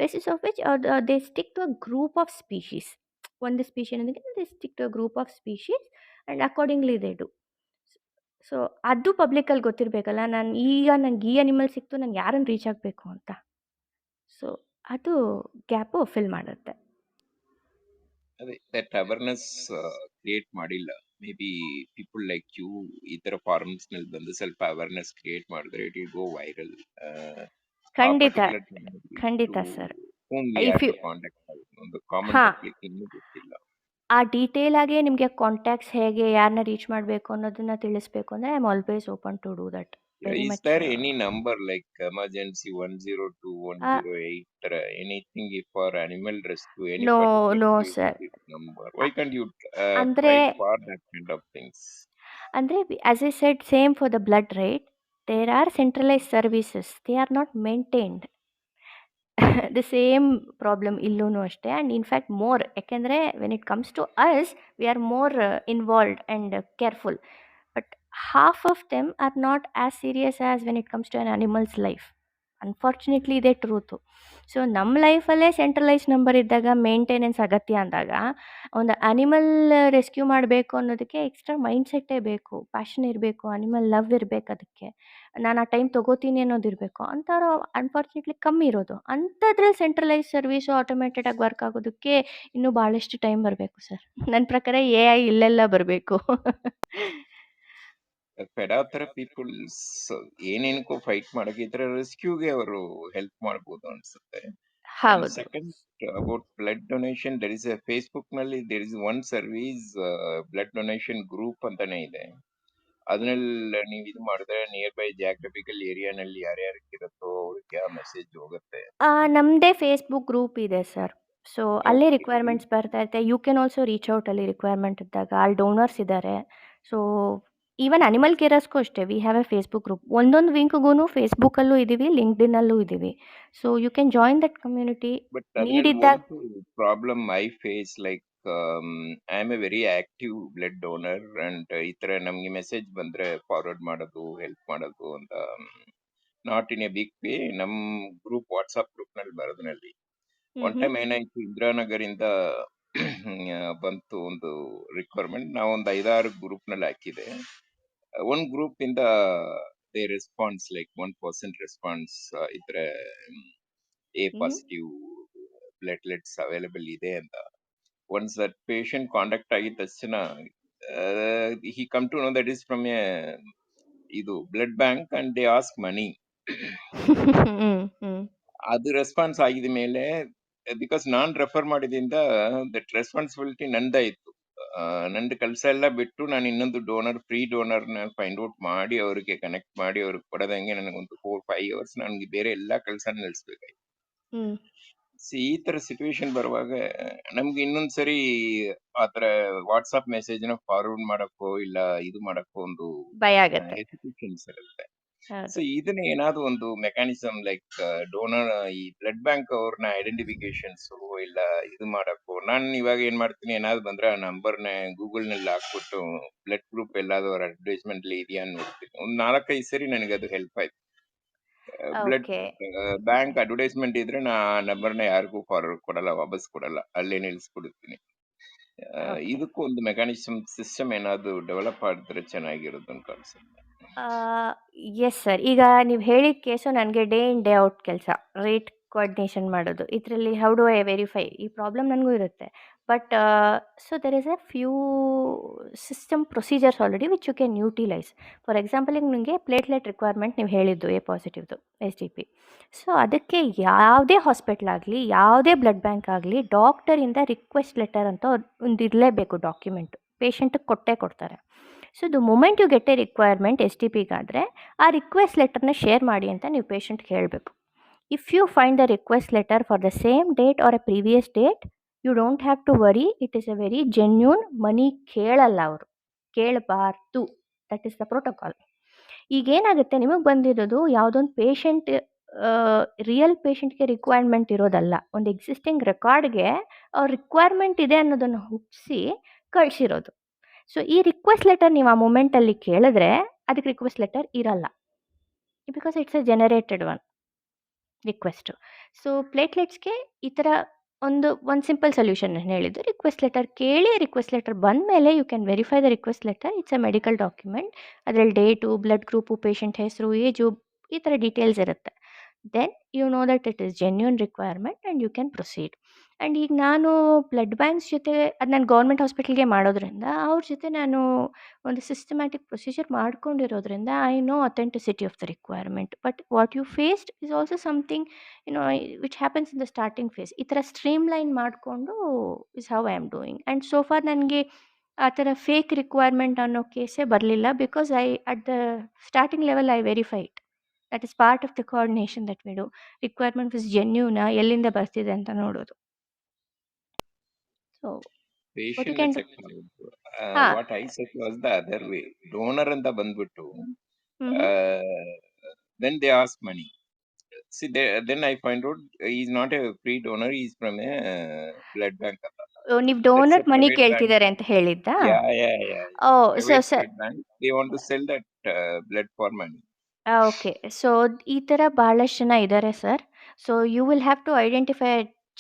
Basis of which they stick to a group of species. ಒಂದು ಸ್ಪೀಷಿ ಅನ್ನೋದಕ್ಕೆ they stick to a group of species and accordingly they do. So ಅದು ಪಬ್ಲಿಕಲ್ಲಿ ಗೊತ್ತಿರಬೇಕಲ್ಲ, ನಂಗೆ ಈ ಅನಿಮಲ್ ಸಿಕ್ತು, ನಾನು ಯಾರನ್ನು ರೀಚ್ ಆಗಬೇಕು ಅಂತ. ಸೊ ಅದು ಗ್ಯಾಪು ಫಿಲ್ ಮಾಡುತ್ತೆ. ಅದೇ ದಟ್ ಅವೇರ್ನೆಸ್ ಕ್ರಿಯೇಟ್ ಮಾಡಿಲ್ಲ. Maybe people like you ಈ ತರ ಫಾರ್ಮ್ಸ್ ನಲ್ಲಿ ಬಂದು ಸ್ವಲ್ಪ ಅವೇರ್ನೆಸ್ ಕ್ರಿಯೇಟ್ ಮಾಡಿದ್ರೆ ಇಟ್ ವಿಲ್ ಗೋ ವೈರಲ್. ಖಂಡಿತ ಖಂಡಿತ ಸರ್. ಇಫ್ ಯು ಒಂದು ಕಾಮನ್ ಪಬ್ಲಿಕ್ ಇನ್ನೂ ಗೊತ್ತಿಲ್ಲ. ಆ ಡೀಟೇಲ್ ಆಗಿ ನಿಮಗೆ ಕಾಂಟ್ಯಾಕ್ಟ್ಸ್ ಹೇಗೆ, ಯಾರನ್ನ ರೀಚ್ ಮಾಡಬೇಕು ಅನ್ನೋದನ್ನ ತಿಳಿಸ್ಬೇಕು ಅಂದರೆ I am always open to do that. Very Is much. there any number like emergency 102, 108, anything for animal rescue? Any no particular sir. number? Why can't you ಅಂದರೆ try for that kind of things? ಅಂದರೆ as I said, same for the blood right, there are centralised services, they are not maintained. The same problem ಇಲ್ಲೂ ಅಷ್ಟೇ, and in fact more. ಯಾಕೆಂದರೆ when it comes to us, we are more involved and careful. But half of them are not as serious as when it comes to an animal's life. Unfortunately ಇದೇ truth. So ನಮ್ಮ ಲೈಫಲ್ಲೇ centralise number ಇದ್ದಾಗ maintenance ಅಗತ್ಯ ಅಂದಾಗ ಒಂದು animal rescue ಮಾಡಬೇಕು ಅನ್ನೋದಕ್ಕೆ extra ಮೈಂಡ್ಸೆಟ್ಟೇ ಬೇಕು, passion ಇರಬೇಕು, ಅನಿಮಲ್ ಲವ್ ಇರಬೇಕು, ಅದಕ್ಕೆ ನಾನು ಆ ಟೈಮ್ ತೊಗೋತೀನಿ ಅನ್ನೋದಿರಬೇಕು. ಅಂಥವ್ರು ಅನ್ಫಾರ್ಚುನೇಟ್ಲಿ ಕಮ್ಮಿ ಇರೋದು. ಅಂಥದ್ರಲ್ಲಿ ಸೆಂಟ್ರಲೈಸ್ ಸರ್ವಿಸು ಆಟೋಮೇಟೆಡಾಗಿ ವರ್ಕ್ ಆಗೋದಕ್ಕೆ ಇನ್ನೂ ಭಾಳಷ್ಟು ಟೈಮ್ ಬರಬೇಕು ಸರ್. ನನ್ನ ಪ್ರಕಾರ AI ಇಲ್ಲೆಲ್ಲ ಬರಬೇಕು. ಫೆಡಾ ತರ ಪೀಪಲ್ಸ್ ಏನೇನಕ್ಕೂ ಫೈಟ್ ಮಾಡಕ್ಕಿದ್ರೆ ರೆಸ್ಕ್ಯೂಗೆ ಅವರು ಹೆಲ್ಪ್ ಮಾಡ್ಬೋದು ಅನ್ಸುತ್ತೆ. ಅಂಡ್ ಹೌದು. Second about blood donation, there is a Facebook ನಲ್ಲಿ there is one service blood donation group ಅಂತಾನೆ ಇದೆ. ಅದನ್ನೆಲ್ಲ ನೀವು ಇದು ಮಾಡಿದ್ರೆ ನಿಯರ್ ಬೈ ಜಾಗ್ರಫಿಕಲ್ ಏರಿಯಾನಲ್ಲಿ ಯಾರ್ಯಾರಿಗಿರುತ್ತೋ ಅವ್ರಿಗೆ ಆ ಮೆಸೇಜ್ ಹೋಗುತ್ತೆ. ನಮ್ಮದೇ ಫೇಸ್ಬುಕ್ ಗ್ರೂಪ್ ಇದೆ ಸರ್. ಸೊ ಅಲ್ಲೇ Okay. ರಿಕ್ವೈರ್ಮೆಂಟ್ಸ್ ಬರ್ತಾ ಇರುತ್ತೆ. You can also reach out ಅಲ್ಲಿ ರಿಕ್ವೈರ್ಮೆಂಟ್ ಇದ್ದಾಗ. ಅಲ್ಲಿ ಡೋನರ್ಸ್ ಇದ್ದಾರೆ. ಸೊ ಈವನ್ ಅನಿಮಲ್ ಕೇರರ್ಸ್ಗೂ ಅಷ್ಟೇ we have a Facebook group. ಒಂದೊಂದು ವಿಂಕ್ಗೂ ಫೇಸ್ಬುಕ್ಕಲ್ಲೂ ಇದ್ದೀವಿ, ಲಿಂಕ್ಡ್ಇನ್ನಲ್ಲೂ ಇದ್ದೀವಿ. So you can join that community. But ಅದ್ರಲ್ಲಿ ನೀಡಿದ್ದಾಗ ಒಂದು problem I face, like I am a very active blood donor and ಈ ತರ ನಮ್ಗೆ ಮೆಸೇಜ್ ಬಂದ್ರೆ ಫಾರ್ವರ್ಡ್ ಮಾಡೋದು, ಹೆಲ್ಪ್ ಮಾಡೋದು ಅಂತ not in a big way. ನಮ್ ಗ್ರೂಪ್ ವಾಟ್ಸ್ಆಪ್ ಗ್ರೂಪ್ ನಲ್ಲಿ ಬರೋದ್ರಲ್ಲಿ ಒನ್ ಟೈಮ್ ಏನಾಯ್ತು, ಇಂದಿರಾನಗರಿಂದ ಬಂತು ಒಂದು ರಿಕ್ವೈರ್ಮೆಂಟ್. ನಾವೊಂದು 5-6 ಗ್ರೂಪ್ ನಲ್ಲಿ ಹಾಕಿದೆ. ಒಂದ್ ಗ್ರೂಪ್ ಇಂದ ದೇ ರೆಸ್ಪಾನ್ಸ್ ಲೈಕ್ 1% ರೆಸ್ಪಾನ್ಸ್ ಇದ್ರೆ ಎ ಪಾಸಿಟಿವ್ ಪ್ಲೇಟ್ಲೆಟ್ಸ್ ಅವೈಲೇಬಲ್ ಇದೆ ಅಂತ. ಒನ್ಸ್ ದಟ್ ಪೇಷಂಟ್ ಕಾಂಟ್ಯಾಕ್ಟ್ ಆಗಿದ ತಕ್ಷಣ he come to know that is from a ಇದು blood bank and they ask money. ಅದು ರೆಸ್ಪಾನ್ಸ್ ಆಗಿದ ಮೇಲೆ, ಬಿಕಾಸ್ ನಾನ್ ರೆಫರ್ ಮಾಡಿದಿಂದ ದಟ್ ರೆಸ್ಪಾನ್ಸಿಬಿಲಿಟಿ ನಂದಾಯ್ತು. ನಂದು ಕೆಲಸ ಎಲ್ಲ ಬಿಟ್ಟು ನಾನು ಇನ್ನೊಂದು ಡೋನರ್, ಫ್ರೀ ಡೋನರ್ ನ ಫೈಂಡ್ ಔಟ್ ಮಾಡಿ ಅವರಿಗೆ ಕನೆಕ್ಟ್ ಮಾಡಿ ಅವ್ರಿಗೆ ಕೊಡದಂಗೆ ನನಗೊಂದು 4-5 ಅವರ್ಸ್ ನನಗೆ ಬೇರೆ ಎಲ್ಲಾ ಕೆಲಸ ನಿಲ್ಲಿಸ್ಬೇಕಾಯ್ತು. ಈ ತರ ಸಿಚುವೇಶನ್ ಬರುವಾಗ ನಮ್ಗೆ ಇನ್ನೊಂದ್ಸರಿ ಆತರ ವಾಟ್ಸ್ಆಪ್ ಮೆಸೇಜ್ ನ ಫಾರ್ವರ್ಡ್ ಮಾಡಕ್ಕೋ ಇಲ್ಲ ಇದು ಮಾಡಕ್ಕೋ ಒಂದು ಭಯ ಆಗತ್ತೆ. ಹೆಸಿಟೇಷನ್ಸ್ ಇರುತ್ತೆ. ಹೌದು. ಸೊ ಇದನ್ನ ಏನಾದ್ರು ಒಂದು ಮೆಕ್ಯಾನಿಸಮ್ ಲೈಕ್ ಡೋನರ್, ಈ ಬ್ಲಡ್ ಬ್ಯಾಂಕ್ ಅವ್ರನ್ನ ಐಡೆಂಟಿಫಿಕೇಶನ್ಸ್ ಇಲ್ಲ ಇದು ಮಾಡಕ್ಕೋ, ನಾನು ಇವಾಗ ಏನ್ ಮಾಡ್ತೀನಿ, ಏನಾದ್ರು ಬಂದ್ರೆ ಆ ನಂಬರ್ನ ಗೂಗಲ್ ನಲ್ಲಿ ಹಾಕ್ಬಿಟ್ಟು ಬ್ಲಡ್ ಗ್ರೂಪ್ ಎಲ್ಲಾದ್ರೂ ಅವ್ರ ಅಡ್ವರ್ಟೈಸ್ಮೆಂಟ್ ಇದೆಯಾ ನೋಡ್ತೀನಿ. ಒಂದ್ 4-5 ಸರಿ ನನಗೆ ಅದು ಹೆಲ್ಪ್ ಆಯ್ತು. Blood okay. ಬ್ಯಾಂಕ್ ಅಡ್ವರ್ಟೈಸ್ಮೆಂಟ್ ಇದ್ರೆ ನಾ ನಂಬರ್ನ ಯಾರಿಗೂ ಫಾರ್ವರ್ಡ್ ಕೊಡಲ್ಲ, ವಾಪಸ್ ಕೊಡಲ್ಲ, ಅಲ್ಲೇ ನಿಲ್ಸ್ಬಿಡ್ತೀನಿ. ಓಕೆ. ಇದಕ್ಕೂ ಒಂದು ಮೆಕ್ಯಾನಿಸಮ್ ಸಿಸ್ಟಮ್ ಏನಾದ್ರು ಡೆವಲಪ್ ಮಾಡಿದ್ರೆ ಚೆನ್ನಾಗಿರುತ್ತೆ ಅಂತ ಅನ್ಸುತ್ತೆ. Yes sir. ಈಗ ನೀವು ಹೇಳಿದ ಕೇಸು ನನಗೆ ಡೇ ಇನ್ ಡೇ ಔಟ್ ಕೆಲಸ, ರೇಟ್ ಕೋಆರ್ಡಿನೇಷನ್ ಮಾಡೋದು. ಇದರಲ್ಲಿ ಹೌ ಡು ಐ ವೆರಿಫೈ, ಈ ಪ್ರಾಬ್ಲಮ್ ನನಗೂ ಇರುತ್ತೆ. But so there is a few system procedures already which you can utilise. For example, ಈಗ ನಿಮಗೆ ಪ್ಲೇಟ್ಲೆಟ್ ರಿಕ್ವೈರ್ಮೆಂಟ್ ನೀವು ಹೇಳಿದ್ದು ಎ ಪಾಸಿಟಿವ್ದು SDP. ಸೊ ಅದಕ್ಕೆ ಯಾವುದೇ ಹಾಸ್ಪಿಟ್ಲ್ ಆಗಲಿ, ಯಾವುದೇ ಬ್ಲಡ್ ಬ್ಯಾಂಕ್ ಆಗಲಿ, ಡಾಕ್ಟರಿಂದ ರಿಕ್ವೆಸ್ಟ್ ಲೆಟರ್ ಅಂತ ಒಂದು ಇರಲೇಬೇಕು ಡಾಕ್ಯುಮೆಂಟು. ಪೇಷಂಟಿಗೆ ಕೊಟ್ಟೇ ಕೊಡ್ತಾರೆ. So the moment you get a requirement SDP-ಗಾದರೆ ಆ ರಿಕ್ವೆಸ್ಟ್ ಲೆಟರ್ನ ಶೇರ್ ಮಾಡಿ ಅಂತ ನೀವು ಪೇಷಂಟ್ಗೆ ಹೇಳಬೇಕು. If you find the request letter for the same date or a previous date, you don't have to worry, it is a very genuine. Money ಕೇಳಲ್ಲ ಅವರು, ಕೇಳಬಾರ್ದು. That is the protocol. ಈಗೇನಾಗುತ್ತೆ, ನಿಮಗೆ ಬಂದಿರೋದು ಯಾವುದೊಂದು ಪೇಷಂಟ್, ರಿಯಲ್ ಪೇಷಂಟ್ಗೆ requirement ಇರೋದಲ್ಲ, ಒಂದು ಎಕ್ಸಿಸ್ಟಿಂಗ್ ರೆಕಾರ್ಡ್ಗೆ ಅವ್ರ ರಿಕ್ವೈರ್ಮೆಂಟ್ ಇದೆ ಅನ್ನೋದನ್ನು ಹುಟ್ಟಿಸಿ ಕಳಿಸಿರೋದು. ಸೊ ಈ ರಿಕ್ವೆಸ್ಟ್ ಲೆಟರ್ ನೀವು ಆ ಮೂಮೆಂಟಲ್ಲಿ ಕೇಳಿದ್ರೆ ಅದಕ್ಕೆ ರಿಕ್ವೆಸ್ಟ್ ಲೆಟರ್ ಇರಲ್ಲ, because it's a generated one request. So ಪ್ಲೇಟ್ಲೆಟ್ಸ್ಗೆ ಈ ಥರ ಒಂದು ಸಿಂಪಲ್ ಸೊಲ್ಯೂಷನ್ ಹೇಳಿದ್ದು, ರಿಕ್ವೆಸ್ಟ್ ಲೆಟರ್ ಕೇಳಿ, ರಿಕ್ವೆಸ್ಟ್ ಲೆಟರ್ ಬಂದ ಮೇಲೆ you can verify the request letter. It's a medical document. ಅದರಲ್ಲಿ ಡೇಟು, ಬ್ಲಡ್ ಗ್ರೂಪು, ಪೇಷಂಟ್ ಹೆಸರು, ಏಜು, ಈ ಥರ ಡೀಟೇಲ್ಸ್ ಇರುತ್ತೆ. Then you know that it is genuine requirement and you can proceed. And ಈಗ ನಾನು blood banks ಜೊತೆ, ಅದು ನಾನು ಗೌರ್ಮೆಂಟ್ ಹಾಸ್ಪಿಟಲ್ಗೆ ಮಾಡೋದ್ರಿಂದ ಅವ್ರ ಜೊತೆ ನಾನು ಒಂದು ಸಿಸ್ಟಮ್ಯಾಟಿಕ್ ಪ್ರೊಸೀಜರ್ ಮಾಡ್ಕೊಂಡಿರೋದ್ರಿಂದ I know authenticity of the requirement. But what you faced is also something which happens in the starting phase. ಈ ಥರ ಸ್ಟ್ರೀಮ್ ಲೈನ್ ಮಾಡಿಕೊಂಡು is how I am doing. And so far ನನಗೆ ಆ ಥರ fake requirement ಅನ್ನೋ ಕೇಸೇ ಬರಲಿಲ್ಲ, because I at the starting level I verify it. That is part of the coordination that we do. Requirement is ಜೆನ್ಯೂನಾ, ಎಲ್ಲಿಂದ ಬರ್ತಿದೆ ಅಂತ ನೋಡೋದು. So what you patient can do. Check ಮಾಡಬೇಕು. ಹಾಂ. What I set was the other way. Donor ಅಂತ ಬಂದ್ಬಿಟ್ಟು then they ask money. See, then I find out he's not a free donor, he's from a blood bank. ನೀವು That's a donor money private bank. ಕೇಳ್ತಿದ್ದಾರೆ ಅಂತ ಹೇಳಿದ್ದಾ? Yeah. Oh so Private sir, blood bank. They want to sell that blood for money. Okay. So ಈ ಥರ ಭಾಳಷ್ಟು ಜನ ಇದ್ದಾರೆ sir. So you will have to identify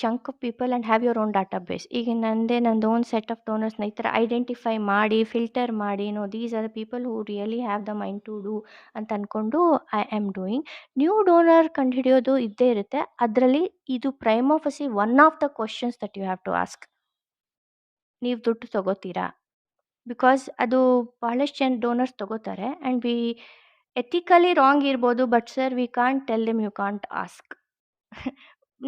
chunk of people and have your own data base. ಈಗ ನಂದು own set of ಡೋನರ್ಸ್ನ ಈ ಥರ identify ಮಾಡಿ, ಫಿಲ್ಟರ್ ಮಾಡಿ, these are the people who really have the mind to do ಅಂತ ಅಂದ್ಕೊಂಡು I am doing. New donor ಕಂಡುಹಿಡಿಯೋದು ಇದ್ದೇ ಇರುತ್ತೆ. ಅದರಲ್ಲಿ ಇದು ಪ್ರೈಮ್ ಆಫಸಿ one of the questions that you have to ask. ನೀವು ದುಡ್ಡು ತಗೋತೀರಾ? ಬಿಕಾಸ್ ಅದು ಬಹಳಷ್ಟು ಜನ ಡೋನರ್ಸ್ ತಗೋತಾರೆ ಆ್ಯಂಡ್ ಎಥಿಕಲಿ ರಾಂಗ್ ಇರ್ಬೋದು, but sir we can't tell them you can't ask.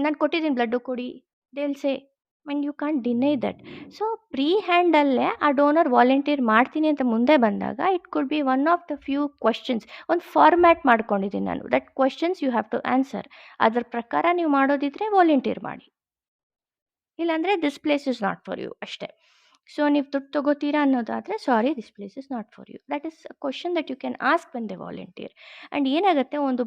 ನಾನು ಕೊಟ್ಟಿದ್ದೀನಿ ಬ್ಲಡ್ಡು ಕೊಡಿ, they will say and you can't deny that. So ಪ್ರೀ ಹ್ಯಾಂಡಲ್ಲೇ ಆ ಡೋನರ್ ವಾಲಂಟಿಯರ್ ಮಾಡ್ತೀನಿ ಅಂತ ಮುಂದೆ ಬಂದಾಗ it could be one of the few questions. ಒಂದು ಫಾರ್ಮ್ಯಾಟ್ ಮಾಡ್ಕೊಂಡಿದ್ದೀನಿ ನಾನು, that questions you have to answer. ಅದ್ರ ಪ್ರಕಾರ ನೀವು ಮಾಡೋದಿದ್ರೆ ವಾಲಂಟಿಯರ್ ಮಾಡಿ, ಇಲ್ಲಾಂದರೆ this place is not for you ಅಷ್ಟೇ. ಸೊ ನೀವು ದುಡ್ಡು ತಗೋತೀರಾ ಅನ್ನೋದಾದರೆ sorry, this place is not for you. That is a question that you can ask when they volunteer. And ಏನಾಗುತ್ತೆ, ಒಂದು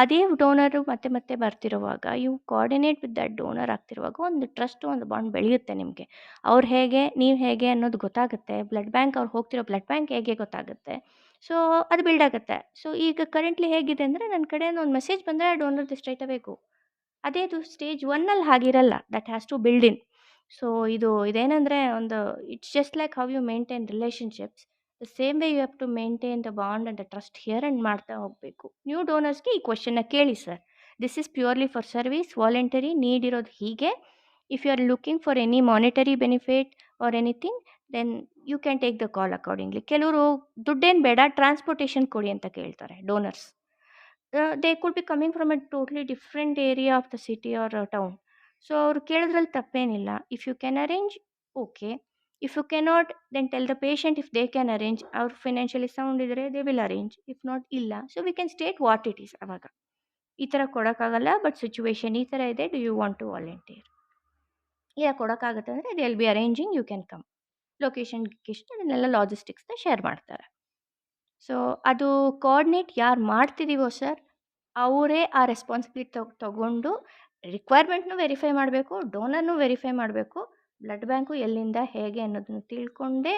ಅದೇ ಡೋನರು ಮತ್ತೆ ಮತ್ತೆ ಬರ್ತಿರುವಾಗ you coordinate with that donor ಆಗ್ತಿರುವಾಗ ಒಂದು ಟ್ರಸ್ಟ್, ಒಂದು ಬಾಂಡ್ ಬೆಳೆಯುತ್ತೆ ನಿಮಗೆ. ಅವ್ರು ಹೇಗೆ, ನೀವು ಹೇಗೆ ಅನ್ನೋದು ಗೊತ್ತಾಗುತ್ತೆ. ಬ್ಲಡ್ ಬ್ಯಾಂಕ್, ಅವ್ರು ಹೋಗ್ತಿರೋ ಬ್ಲಡ್ ಬ್ಯಾಂಕ್ ಹೇಗೆ ಗೊತ್ತಾಗುತ್ತೆ. ಸೊ ಅದು ಬಿಲ್ಡ್ ಆಗುತ್ತೆ. ಸೊ ಈಗ ಕರೆಂಟ್ಲಿ ಹೇಗಿದೆ ಅಂದರೆ, ನನ್ನ ಕಡೆಯಿಂದ ಒಂದು ಮೆಸೇಜ್ ಬಂದರೆ ಡೋನರ್ದು ಸ್ಟ್ರೈಟ್ ಅವೇ ಗೋ. ಅದೇದು ಸ್ಟೇಜ್ 1 ಹಾಗಿರಲ್ಲ, that has to build in. So ಇದೇನಂದರೆ, ಒಂದು it's just like how you maintain relationships, the same way you have to maintain the bond and the trust here and ಮಾಡ್ತಾ ಹೋಗಬೇಕು. New ಡೋನರ್ಸ್ಗೆ ಈ ಕ್ವಶನ್ನ ಕೇಳಿ sir, this is purely for service, voluntary, need ಇರೋದು ಹೀಗೆ. If you are looking for any monetary benefit or anything, then you can take the call accordingly. ಕೆಲವರು ದುಡ್ಡೇನು ಬೇಡ, ಟ್ರಾನ್ಸ್ಪೋರ್ಟೇಷನ್ ಕೊಡಿ ಅಂತ ಕೇಳ್ತಾರೆ donors. They could be coming from a totally different area of the city or town. So ಅವ್ರು ಕೇಳಿದ್ರಲ್ಲಿ ತಪ್ಪೇನಿಲ್ಲ. If you can arrange, okay. If you cannot, then tell the patient if they can arrange. ಅವ್ರು financially sound ಇದ್ದರೆ they will arrange, if not ಇಲ್ಲ. So we can state what it is. ಅವಾಗ ಈ ಥರ ಕೊಡೋಕ್ಕಾಗಲ್ಲ, ಬಟ್ ಸಿಚುವೇಶನ್ ಈ ಥರ ಇದೆ, do you want to volunteer? ಇಲ್ಲ ಕೊಡೋಕ್ಕಾಗುತ್ತೆ ಅಂದರೆ they will be arranging, you can come. Location ಅದನ್ನೆಲ್ಲ ಲಾಜಿಸ್ಟಿಕ್ಸ್ನ ಶೇರ್ ಮಾಡ್ತಾರೆ. ಸೊ ಅದು ಕೋಆರ್ಡಿನೇಟ್ ಯಾರು ಮಾಡ್ತಿದ್ದೀವೋ ಸರ್, ಅವರೇ ಆ ರೆಸ್ಪಾನ್ಸಿಬಿಲಿಟಿ ತಗೊಂಡು ರಿಕ್ವೈರ್ಮೆಂಟ್ನು ವೆರಿಫೈ ಮಾಡಬೇಕು, ಡೋನರ್ನು ವೆರಿಫೈ ಮಾಡಬೇಕು, ಬ್ಲಡ್ ಬ್ಯಾಂಕು ಎಲ್ಲಿಂದ ಹೇಗೆ ಅನ್ನೋದನ್ನು ತಿಳ್ಕೊಂಡೇ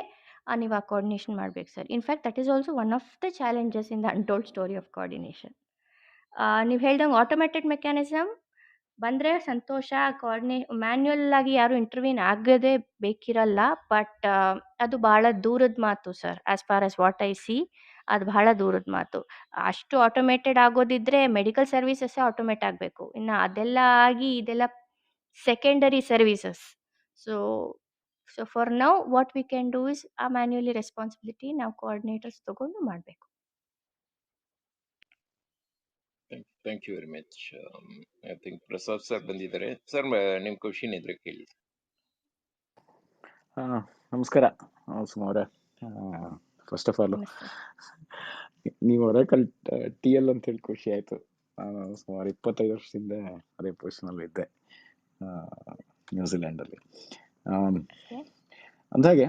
ನೀವು ಆ ಕೋಆರ್ಡಿನೇಷನ್ ಮಾಡಬೇಕು sir. In fact that is also one of the challenges in the untold story of coordination. ನೀವು ಹೇಳ್ದಂಗೆ ಆಟೋಮ್ಯಾಟೆಡ್ ಮೆಕ್ಯಾನಿಸಮ್ ಬಂದರೆ ಸಂತೋಷ. ಮ್ಯಾನ್ಯುಯಲ್ ಆಗಿ ಯಾರು ಇಂಟರ್ವ್ಯೂನ್ ಆಗದೇ ಬೇಕಿರಲ್ಲ, ಬಟ್ ಅದು ಭಾಳ ದೂರದ ಮಾತು sir. As far as what I see, ಅದು ಬಹಳ ದೂರದ ಮಾತು. ಅಷ್ಟು ಆಟೋಮೇಟೆಡ್ ಆಗೋದಿದ್ರೆ ಮೆಡಿಕಲ್ ಸರ್ವೀಸಸ್ಸೇ ಆಟೋಮೇಟ್ ಆಗಬೇಕು. ಇನ್ನು ಅದೆಲ್ಲ ಆಗಿ ಇದೆಲ್ಲ secondary services. So so for now what we can do is a manually responsibility ನಾವು ಕೋಆರ್ಡಿನೇಟರ್ಸ್ ತಗೊಂಡು ಮಾಡಬೇಕು. Thank you very much. I think Prasad sir ಬಂದಿದ್ದಾರೆ. ಸರ್ ನಿಮ್ಮ ಕ್ವಶನ್ ಇದ್ರೆ ಕೇಳಿ. ನಮಸ್ಕಾರ ಸುಮಾ ಅವರೇ. ಫಸ್ಟ್ ಆಫ್ ಆಲ್ ನಮಸ್ತೆ. ನೀವು ಒರಾಕಲ್ TL ಅಂತ ಹೇಳಿ ಖುಷಿ ಆಯಿತು. ನಾನು ಸುಮಾರು 25 ವರ್ಷದಿಂದ ಅದೇ ಪೊಸಿಷನಲ್ಲಿ ಇದ್ದೆ ನ್ಯೂಜಿಲ್ಯಾಂಡಲ್ಲಿ. ಅಂದಾಗೆ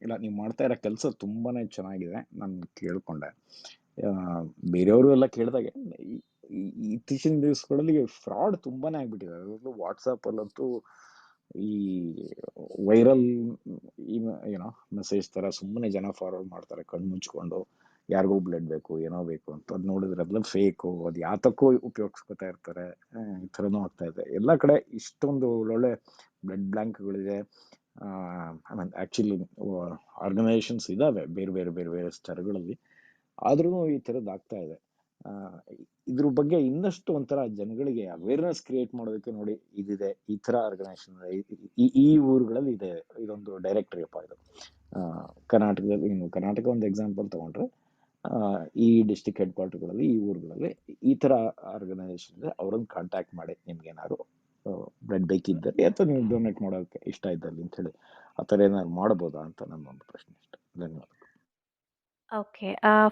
ಇಲ್ಲ, ನೀವು ಮಾಡ್ತಾ ಇರೋ ಕೆಲಸ ತುಂಬಾ ಚೆನ್ನಾಗಿದೆ. ನಾನು ಕೇಳಿಕೊಂಡೆ, ಬೇರೆಯವರು ಎಲ್ಲ ಕೇಳಿದಾಗೆ ಇತ್ತೀಚಿನ ದಿವಸಗಳಲ್ಲಿ ಫ್ರಾಡ್ ತುಂಬಾ ಆಗಿಬಿಟ್ಟಿದೆ. ಅದರಲ್ಲೂ ವಾಟ್ಸಪ್ಪಲ್ಲಂತೂ ಈ ವೈರಲ್ ಏನೋ ಮೆಸೇಜ್ ಥರ ಸುಮ್ಮನೆ ಜನ ಫಾರ್ವರ್ಡ್ ಮಾಡ್ತಾರೆ ಕಣ್ಣು ಮುಚ್ಕೊಂಡು. ಯಾರಿಗೂ ಬ್ಲಡ್ ಬೇಕು, ಏನೋ ಬೇಕು ಅಂತ. ಅದು ನೋಡಿದ್ರೆ ಅದೆಲ್ಲ ಫೇಕು, ಅದು ಯಾತಕ್ಕೂ ಉಪಯೋಗಿಸ್ಕೊತಾ ಇರ್ತಾರೆ. ಈ ಥರನೂ ಆಗ್ತಾ ಇದೆ ಎಲ್ಲ ಕಡೆ. ಇಷ್ಟೊಂದು ಒಳ್ಳೊಳ್ಳೆ ಬ್ಲಡ್ ಬ್ಯಾಂಕ್ಗಳಿದೆ. ಐ ಮೀನ್ ಆ್ಯಕ್ಚುಲಿ ಆರ್ಗನೈಸೇಷನ್ಸ್ ಇದ್ದಾವೆ ಬೇರೆ ಬೇರೆ ಬೇರೆ ಬೇರೆ ಸ್ಥಳಗಳಲ್ಲಿ. ಆದ್ರೂ ಈ ಥರದ್ದು ಆಗ್ತಾ ಇದೆ. ಇದ್ರ ಬಗ್ಗೆ ಇನ್ನಷ್ಟು ಒಂಥರ ಜನಗಳಿಗೆ ಅವೇರ್ನೆಸ್ ಕ್ರಿಯೇಟ್ ಮಾಡೋದಕ್ಕೆ ನೋಡಿ, ಇದಿದೆ ಈ ಥರ ಆರ್ಗನೈಸೇಷನ್ ಈ ಊರುಗಳಲ್ಲಿ ಇದೆ. ಇದೊಂದು ಡೈರೆಕ್ಟರಿ ಅಪ್ಪ ಇದು. ಕರ್ನಾಟಕದಲ್ಲಿ, ಕರ್ನಾಟಕ ಒಂದು ಎಕ್ಸಾಂಪಲ್ ತಗೊಂಡ್ರೆ, ಈ ಡಿಸ್ಟಿಕ್ ಹೆಡ್ ಕ್ವಾರ್ಟರ್ಗಳಲ್ಲಿ, ಈ ಊರುಗಳಲ್ಲಿ ಈ ಥರ ಆರ್ಗನೈಸೇಷನ್ ಇದೆ. ಅವ್ರನ್ನ ಕಾಂಟ್ಯಾಕ್ಟ್ ಮಾಡಿ, ನಿಮ್ಗೇನಾದ್ರು ಬ್ಲಡ್ ಬೇಕಿದ್ದಲ್ಲಿ ಅಥವಾ ನೀವು ಡೊನೇಟ್ ಮಾಡೋಕ್ಕೆ ಇಷ್ಟ ಇದ್ದಲ್ಲಿ ಅಂತ ಹೇಳಿ ಆ ಥರ ಏನಾದ್ರು ಮಾಡ್ಬೋದಾ ಅಂತ ನನ್ನೊಂದು ಪ್ರಶ್ನೆ ಇಷ್ಟ. ಧನ್ಯವಾದ. ಓಕೆ.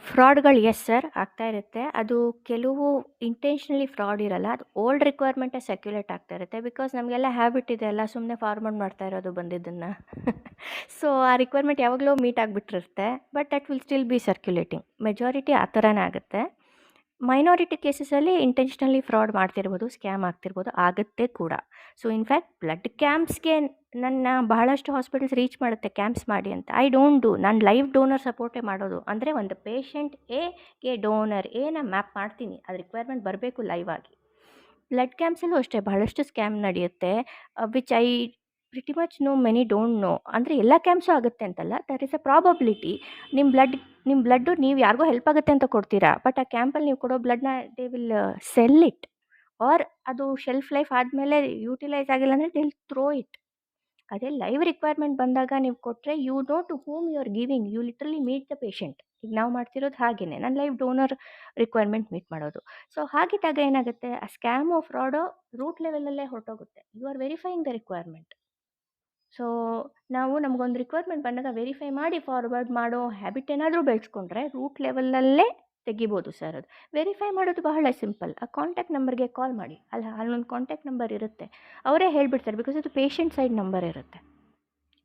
ಫ್ರಾಡ್ಗಳು ಎಸ್ ಸರ್ ಆಗ್ತಾ ಇರುತ್ತೆ. ಅದು ಕೆಲವು ಇಂಟೆನ್ಷನಲಿ ಫ್ರಾಡ್ ಇರಲ್ಲ, ಅದು ಓಲ್ಡ್ ರಿಕ್ವೈರ್ಮೆಂಟೇ ಸರ್ಕ್ಯುಲೇಟ್ ಆಗ್ತಾ ಇರುತ್ತೆ. ಬಿಕಾಸ್ ನಮಗೆಲ್ಲ ಹ್ಯಾಬಿಟ್ ಇದೆ ಅಲ್ಲ, ಸುಮ್ಮನೆ ಫಾರ್ವರ್ಡ್ ಮಾಡ್ತಾ ಇರೋದು ಬಂದಿದ್ದನ್ನು. ಸೊ ಆ ರಿಕ್ವೈರ್ಮೆಂಟ್ ಯಾವಾಗಲೂ ಮೀಟ್ ಆಗಿಬಿಟ್ಟಿರುತ್ತೆ, but that will still be circulating. Majority ಆ ಥರನೇ ಆಗುತ್ತೆ. ಮೈನಾರಿಟಿ ಕೇಸಸಲ್ಲಿ ಇಂಟೆನ್ಷನಲಿ ಫ್ರಾಡ್ ಮಾಡ್ತಿರ್ಬೋದು, ಸ್ಕ್ಯಾಮ್ ಆಗ್ತಿರ್ಬೋದು, ಆಗುತ್ತೆ ಕೂಡ. ಸೊ ಇನ್ಫ್ಯಾಕ್ಟ್ ಬ್ಲಡ್ ಕ್ಯಾಂಪ್ಸ್ಗೆ ನನ್ನ ಬಹಳಷ್ಟು ಹಾಸ್ಪಿಟಲ್ಸ್ ರೀಚ್ ಮಾಡುತ್ತೆ ಕ್ಯಾಂಪ್ಸ್ ಮಾಡಿ ಅಂತ. ಐ ಡೋಂಟ್ ಡೂ, ನಾನು ಲೈವ್ ಡೋನರ್ ಸಪೋರ್ಟೇ ಮಾಡೋದು. ಅಂದರೆ ಒಂದು ಪೇಷಂಟ್ ಎಗೆ ಡೋನರ್ ಎನ ಮ್ಯಾಪ್ ಮಾಡ್ತೀನಿ, ಅದು ರಿಕ್ವೈರ್ಮೆಂಟ್ ಬರಬೇಕು ಲೈವ್ ಆಗಿ. ಬ್ಲಡ್ ಕ್ಯಾಂಪ್ಸಲ್ಲೂ ಅಷ್ಟೇ ಬಹಳಷ್ಟು ಸ್ಕ್ಯಾಮ್ ನಡೆಯುತ್ತೆ, which I pretty much know, many don't know. ಅಂದರೆ ಎಲ್ಲ ಕ್ಯಾಂಪ್ಸು ಆಗುತ್ತೆ ಅಂತಲ್ಲ, ದರ್ ಇಸ್ ಅ ಪ್ರಾಬಬಿಲಿಟಿ. ನಿಮ್ಮ ಬ್ಲಡ್ಡು ನೀವು ಯಾರಿಗೋ ಹೆಲ್ಪ್ ಆಗುತ್ತೆ ಅಂತ ಕೊಡ್ತೀರಾ, ಬಟ್ ಆ ಕ್ಯಾಂಪಲ್ಲಿ ನೀವು ಕೊಡೋ ಬ್ಲಡ್ನ they will sell it, or ಅದು ಶೆಲ್ಫ್ ಲೈಫ್ ಆದಮೇಲೆ ಯೂಟಿಲೈಸ್ ಆಗಿಲ್ಲ ಅಂದರೆ ದೇ ವಿಲ್ ಥ್ರೋ ಇಟ್. ಅದೇ ಲೈವ್ ರಿಕ್ವೈರ್ಮೆಂಟ್ ಬಂದಾಗ ನೀವು ಕೊಟ್ಟರೆ you know to whom you are giving, you literally meet the patient. ಈಗ ನಾವು ಮಾಡ್ತಿರೋದು ಹಾಗೇನೆ, ನಾನು ಲೈವ್ ಡೋನರ್ ರಿಕ್ವೈರ್ಮೆಂಟ್ ಮೀಟ್ ಮಾಡೋದು. ಸೊ ಹಾಗಿದ್ದಾಗ ಏನಾಗುತ್ತೆ, ಆ ಸ್ಕ್ಯಾಮು ಫ್ರಾಡು ರೂಟ್ ಲೆವೆಲಲ್ಲೇ ಹೊರಟೋಗುತ್ತೆ. You are verifying the requirement. So ನಾವು ನಮಗೊಂದು ರಿಕ್ವೈರ್ಮೆಂಟ್ ಬಂದಾಗ ವೆರಿಫೈ ಮಾಡಿ ಫಾರ್ವರ್ಡ್ ಮಾಡೋ ಹ್ಯಾಬಿಟ್ ಏನಾದರೂ ಬೆಳೆಸ್ಕೊಂಡ್ರೆ ರೂಟ್ ಲೆವೆಲಲ್ಲೇ ತೆಗಿಬೋದು ಸರ್. ಅದು ವೆರಿಫೈ ಮಾಡೋದು ಬಹಳ ಸಿಂಪಲ್. ಆ ಕಾಂಟ್ಯಾಕ್ಟ್ ನಂಬರ್ಗೆ ಕಾಲ್ ಮಾಡಿ, ಅಲ್ಲೊಂದು ಕಾಂಟ್ಯಾಕ್ಟ್ ನಂಬರ್ ಇರುತ್ತೆ, ಅವರೇ ಹೇಳ್ಬಿಡ್ತಾರೆ, ಬಿಕಾಸ್ ಅದು ಪೇಷಂಟ್ ಸೈಡ್ ನಂಬರ್ ಇರುತ್ತೆ.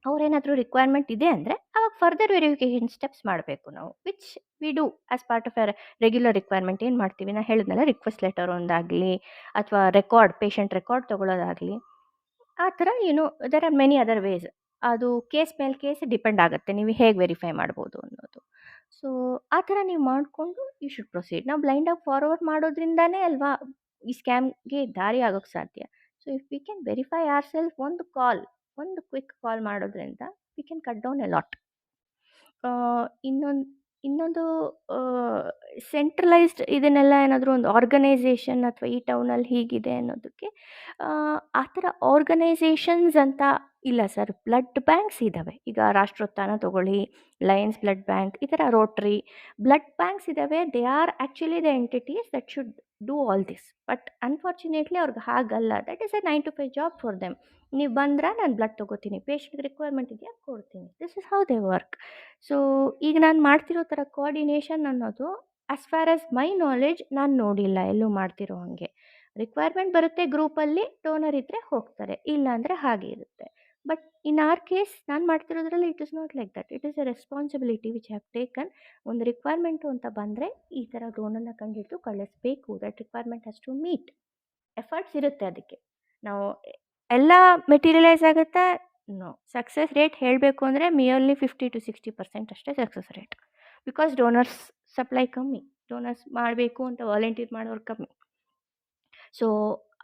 ಅವ್ರೇನಾದರೂ ರಿಕ್ವೈರ್ಮೆಂಟ್ ಇದೆ ಅಂದರೆ ಅವಾಗ ಫರ್ದರ್ ವೆರಿಫಿಕೇಷನ್ ಸ್ಟೆಪ್ಸ್ ಮಾಡಬೇಕು ನಾವು, which we do as part of A regular requirement. ಏನು ಮಾಡ್ತೀವಿ, ನಾನು ಹೇಳಿದ್ನಲ್ಲ, ರಿಕ್ವೆಸ್ಟ್ ಲೆಟರ್ ಒಂದಾಗಲಿ ಅಥವಾ ರೆಕಾರ್ಡ್, ಪೇಷಂಟ್ ರೆಕಾರ್ಡ್ ತೊಗೊಳ್ಳೋದಾಗಲಿ, ಆ ಥರ there are many other ways. ಅದು ಕೇಸ್ ಮೇಲೆ ಕೇಸ್ ಡಿಪೆಂಡ್ ಆಗುತ್ತೆ, ನೀವು ಹೇಗೆ ವೆರಿಫೈ ಮಾಡ್ಬೋದು ಅನ್ನೋದು. ಸೊ ಆ ಥರ ನೀವು ಮಾಡಿಕೊಂಡು ಯು ಶುಡ್ ಪ್ರೊಸೀಡ್. ನಾವು ಬ್ಲೈಂಡಾಗಿ ಫಾರ್ವರ್ಡ್ ಮಾಡೋದ್ರಿಂದನೇ ಅಲ್ವಾ ಈ ಸ್ಕ್ಯಾಮ್ಗೆ ದಾರಿ ಆಗೋಕ್ಕೆ ಸಾಧ್ಯ. So if we can verify our self, ಒಂದು ಕ್ವಿಕ್ ಕಾಲ್ ಮಾಡೋದ್ರಿಂದ we can cut down a lot. ಇನ್ನೊಂದು ಸೆಂಟ್ರಲೈಸ್ಡ್ ಇದನ್ನೆಲ್ಲ ಏನಾದರೂ ಒಂದು ಆರ್ಗನೈಸೇಷನ್ ಅಥವಾ ಈ ಟೌನಲ್ಲಿ ಹೀಗಿದೆ ಅನ್ನೋದಕ್ಕೆ ಆ ಥರ ಆರ್ಗನೈಸೇಷನ್ಸ್ ಅಂತ ಇಲ್ಲ ಸರ್. ಬ್ಲಡ್ ಬ್ಯಾಂಕ್ಸ್ ಇದ್ದಾವೆ. ಈಗ ರಾಷ್ಟ್ರೋತ್ಥಾನ ತಗೊಳ್ಳಿ, ಲಯನ್ಸ್ ಬ್ಲಡ್ ಬ್ಯಾಂಕ್, ಈ ಥರ ರೋಟ್ರಿ ಬ್ಲಡ್ ಬ್ಯಾಂಕ್ಸ್ ಇದ್ದಾವೆ. They are actually the entities that should do all this. But unfortunately ಅವ್ರಿಗೆ ಹಾಗಲ್ಲ. That is A 9 to 5 job for them. ನೀವು ಬಂದ್ರೆ ನಾನು ಬ್ಲಡ್ ತೊಗೋತೀನಿ, ಪೇಷಂಟ್ ರಿಕ್ವೈರ್ಮೆಂಟ್ ಇದೆಯಾ ಕೊಡ್ತೀನಿ. This is how they work. So ಈಗ ನಾನು ಮಾಡ್ತಿರೋ ಥರ ಕೋಆರ್ಡಿನೇಷನ್ ಅನ್ನೋದು ಆ್ಯಸ್ ಫಾರ್ ಆಸ್ ಮೈ ನಾಲೆಡ್ಜ್ ನಾನು ನೋಡಿಲ್ಲ ಎಲ್ಲೂ ಮಾಡ್ತಿರೋ ಹಾಗೆ. ರಿಕ್ವೈರ್ಮೆಂಟ್ ಬರುತ್ತೆ ಗ್ರೂಪಲ್ಲಿ, ಡೋನರ್ ಇದ್ದರೆ ಹೋಗ್ತಾರೆ, ಇಲ್ಲ ಅಂದರೆ ಹಾಗೆ ಇರುತ್ತೆ. ಬಟ್ ಇನ್ ಆರ್ ಕೇಸ್ ನಾನು ಮಾಡ್ತಿರೋದ್ರಲ್ಲಿ it is not like that. It is a responsibility which have taken. ಒಂದು ರಿಕ್ವೈರ್ಮೆಂಟು ಅಂತ ಬಂದರೆ ಈ ಥರ ಡೋನರ್ನ ಕಂಡಿಟ್ಟು ಕಳಿಸ್ಬೇಕು. That requirement has to meet. Efforts ಇರುತ್ತೆ ಅದಕ್ಕೆ. ನಾವು ಎಲ್ಲ ಮೆಟೀರಿಯಲೈಸ್ ಆಗುತ್ತಾ? ನೋ. ಸಕ್ಸಸ್ ರೇಟ್ ಹೇಳಬೇಕು ಅಂದರೆ ಮಿಯರ್ಲಿ 50 to 60% ಅಷ್ಟೇ success rate. Because donors supply ಕಮ್ಮಿ, ಡೋನರ್ಸ್ ಮಾಡಬೇಕು ಅಂತ ವಾಲಂಟಿಯರ್ ಮಾಡೋರು ಕಮ್ಮಿ. ಸೊ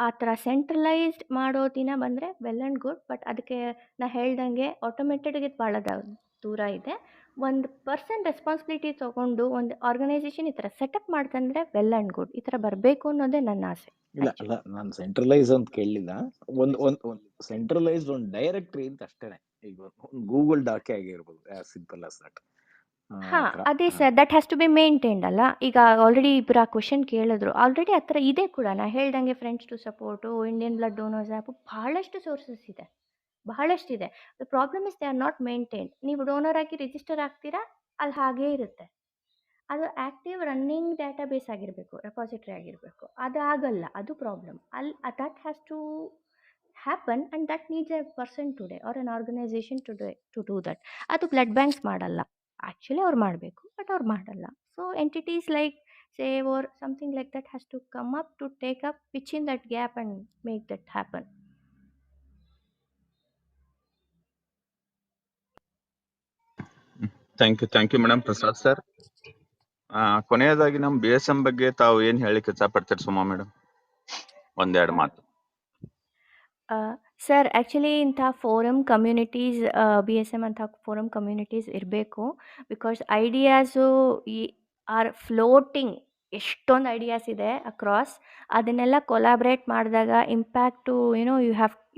ಆ ಥರ ಸೆಂಟ್ರಲೈಸ್ಡ್ ಮಾಡೋ ದಿನ ಬಂದರೆ ವೆಲ್ ಆ್ಯಂಡ್ ಗುಡ್. ಬಟ್ ಅದಕ್ಕೆ ನಾನು ಹೇಳ್ದಂಗೆ ಆಟೋಮೇಟೆಡ್ಗೆ ಭಾಳ ದೂರ ಇದೆ. ಒಂದು ಪರ್ಸನ್ ರೆಸ್ಪಾನ್ಸಿಬಿಲಿಟಿ ತೊಗೊಂಡು ಒಂದು ಆರ್ಗನೈಸೇಷನ್ ಈ ಥರ ಸೆಟಪ್ ಮಾಡ್ತಂದ್ರೆ ವೆಲ್ ಆ್ಯಂಡ್ ಗುಡ್. ಈ ಥರ ಬರಬೇಕು ಅನ್ನೋದೇ ನನ್ನ ಆಸೆ. ಇಲ್ಲ ಅಲ್ಲ, ನಾನು ಸೆಂಟ್ರಲೈಸ್ ಅಂತ ಕೇಳಲಿಲ್ಲ. ಒಂದು ಸೆಂಟ್ರಲೈಸ್ಡ್ ಒಂದು ಡೈರೆಕ್ಟ್ರಿ ಅಂತ ಅಷ್ಟೇನೆ. ಈಗ ಒಂದು ಗೂಗಲ್ ಡಾಕೆ ಆಗಿರ್ಬೋದು, ಆಸ್ ಸಿಂಪಲ್ ಆಸ್ ದಟ್. ಹಾಂ, ಅದೇ sir, that has to be maintained ಅಲ್ಲ. ಈಗ ಆಲ್ರೆಡಿ ಇಬ್ಬರು ಆ ಕ್ವೆಶನ್ ಕೇಳಿದ್ರು, ಆಲ್ರೆಡಿ ಆ ಥರ ಇದೆ ಕೂಡ. ನಾ ಹೇಳ್ದಂಗೆ friends to support, Indian blood donors app, ಭಾಳಷ್ಟು ಸೋರ್ಸಸ್ ಇದೆ, ಬಹಳಷ್ಟಿದೆ. The problem is they are not maintained. ನೀವು ಡೋನರ್ ಆಗಿ ರಿಜಿಸ್ಟರ್ ಆಗ್ತೀರಾ, ಅಲ್ಲಿ ಹಾಗೇ ಇರುತ್ತೆ. ಅದು ಆ್ಯಕ್ಟಿವ್ ರನ್ನಿಂಗ್ ಡೇಟಾಬೇಸ್ ಆಗಿರಬೇಕು, ರೆಪಾಸಿಟ್ರಿ ಆಗಿರಬೇಕು. ಅದು ಆಗಲ್ಲ, ಅದು problem. That has to happen and that needs a person today or an organisation to do that. ಅದು ಬ್ಲಡ್ ಬ್ಯಾಂಕ್ಸ್ ಮಾಡಲ್ಲ. ಆ್ಯಕ್ಚುಲಿ ಅವ್ರು ಮಾಡಬೇಕು, ಬಟ್ ಅವ್ರು ಮಾಡಲ್ಲ. So entities like S.A.V.E or something like that has to come up to take up, pitch in that gap and make that happen. Thank you madam. Prasad sir, ಕೊನೆಯದಾಗಿ ನಮ್ಮ BSM ಬಗ್ಗೆ ತಾವು ಏನು ಹೇಳಿಕ್ಕೆ ಇಷ್ಟಪಡ್ತೀರಿ ಸುಮಾ ಮೇಡಮ್? ಒಂದೆರಡು ಮಾತು. ಸರ್, ಆ್ಯಕ್ಚುಲಿ ಇಂಥ ಫೋರಮ್ ಕಮ್ಯುನಿಟೀಸ್, BSM ಅಂಥ ಫೋರಮ್ ಕಮ್ಯುನಿಟೀಸ್ ಇರಬೇಕು. Because ideas are floating. ಎಷ್ಟೊಂದು ಐಡಿಯಾಸ್ ಇದೆ ಅಕ್ರಾಸ್. ಅದನ್ನೆಲ್ಲ ಕೊಲಾಬ್ರೇಟ್ ಮಾಡಿದಾಗ impact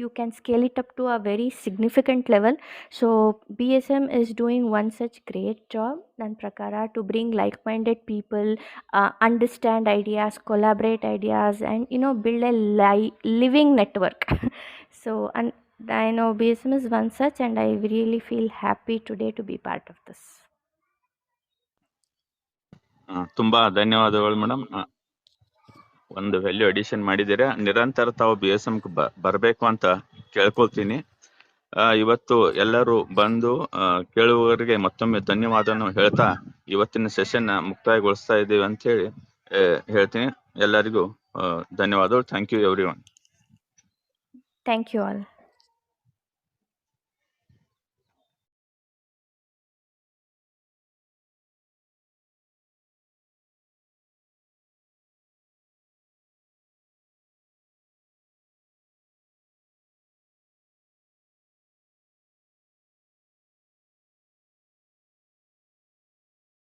you can scale it up to a very significant level. So BSM is doing one such great job ನನ್ನ ಪ್ರಕಾರ, to bring like minded people, understand ideas, collaborate ideas and build a living network. So I know BSM is one such, and I really feel happy today to be part of this. ತುಂಬಾ ಧನ್ಯವಾದಗಳು madam. ಒಂದು value addition ಮಾಡಿದ್ದೀರಾ. ನಿರಂತರ ತಾವು BSM ಬರಬೇಕು ಅಂತ ಕೇಳ್ಕೊಳ್ತೀನಿ. ಇವತ್ತು ಎಲ್ಲರೂ ಬಂದು ಕೇಳುವವರಿಗೆ ಮತ್ತೊಮ್ಮೆ ಧನ್ಯವಾದವನ್ನು ಹೇಳ್ತಾ ಇವತ್ತಿನ ಸೆಷನ್ ಮುಕ್ತಾಯಗೊಳಿಸ್ತಾ ಇದ್ದೀವಿ ಅಂತ ಹೇಳಿ ಹೇಳ್ತೀನಿ. ಎಲ್ಲರಿಗೂ ಧನ್ಯವಾದಗಳು. Thank you everyone. Thank you all.